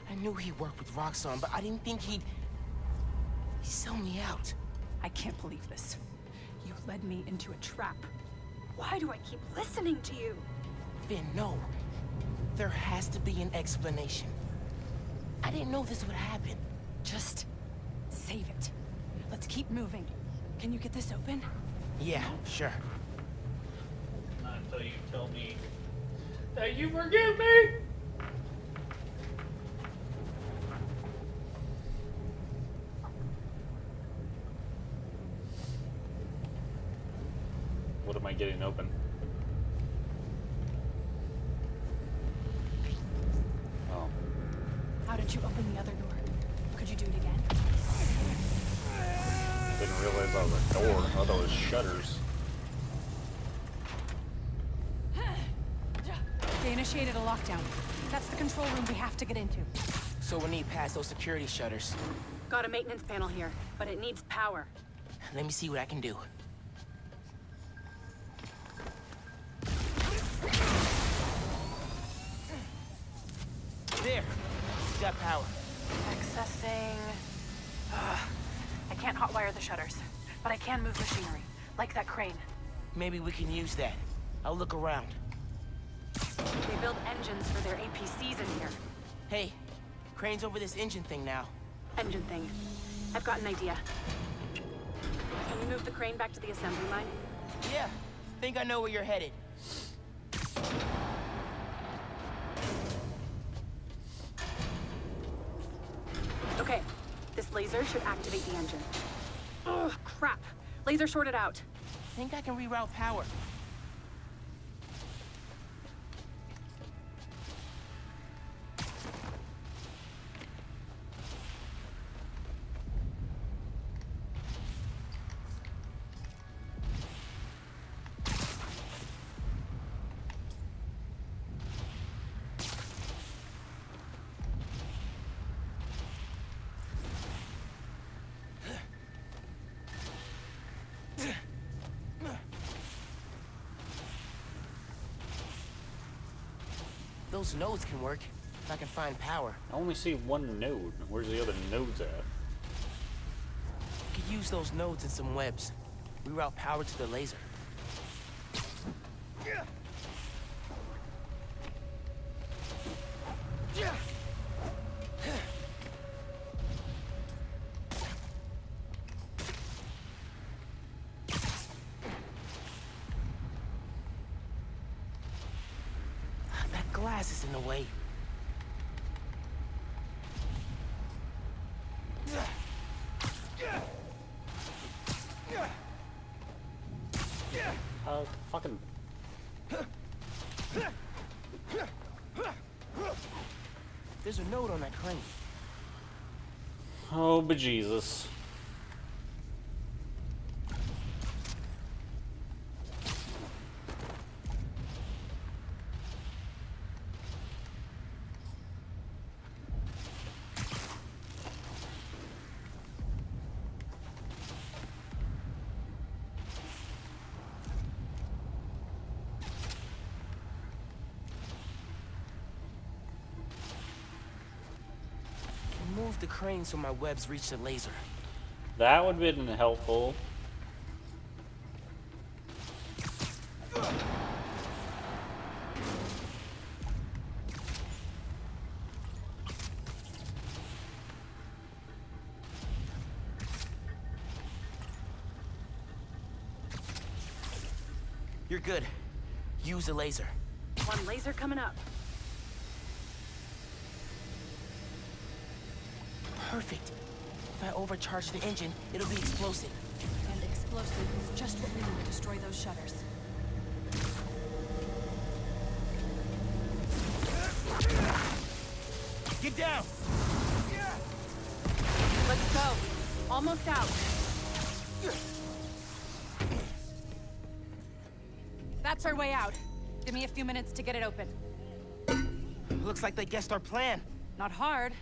I knew he worked with Roxxon, but I didn't think he'd sell me out. I can't believe this. You led me into a trap. Why do I keep listening to you? Finn, no. There has to be an explanation. I didn't know this would happen. Just save it. Let's keep moving. Can you get this open? Yeah, sure. Not until you tell me that you forgive me. What am I getting open? Oh. How did you open the other door? Could you do it again? Didn't realize that was a door. I thought it was shutters. They initiated a lockdown. That's the control room we have to get into. So we need past those security shutters. Got a maintenance panel here, but it needs power. Let me see what I can do. There! Got power. Accessing... I can't hotwire the shutters, but I can move machinery, like that crane. Maybe we can use that. I'll look around. They build engines for their APCs in here. Hey, crane's over this engine thing now. Engine thing. I've got an idea. Can you move the crane back to the assembly line? Yeah, think I know where you're headed. Okay, this laser should activate the engine. Oh, crap. Laser shorted out. Think I can reroute power. Those nodes can work, if I can find power. I only see one node. Where's the other nodes at? Could use those nodes in some webs. Reroute power to the laser. That glass is in the way. fucking... There's a note on that crane. Oh, bejesus. Move the crane so my webs reach the laser. That would have been helpful. You're good. Use the laser. One laser coming up. Perfect. If I overcharge the engine, it'll be explosive. And explosive is just what we need to destroy those shutters. Get down! Let's go. Almost out. That's our way out. Give me a few minutes to get it open. Looks like they guessed our plan. Not hard.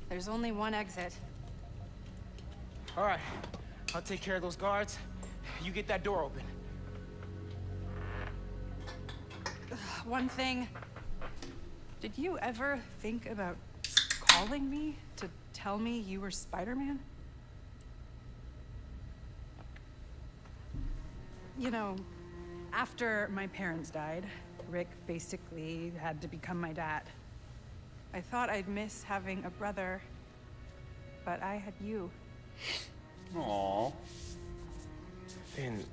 There's only one exit. All right, I'll take care of those guards. You get that door open. One thing. Did you ever think about calling me to tell me you were Spider-Man? You know, after my parents died, Rick basically had to become my dad. I thought I'd miss having a brother, but I had you. Aww. Finn,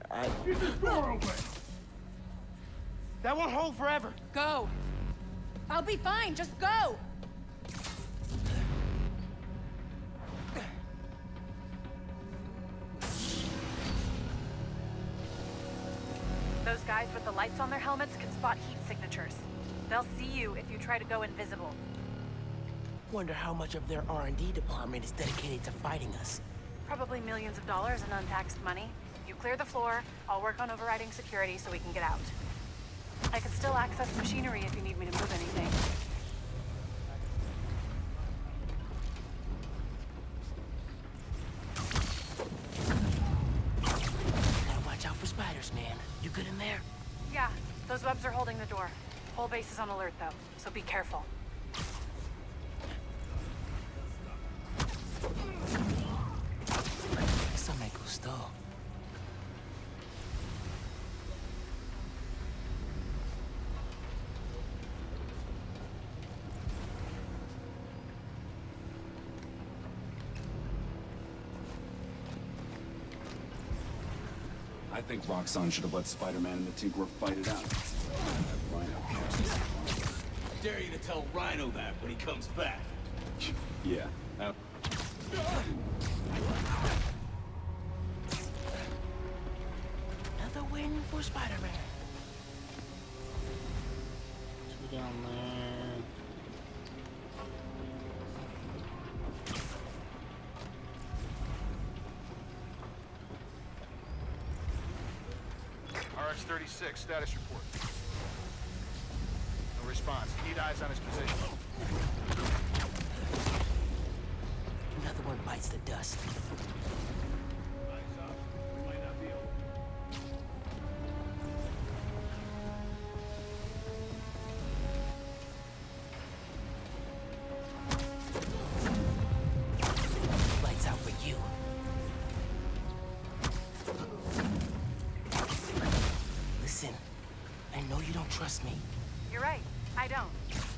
Get this door open! That won't hold forever. Go. I'll be fine, just go! Those guys with the lights on their helmets can spot heat signatures. They'll see you if you try to go invisible. Wonder how much of their R&D department is dedicated to fighting us. Probably millions of dollars in untaxed money. You clear the floor, I'll work on overriding security so we can get out. I can still access machinery if you need me to move anything. Gotta watch out for spiders, man. You good in there? Yeah, those webs are holding the door. Whole base is on alert though, so be careful. Eso me gustó. I think Roxxon should have let Spider-Man and the Tinkerer fight it out. Have Rhino catch us. I dare you to tell Rhino that when he comes back. Yeah. Another win for Spider-Man. Two down there. RX-36, status report. No response. Need eyes on his position. Another one bites the dust. Lights out for you. Listen, I know you don't trust me. You're right, I don't.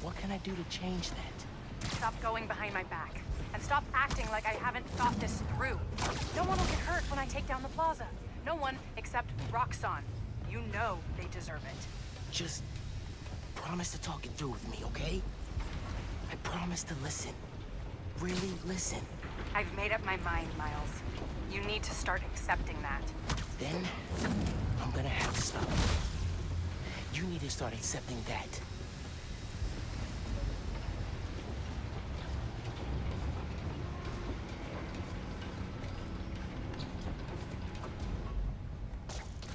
What can I do to change that? Stop going behind my back. And stop acting like I haven't thought this through. No one will get hurt when I take down the plaza. No one except Roxxon. You know they deserve it. Just promise to talk it through with me, okay? I promise to listen. Really listen. I've made up my mind, Miles. You need to start accepting that. Then, I'm gonna have to stop. You need to start accepting that.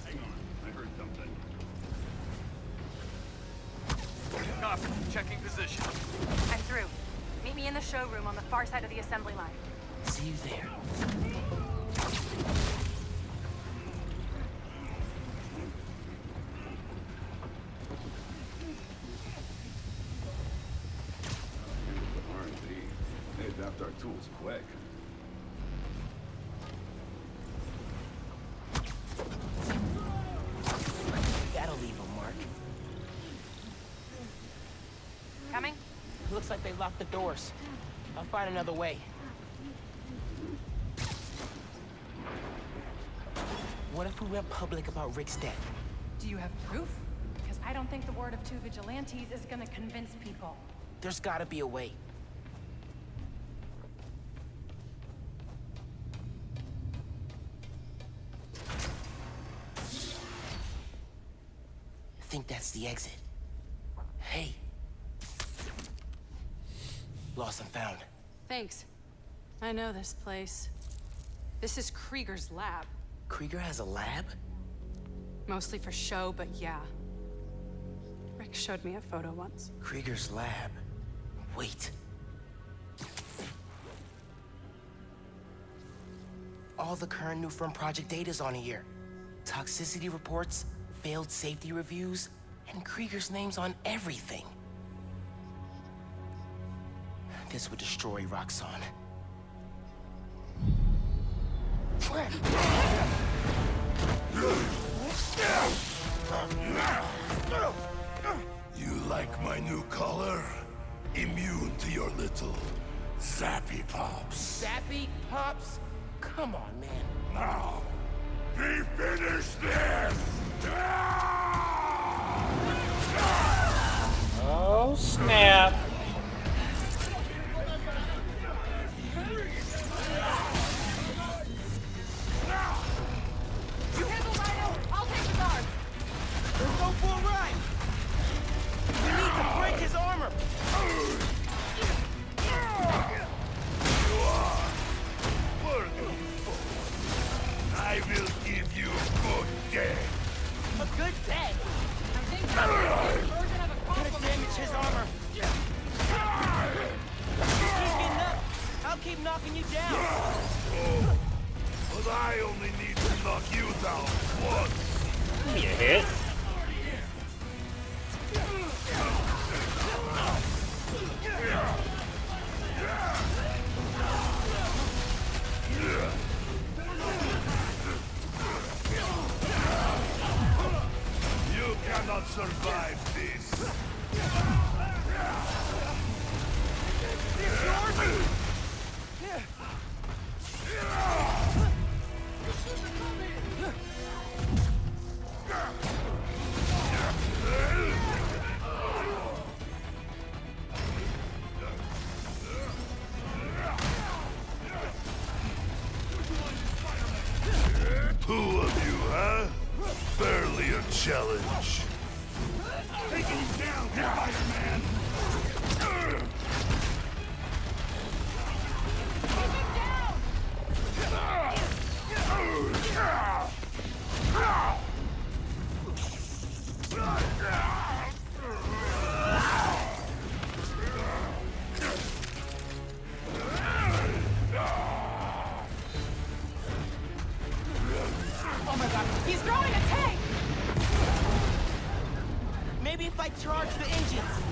Hang on, I heard something. Copy. Checking position. I'm through. Meet me in the showroom on the far side of the assembly line. See you there. R&D. They adapt our tools quick. That'll leave a mark. Coming? Looks like they locked the doors. I'll find another way. What if we went public about Rick's death? Do you have proof? Because I don't think the word of two vigilantes is gonna convince people. There's gotta be a way. I think that's the exit. Hey. Lost and found. Thanks. I know this place. This is Krieger's lab. Krieger has a lab? Mostly for show, but yeah. Rick showed me a photo once. Krieger's lab. Wait. All the current new firm project data's on here. Toxicity reports, failed safety reviews, and Krieger's name's on everything. This would destroy Roxxon. You like my new color? Immune to your little zappy pops. Zappy Pops? Come on, man. Now, we finish this! Oh, snap. You handle Rhino, I'll take the guard. Let's go for a ride. We need to break his armor. You are worthy foe. I will give you a good day. A good day. I think that's a version of a Gotta compliment. damage his armor. Keep getting up. I'll keep knocking you down. Oh, but I only need to knock you down once. Give me a hit. You cannot survive this. Two of you, huh? Barely a challenge. Take him down, Spider-Man! Oh my god, He's throwing a tank! maybe if I charge the engines.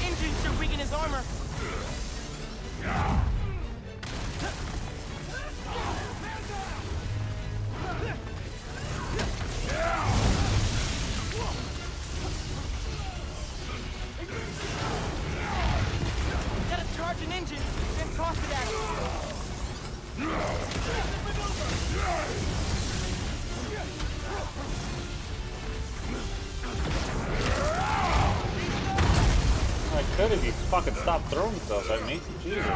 Engines are weakening his armor. Gotta charge an engine. if you fucking stop throwing stuff at me. Jesus.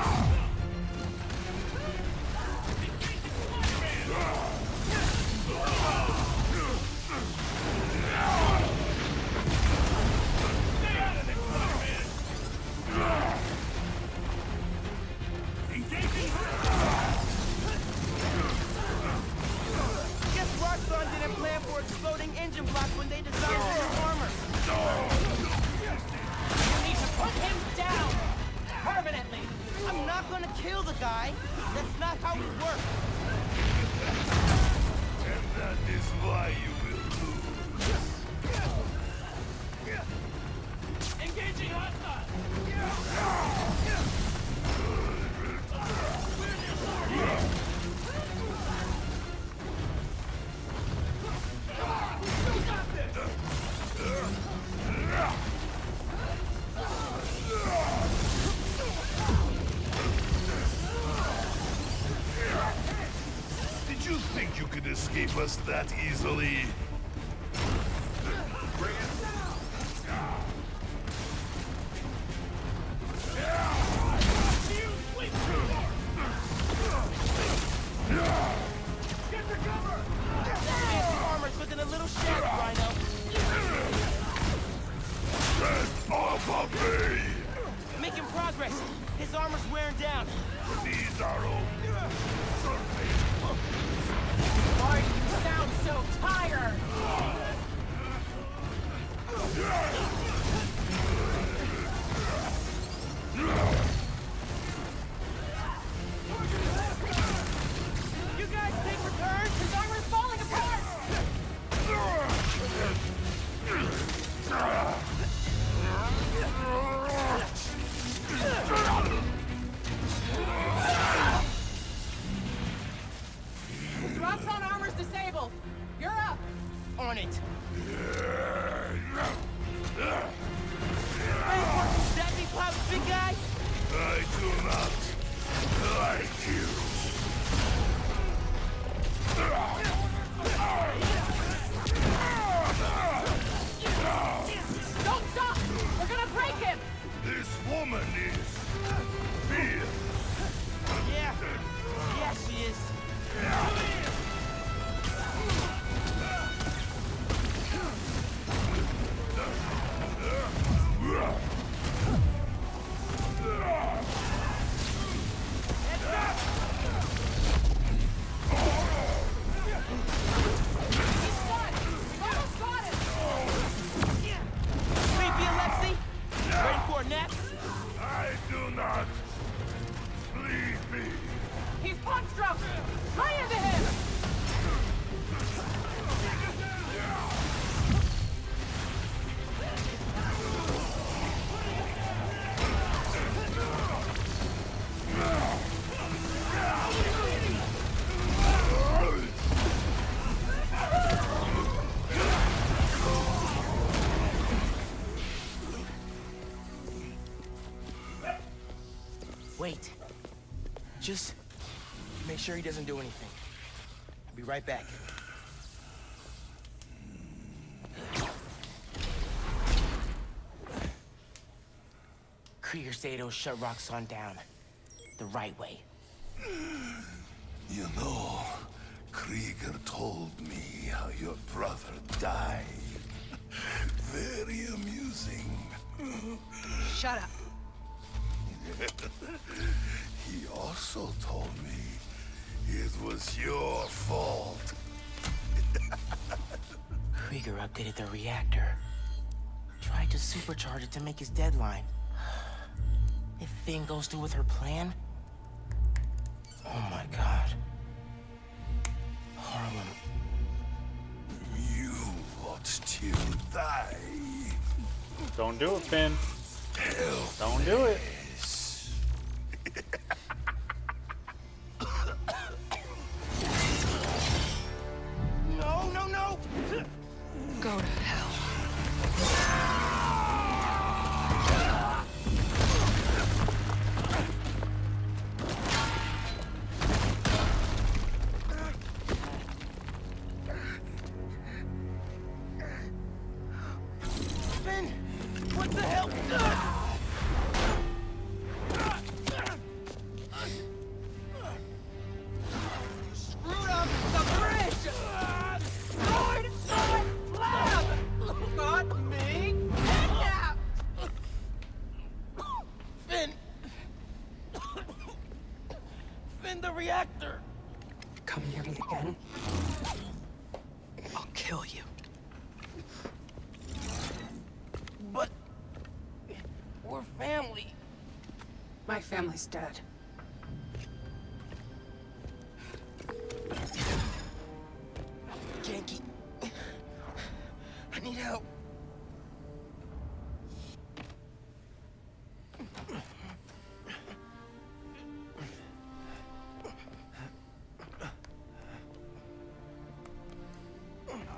Guess Roxxon didn't plan for exploding engine blocks when they designed their armor. You need to put him down! Permanently! I'm not gonna kill the guy. That's not how we work. And that is why you will lose. Engaging hostile! Did you think you could escape us that easily? Fancy armor's within a little shed, Rhino. Get off of me! Making progress. His armor's wearing down. These are all Why do you sound so tired? You guys take returns? His armor's falling apart! His Roxxon armor's disabled. You're up. On it. That me pop, big guy? I do not like you. Don't stop! We're gonna break him! This woman is fierce. Yeah. Yeah, she is. Sleepy, Alexi? Ready for a nap? I do not sleepy. He's punch-drunk! Right into him! Wait. Just make sure he doesn't do anything. I'll be right back. Krieger said he'll shut Roxxon down. The right way. You know, Krieger told me how your brother died. Very amusing. Shut up. He also told me it was your fault. Krieger updated the reactor. Tried to supercharge it to make his deadline. If Finn goes through with her plan... Oh my god. Harlem. You watched him die. Don't do it, Finn. Don't do it. No, no, no! Go to hell. Finn! What the hell? reactor. Come near me again, I'll kill you. But we're family. My family's dead. Yankee, I need help.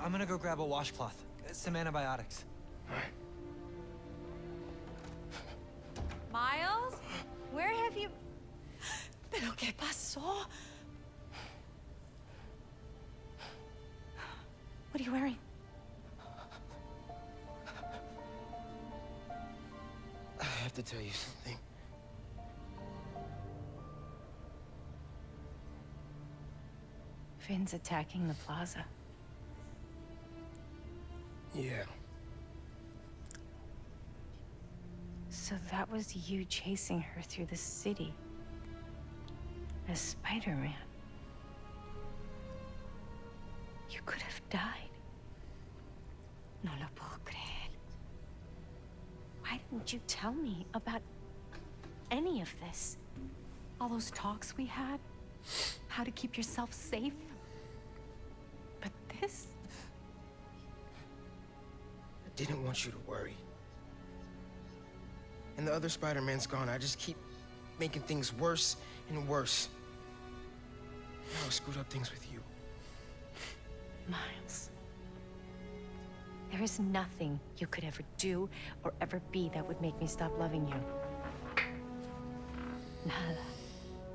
I'm gonna go grab a washcloth, some antibiotics. Miles? Where have you... ¿Pero qué pasó? What are you wearing? I have to tell you something. Finn's attacking the plaza. Yeah. So that was you chasing her through the city as Spider-Man. You could have died. No lo puedo creer. Why didn't you tell me about any of this? All those talks we had? How to keep yourself safe? But this? I didn't want you to worry. And the other Spider-Man's gone. I just keep making things worse and worse. Now I screwed up things with you. Miles, there is nothing you could ever do or ever be that would make me stop loving you. Nada.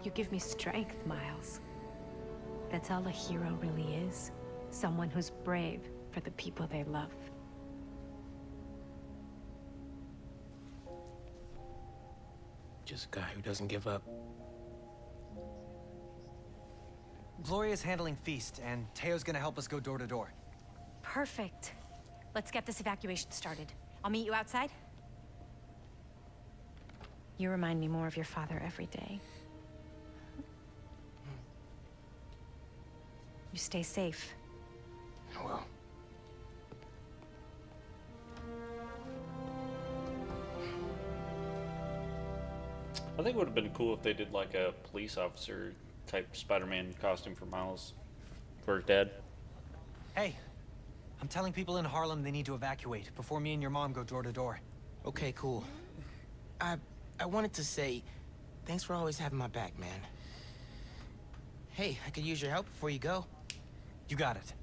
You give me strength, Miles. That's all a hero really is. Someone who's brave for the people they love. Just a guy who doesn't give up. Gloria's handling Feast, and Teo's gonna help us go door to door. Perfect. Let's get this evacuation started. I'll meet you outside. You remind me more of your father every day. You stay safe. I will. I think it would have been cool if they did like a police officer type Spider-Man costume for Miles, for his dad. Hey, I'm telling people in Harlem they need to evacuate before me and your mom go door to door. Okay, cool. I wanted to say, thanks for always having my back, man. Hey, I could use your help before you go. You got it.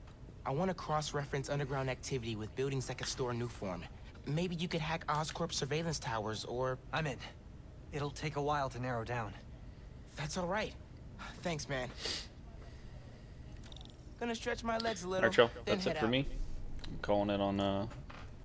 I want to cross-reference underground activity with buildings that could store Nuform. Maybe you could hack Oscorp's surveillance towers, or... I'm in. It'll take a while to narrow down. That's all right. Thanks, man. Gonna stretch my legs a little. Alright, y'all. then That's head it for out. me. I'm calling it on